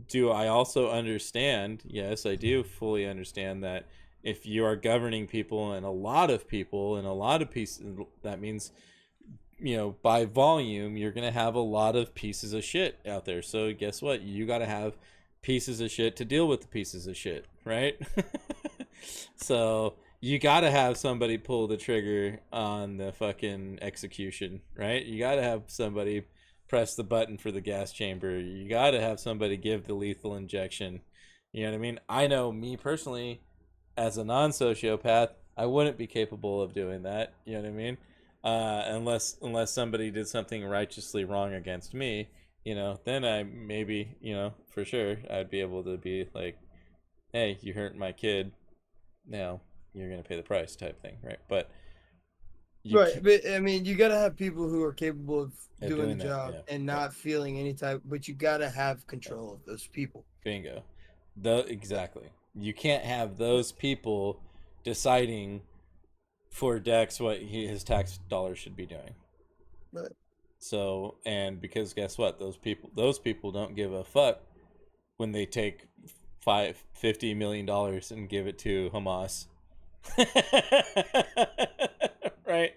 do I also understand? Yes, I do fully understand that if you are governing people and a lot of people and a lot of pieces, that means, by volume, you're going to have a lot of pieces of shit out there. So guess what? You got to have pieces of shit to deal with the pieces of shit, right? So you got to have somebody pull the trigger on the fucking execution, right? You got to have somebody press the button for the gas chamber. You got to have somebody give the lethal injection. You know what I mean? I know me personally, as a non-sociopath, I wouldn't be capable of doing that. You know what I mean? Unless somebody did something righteously wrong against me, then I maybe, for sure I'd be able to be like, hey, you hurt my kid, now you're gonna pay the price, type thing, right? But right, but I mean, you gotta have people who are capable of doing the that, job yeah. and not feeling any type. But you gotta have control of those people. Bingo. Exactly. You can't have those people deciding for Dex what his tax dollars should be doing. Right. So, and because guess what? Those people don't give a fuck when they take $50 million and give it to Hamas. Right?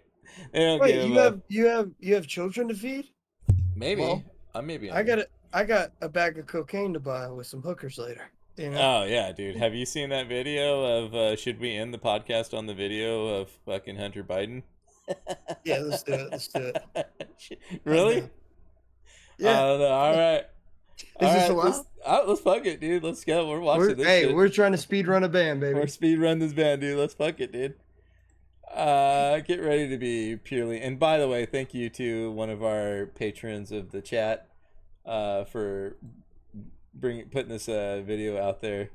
They don't Wait, give you have children to feed? maybe. Well, Maybe. I got a bag of cocaine to buy with some hookers later. Oh yeah, dude. Have you seen that video of should we end the podcast on the video of fucking Hunter Biden? Yeah, let's do it. Let's do it. Really? Yeah. All right. Is this allowed? Let's fuck it, dude. Let's go. We're watching this. Hey, shit. we're trying to speed run a band, baby. We're speed run this band, dude. Let's fuck it, dude. Get ready to be purely. And by the way, thank you to one of our patrons of the chat, for putting this video out there.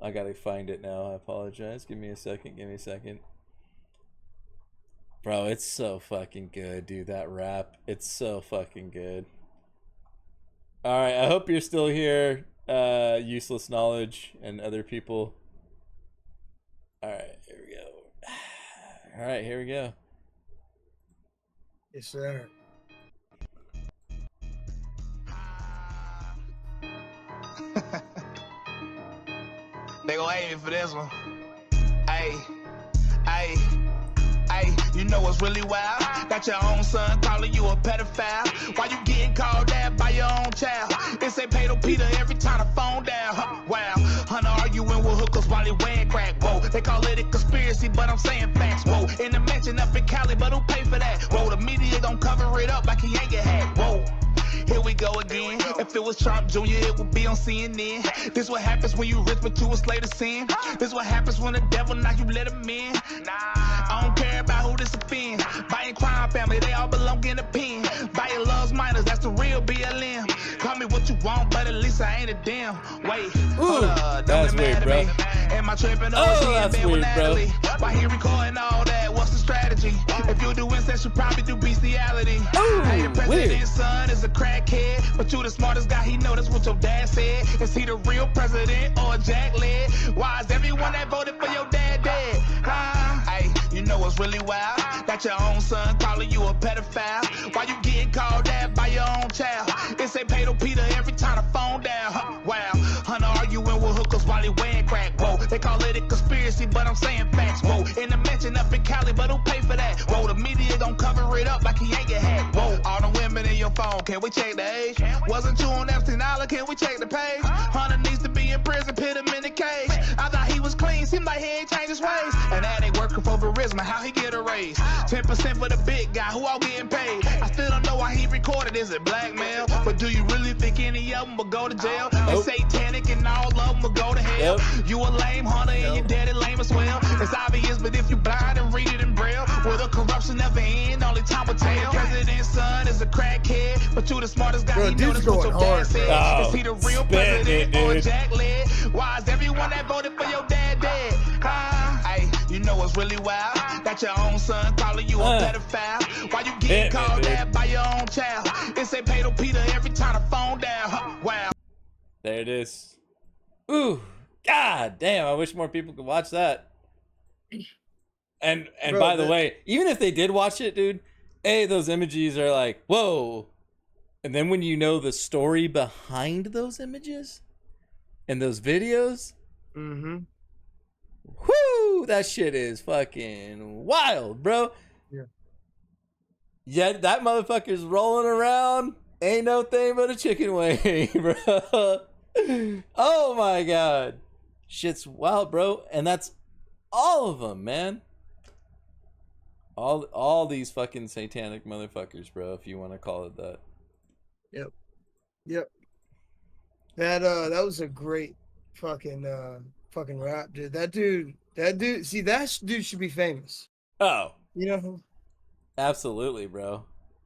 I gotta find it now. I apologize. Give me a second. Bro, it's so fucking good, dude. That rap, it's so fucking good. All right, I hope you're still here, useless knowledge and other people. All right, here we go. All right, here we go. Yes, sir. They gon' hate me for this one. Ayy, ayy, ayy, you know what's really wild? Got your own son calling you a pedophile. Why you getting called that by your own child? It say Pedro Peter every time the phone down. Wow, Hunter arguing with hookers while he wearing crack. Whoa, they call it a conspiracy, but I'm saying facts. Whoa, in the mansion up in Cali, but who pay for that? Whoa, the media gon' cover it up like he ain't get hacked. Whoa. Here we go again. If it was Trump Jr., it would be on CNN. This what happens when you rich but you a slave to sin. This what happens when the devil knock you let him in. I don't care about who this offends. Buying crime family, they all belong in the pen. Buying loves minors, that's the real BLM. Call me what you want, but at least I ain't a damn. Wait, hold up, that's weird, bro. Am I tripping? That's weird, bro. Why he recording all that? What's the strategy? If you do incest, you probably do bestiality. Hey, the president's son is a crackhead, but you the smartest guy. He know that's what your dad said. Is he the real president or a jack led? Why is everyone that voted for your dad dead? Hey, you know what's really wild? Got your own son calling you a pedophile. Why you getting called that by your own child? It say Pedro Peter every time the phone down. Wow, Hunter arguing with hookers while he wearing crack. Whoa, they call it a conspiracy, but I'm saying facts. Whoa, in the mansion up in Cali, but who pay for that? Whoa, the media gon' cover it up like he ain't get hacked. Whoa, all the women in your phone, can we check the age? Wasn't you on Epstein Island? Can we check the page? Hunter needs to be in prison, put him in the cage. I thought he was clean, seemed like he ain't changed his ways. And that ain't working for Verizon, how he get a raise? 10% for the big guy, who all getting paid? I still don't know why he recorded, is it blackmail? But do you really think any of them will go to jail? They satanic and all of them will go to hell. You a lame Hunter and your daddy lame as well. It's obvious, but if you blind and read it in braille, will the corruption never end? Only time will tell. President's son is a crackhead, but you the smartest guy. Bro, he dude's knows what going your dad hard, said. bro. Is he the real Spend president it, or a dude. jack led? Why is everyone that voted for your dad dead? Hey, you know what's really wild? Got your own son calling you a pedophile. Why you Hit getting me, called dude. that by your own child? It say Pedro Peter every time the phone down. Wow. There it is. Ooh, god damn! I wish more people could watch that. And Bro, by the way, even if they did watch it, dude, those images are like, whoa. And then when you know the story behind those images and those videos, Mm-hmm. whoo, that shit is fucking wild, bro. Yeah. Yeah, that motherfucker's rolling around. Ain't no thing but a chicken wing, bro. Oh my god. Shit's wild, bro. And that's all of them, man. All these fucking satanic motherfuckers, bro, if you want to call it that. Yep. That was a great fucking rap, dude. That dude That dude, see, that dude should be famous. Oh, You know, absolutely, bro.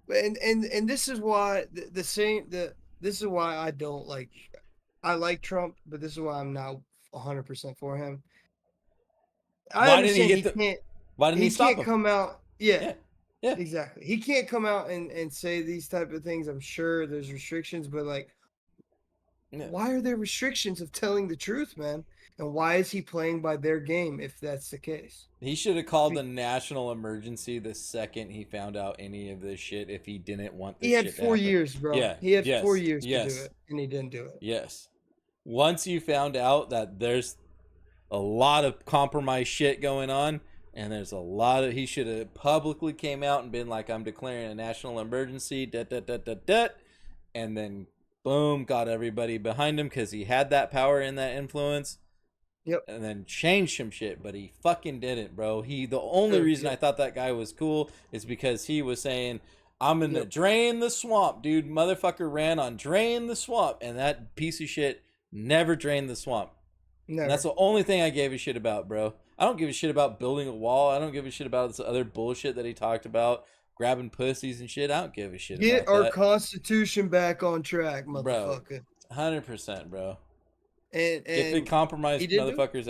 and this is why this is why I don't like. I like Trump, but this is why I'm not 100% for him. I Why didn't he understand get the? Why didn't he he stop can't him? come out. Yeah, Yeah, yeah, exactly. He can't come out and say these type of things. I'm sure there's restrictions, but like, yeah. why are there restrictions of telling the truth, man? And why is he playing by their game if that's the case? He should have called a national emergency the second he found out any of this shit. If he didn't want He this had shit to 4 years, happen. bro. Yeah. He had Yes. 4 years to do Yes. it, and he didn't do it. Yes. Once you found out that there's a lot of compromised shit going on, and there's a lot of, he should have publicly came out and been like, I'm declaring a national emergency, and then boom, got everybody behind him because he had that power and that influence. Yep. And then changed some shit, but he fucking didn't, bro. The only reason I thought that guy was cool is because he was saying, I'm gonna drain the swamp, dude. Motherfucker ran on drain the swamp, and that piece of shit never drained the swamp. Never. And that's the only thing I gave a shit about, bro. I don't give a shit about building a wall. I don't give a shit about this other bullshit that he talked about, grabbing pussies and shit. I don't give a shit Get about our that. Constitution back on track, motherfucker. 100%, bro. And Get the compromised he didn't do it. motherfuckers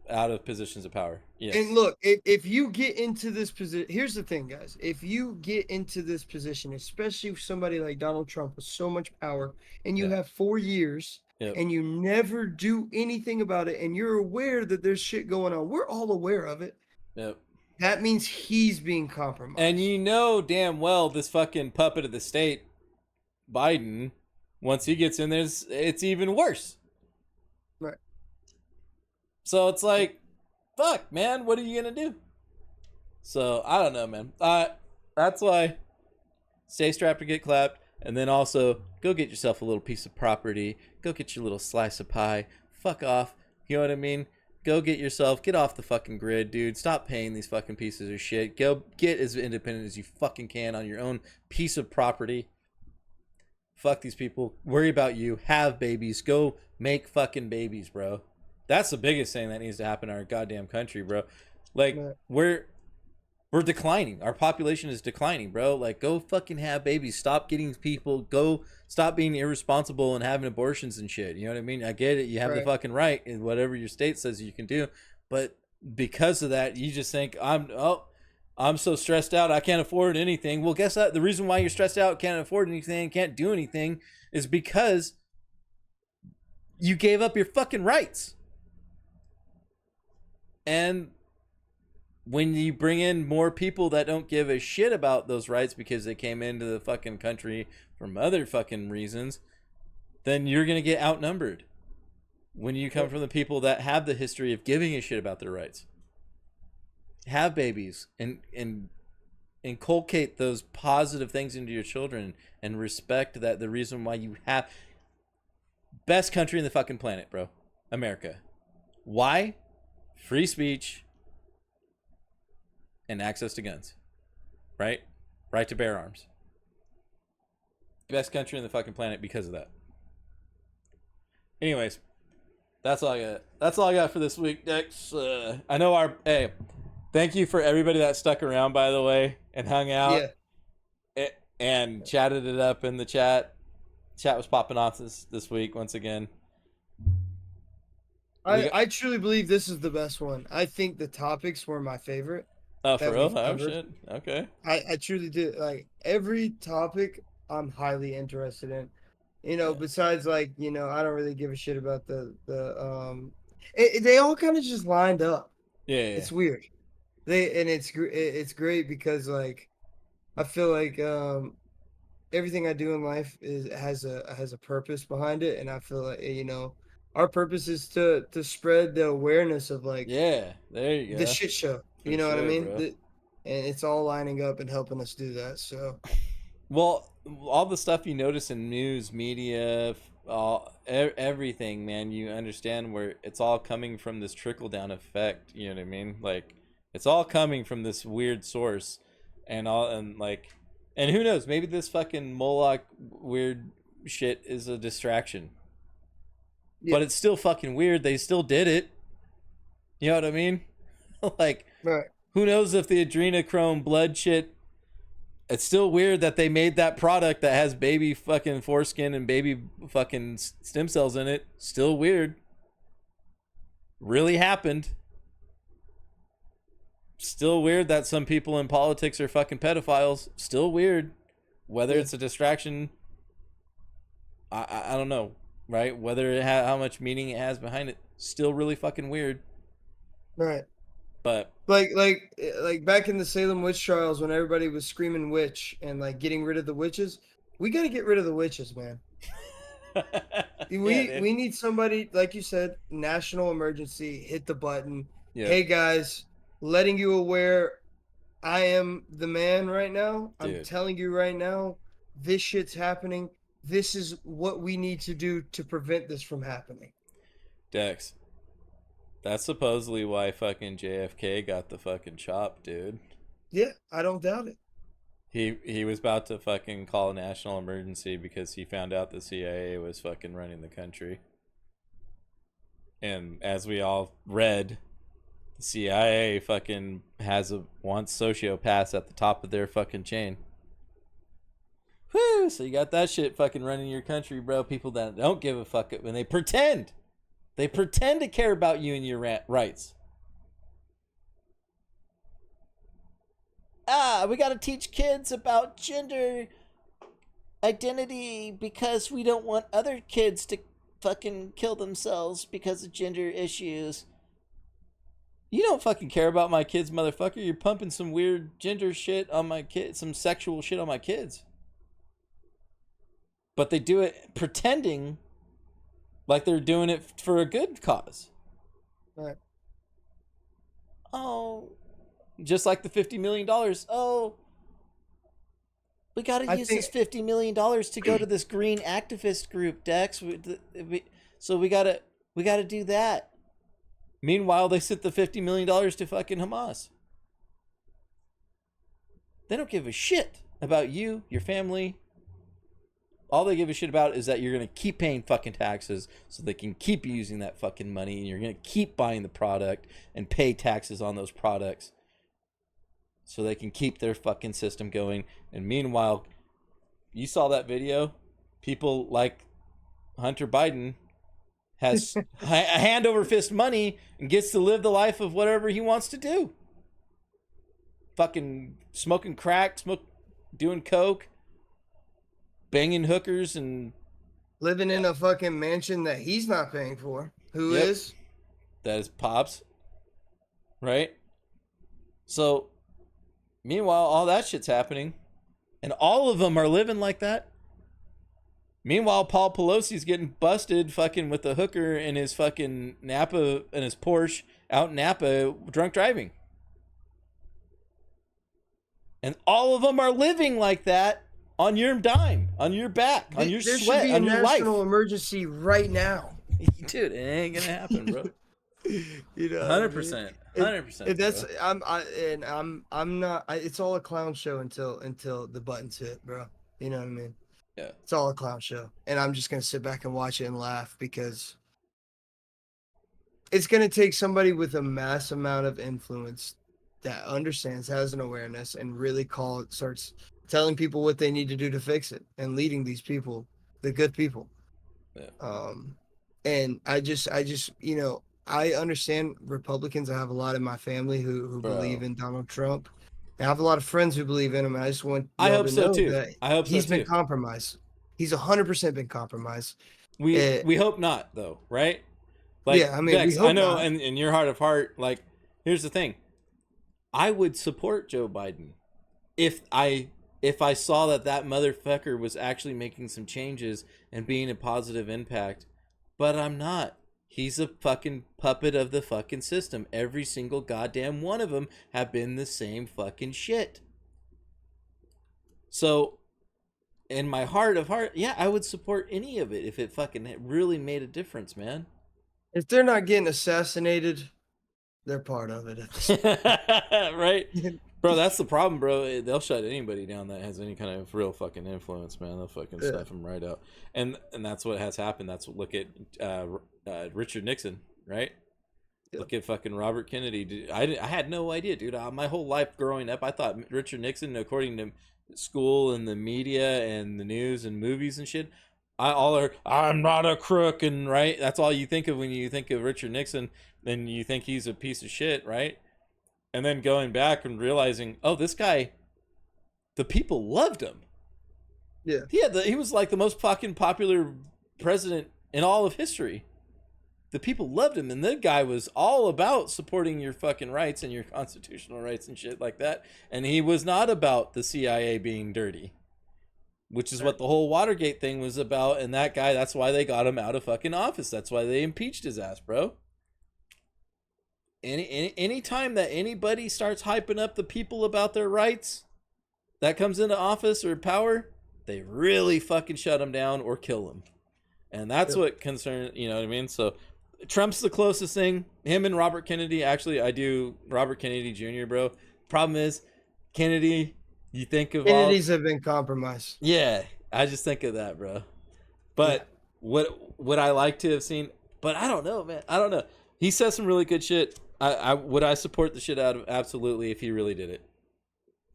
out of positions of power. Yes. And look, if you get into this position, here's the thing, guys. If you get into this position, especially with somebody like Donald Trump with so much power, and you have 4 years, and you never do anything about it, and you're aware that there's shit going on, we're all aware of it. Yep. That means he's being compromised. And you know damn well this fucking puppet of the state, Biden, once he gets in there, it's even worse. Right. So it's like, fuck, man, what are you gonna do? So I don't know, man. That's why stay strapped to get clapped, and then also go get yourself a little piece of property. Go get your little slice of pie. Fuck off. You know what I mean? Go get off the fucking grid, dude. Stop paying these fucking pieces of shit. Go get as independent as you fucking can on your own piece of property. Fuck these people. Worry about you. Have babies. Go make fucking babies, bro. That's the biggest thing that needs to happen in our goddamn country, bro. Like, we're declining. Our population is declining, bro. Like, go fucking have babies. Stop getting people. Go stop being irresponsible and having abortions and shit. You know what I mean? I get it. You have the fucking right in whatever your state says you can do. But because of that, you just think, I'm so stressed out, I can't afford anything. Well, guess what? The reason why you're stressed out, can't afford anything, can't do anything, is because you gave up your fucking rights. And when you bring in more people that don't give a shit about those rights because they came into the fucking country from other fucking reasons, then you're going to get outnumbered when you come from the people that have the history of giving a shit about their rights. Have babies and inculcate those positive things into your children and respect that the reason why you have best country in the fucking planet, bro. America. Why? Free speech and access to guns. Right? Right to bear arms. Best country in the fucking planet because of that. Anyways, that's all I got. That's all I got for this week, Dex. I know thank you for everybody that stuck around, by the way, and hung out and chatted it up in the chat. Chat was popping off this week once again. I truly believe this is the best one. I think the topics were my favorite. Oh, for real? Oh, shit. Okay. I truly did. Like, every topic I'm highly interested in. You know, besides, like, you know, I don't really give a shit about they all kind of just lined up. Yeah. It's weird. It's great because, like, I feel like everything I do in life has a purpose behind it, and I feel like, you know, our purpose is to spread the awareness of, like, there you go, the shit show. You know what I mean? And it's all lining up and helping us do that. So, well, all the stuff you notice in news, media, everything, man, you understand where it's all coming from this trickle down effect. You know what I mean? Like, it's all coming from this weird source, and who knows? Maybe this fucking Moloch weird shit is a distraction. Yeah. But it's still fucking weird. They still did it. You know what I mean? Like, Right. who knows if the adrenochrome blood shit. It's still weird that they made that product that has baby fucking foreskin and baby fucking stem cells in it. Still weird. Really happened. Still weird that some people in politics are fucking pedophiles. Still weird. Whether it's a distraction, I don't know, right? Whether it how much meaning it has behind it, still really fucking weird. Right. But like back in the Salem witch trials when everybody was screaming witch and like getting rid of the witches, we got to get rid of the witches, man. We need somebody, like you said, national emergency, hit the button. Yeah. Hey guys, letting you aware, I am the man right now. I'm Dude. telling you right now, this shit's happening. This is what we need to do to prevent this from happening. Dex. That's supposedly why fucking JFK got the fucking chop, dude. Yeah, I don't doubt it. He was about to fucking call a national emergency because he found out the CIA was fucking running the country. And as we all read, the CIA fucking wants sociopaths at the top of their fucking chain. Whew, so you got that shit fucking running your country, bro. People that don't give a fuck when they pretend. They pretend to care about you and your rights. We got to teach kids about gender identity because we don't want other kids to fucking kill themselves because of gender issues. You don't fucking care about my kids, motherfucker. You're pumping some weird gender shit on my kids, some sexual shit on my kids. But they do it pretending like they're doing it for a good cause. Right. Oh, just like the $50 million. Oh, we got to use this $50 million to go to this green activist group, Dex. So we got to do that. Meanwhile, they sent the $50 million to fucking Hamas. They don't give a shit about you, your family. All they give a shit about is that you're going to keep paying fucking taxes so they can keep using that fucking money, and you're going to keep buying the product and pay taxes on those products so they can keep their fucking system going. And meanwhile, you saw that video. People like Hunter Biden has a hand over fist money and gets to live the life of whatever he wants to do. Fucking smoking crack, doing coke, banging hookers, and living in a fucking mansion that he's not paying for. Who Yep. is? That is Pops. Right? So, meanwhile, all that shit's happening. And all of them are living like that. Meanwhile, Paul Pelosi's getting busted fucking with a hooker in his fucking Napa, in his Porsche out in Napa, drunk driving. And all of them are living like that on your dime, on your back, on your There sweat, should be on a your life. national emergency right now. Dude, it ain't gonna happen, bro. You know, 100%. 100%. If that's bro. I'm not. It's all a clown show until the buttons hit, bro. You know what I mean? Yeah. It's all a clown show, and I'm just gonna sit back and watch it and laugh because it's gonna take somebody with a mass amount of influence that understands, has an awareness, and really starts telling people what they need to do to fix it, and leading these people, the good people. Yeah. And I just, you know, I understand Republicans. I have a lot in my family who believe in Donald Trump. I have a lot of friends who believe in him, and I just want I y'all hope to so know too. that I hope he's so been too. compromised. He's 100% been compromised. We hope not, though, right? Like, Yeah, I mean, Dex, we hope I know, not. and in your heart of heart, like, here's the thing: I would support Joe Biden if I saw that motherfucker was actually making some changes and being a positive impact, but I'm not. He's a fucking puppet of the fucking system. Every single goddamn one of them have been the same fucking shit. So, in my heart of heart, yeah, I would support any of it if it fucking really made a difference, man. If they're not getting assassinated, they're part of it. Right? Bro, that's the problem, bro. They'll shut anybody down that has any kind of real fucking influence, man. They'll fucking snuff them right out. And that's what has happened. That's what, look at Richard Nixon, right? Yep. Look at fucking Robert Kennedy. Dude, I had no idea, dude. My whole life growing up, I thought Richard Nixon, according to school and the media and the news and movies and shit, I'm not a crook, and right. That's all you think of when you think of Richard Nixon. Then you think he's a piece of shit, right? And then going back and realizing, oh, this guy, the people loved him. Yeah. He was like the most fucking popular president in all of history. The people loved him, and the guy was all about supporting your fucking rights and your constitutional rights and shit like that. And he was not about the CIA being dirty, which is what the whole Watergate thing was about. And that guy, that's why they got him out of fucking office. That's why they impeached his ass, bro. Any time that anybody starts hyping up the people about their rights that comes into office or power, they really fucking shut them down or kill them. And that's what concerns, you know what I mean? So Trump's the closest thing. Him and Robert Kennedy. Actually, I do Robert Kennedy Jr., bro. Problem is, Kennedy, you think of Kennedys have been compromised. Yeah, I just think of that, bro. But what would I like to have seen? But I don't know, man. I don't know. He says some really good shit. Would I support the shit out of absolutely if he really did it.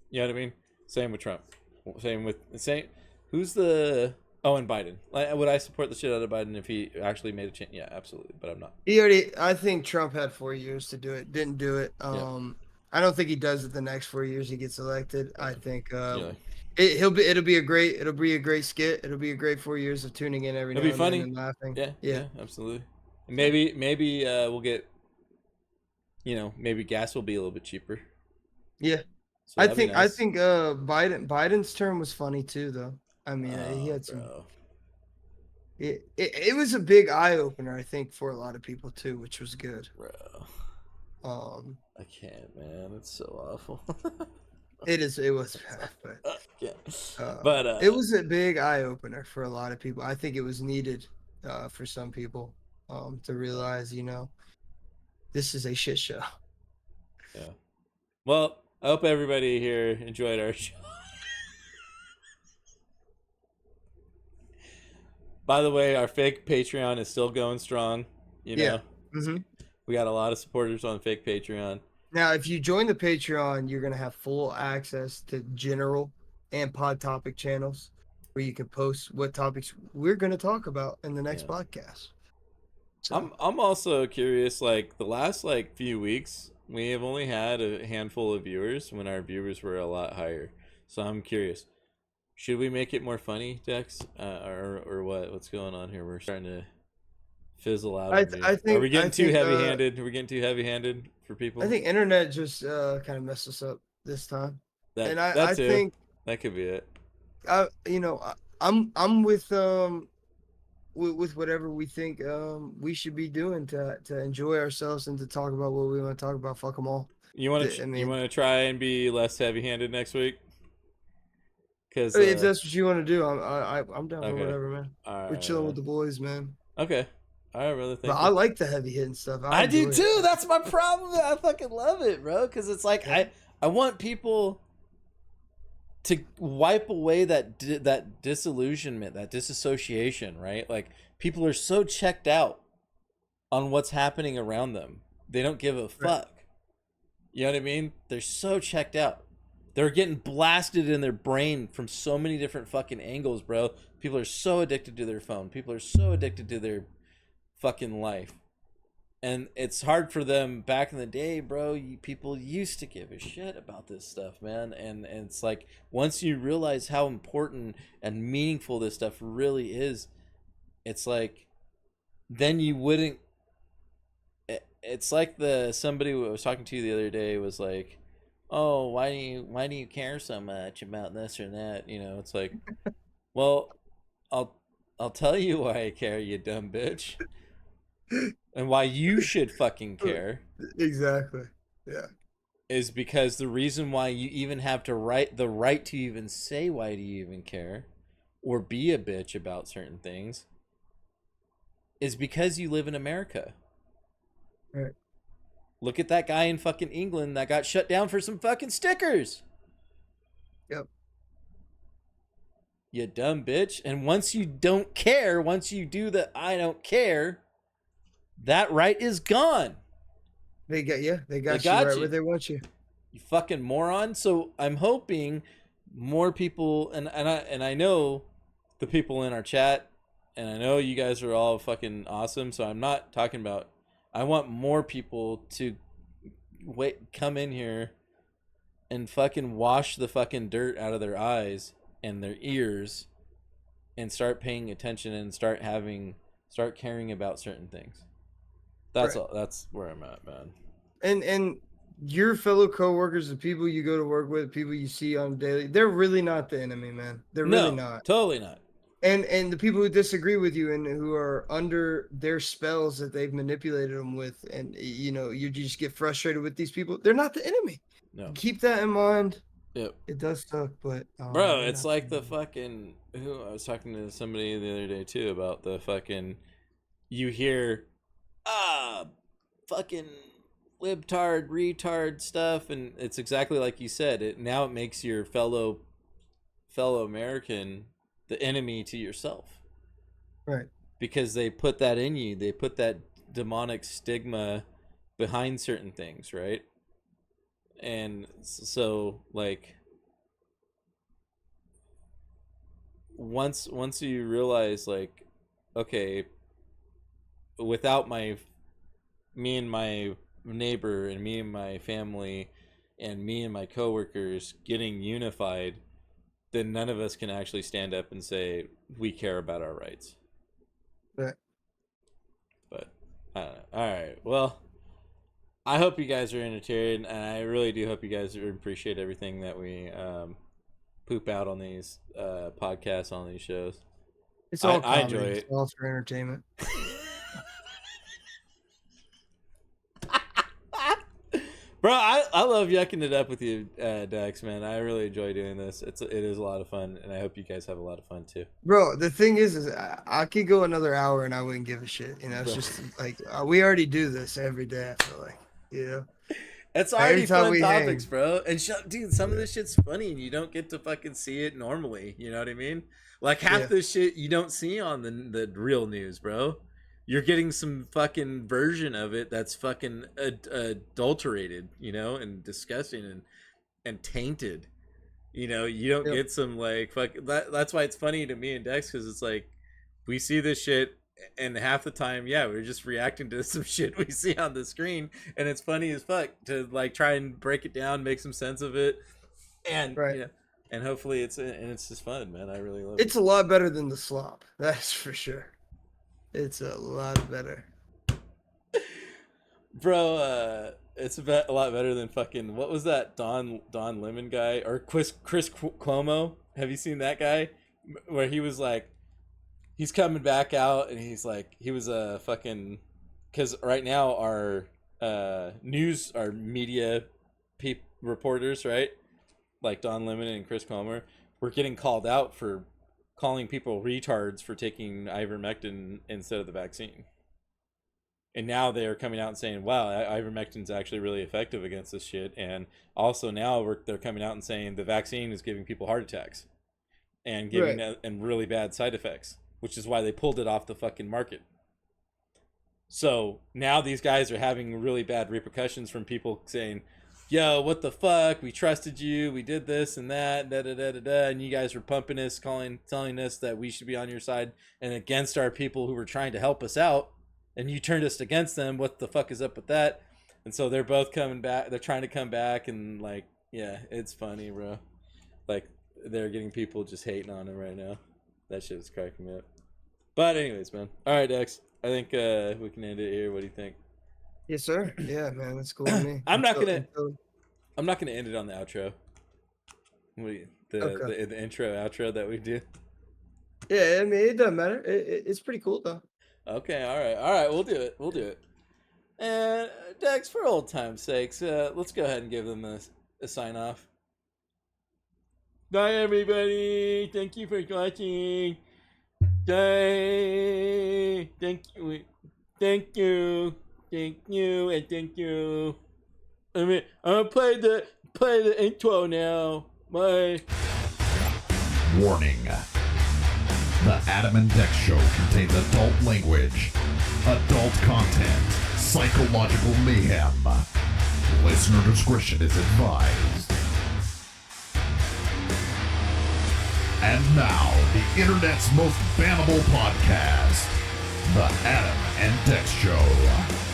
You know what I mean? Same with Trump. Who's the and Biden. Would I support the shit out of Biden if he actually made a change? Yeah, absolutely. But I'm not. I think Trump had 4 years to do it. Didn't do it. I don't think he does it the next 4 years he gets elected. I think it'll be a great skit. It'll be a great 4 years of tuning in every It'll now be funny. and then and laughing. Yeah, absolutely. And maybe we'll get, maybe gas will be a little bit cheaper. Yeah. So I that'd be think nice. Biden's term was funny too, though. I mean, he had some. Bro. It was a big eye opener, I think, for a lot of people too, which was good. Bro. I can't, man. It's so awful. It was bad, but but it was a big eye opener for a lot of people. I think it was needed for some people to realize, this is a shit show. Yeah. Well, I hope everybody here enjoyed our show. By the way, our fake Patreon is still going strong. Yeah. Mm-hmm. We got a lot of supporters on fake Patreon. Now, if you join the Patreon, you're going to have full access to general and pod topic channels where you can post what topics we're going to talk about in the next podcast. So. I'm also curious, like the last few weeks, we have only had a handful of viewers when our viewers were a lot higher. So I'm curious. Should we make it more funny, Dex, or what? What's going on here? We're starting to fizzle out. I think. Are we getting too heavy-handed? Are we getting too heavy-handed for people? I think internet just kind of messed us up this time, and I think that could be it. I'm with whatever we think we should be doing to enjoy ourselves and to talk about what we want to talk about. Fuck them all. You want to try and be less heavy-handed next week? If that's what you want to do, I'm down for whatever, man. We're chilling with the boys, man. Okay. All right, brother. But I like the heavy hitting stuff. I do too. That's my problem. I fucking love it, bro. Because it's like I want people to wipe away that disillusionment, that disassociation, right? Like people are so checked out on what's happening around them, they don't give a fuck. Right. You know what I mean? They're so checked out. They're getting blasted in their brain from so many different fucking angles, bro. People are so addicted to their phone. People are so addicted to their fucking life. And it's hard for them back in the day, bro. People used to give a shit about this stuff, man. And it's like once you realize how important and meaningful this stuff really is, it's like then you wouldn't. It's like somebody I was talking to the other day was like, oh, why do you care so much about this or that? It's like, well, I'll tell you why I care, you dumb bitch, and why you should fucking care. Exactly. Yeah. Is because the reason why you even have the right to even say why do you even care, or be a bitch about certain things, is because you live in America. Right. Look at that guy in fucking England that got shut down for some fucking stickers. Yep. You dumb bitch. And once you don't care, once you do the I don't care, that right is gone. They got you They right got you. where they want you. You fucking moron. So I'm hoping more people, and I know the people in our chat, and I know you guys are all fucking awesome. So I'm not talking about. I want more people to come in here and fucking wash the fucking dirt out of their eyes and their ears, and start paying attention and start caring about certain things. That's all. That's where I'm at, man. And your fellow coworkers, the people you go to work with, people you see on daily, they're really not the enemy, man. They're really not. Totally not. And the people who disagree with you and who are under their spells that they've manipulated them with, and you just get frustrated with these people, they're not the enemy. No. Keep that in mind. Yep. It does suck, but bro, it's like the fucking I was talking to somebody the other day too about the fucking, you hear fucking libtard retard stuff, and it's exactly like you said. It makes your fellow American the enemy to yourself. Right. Because they put that in you. They put that demonic stigma behind certain things, right? And so, like, once you realize, like, okay, without me and my neighbor and me and my family and me and my coworkers getting unified, then none of us can actually stand up and say we care about our rights. Right. But I don't know. All right. Well, I hope you guys are entertained, and I really do hope you guys appreciate everything that we poop out on these podcasts, on these shows. It's all I comedy. enjoy it. It's all for entertainment. Bro, I love yucking it up with you, Dex, man. I really enjoy doing this. It is a lot of fun, and I hope you guys have a lot of fun too. Bro, the thing is I could go another hour and I wouldn't give a shit. It's just like we already do this every day. I feel like, it's already fun topics, hang. bro. And dude, some of this shit's funny, and you don't get to fucking see it normally. You know what I mean? Like half this shit you don't see on the real news, bro. You're getting some fucking version of it that's fucking adulterated, and disgusting and tainted. You don't get some like fuck. That's why it's funny to me and Dex, because it's like we see this shit, and half the time, we're just reacting to some shit we see on the screen, and it's funny as fuck to like try and break it down, make some sense of it, and and hopefully it's just fun, man. I really love it. It's a lot better than the slop, that's for sure. It's a lot better, bro. It's a lot better than fucking, what was that Don Lemon guy, or Chris Cuomo? Have you seen that guy where he was like, he's coming back out, and he's like, he was a fucking, because right now our media reporters, right, like Don Lemon and Chris Cuomo, were getting called out for calling people retards for taking ivermectin instead of the vaccine. And now they are coming out and saying, wow, ivermectin's actually really effective against this shit. And also now they're coming out and saying the vaccine is giving people heart attacks and giving and really bad side effects, which is why they pulled it off the fucking market. So now these guys are having really bad repercussions from people saying, yo, what the fuck? We trusted you. We did this and that, and you guys were pumping us, telling us that we should be on your side and against our people who were trying to help us out, and you turned us against them. What the fuck is up with that? And so they're both coming back. They're trying to come back, and like, it's funny, bro. Like, they're getting people just hating on him right now. That shit is cracking me up. But anyways, man. All right, Dex. I think we can end it here. What do you think? Yes, sir. Yeah, man, that's cool with me. I'm not gonna end it on the outro. The intro outro that we do. Yeah, I mean, it doesn't matter. It's pretty cool though. Okay, all right. We'll do it. And Dex, for old time's sakes, let's go ahead and give them a sign off. Bye, everybody. Thank you for watching. Bye. Thank you. Thank you. I mean, I'm gonna play the intro now. Bye. Warning. The Atom&Dex show contains adult language adult content, psychological mayhem. Listener discretion is advised. And now, the internet's most bannable podcast, the Atom and Dex Show.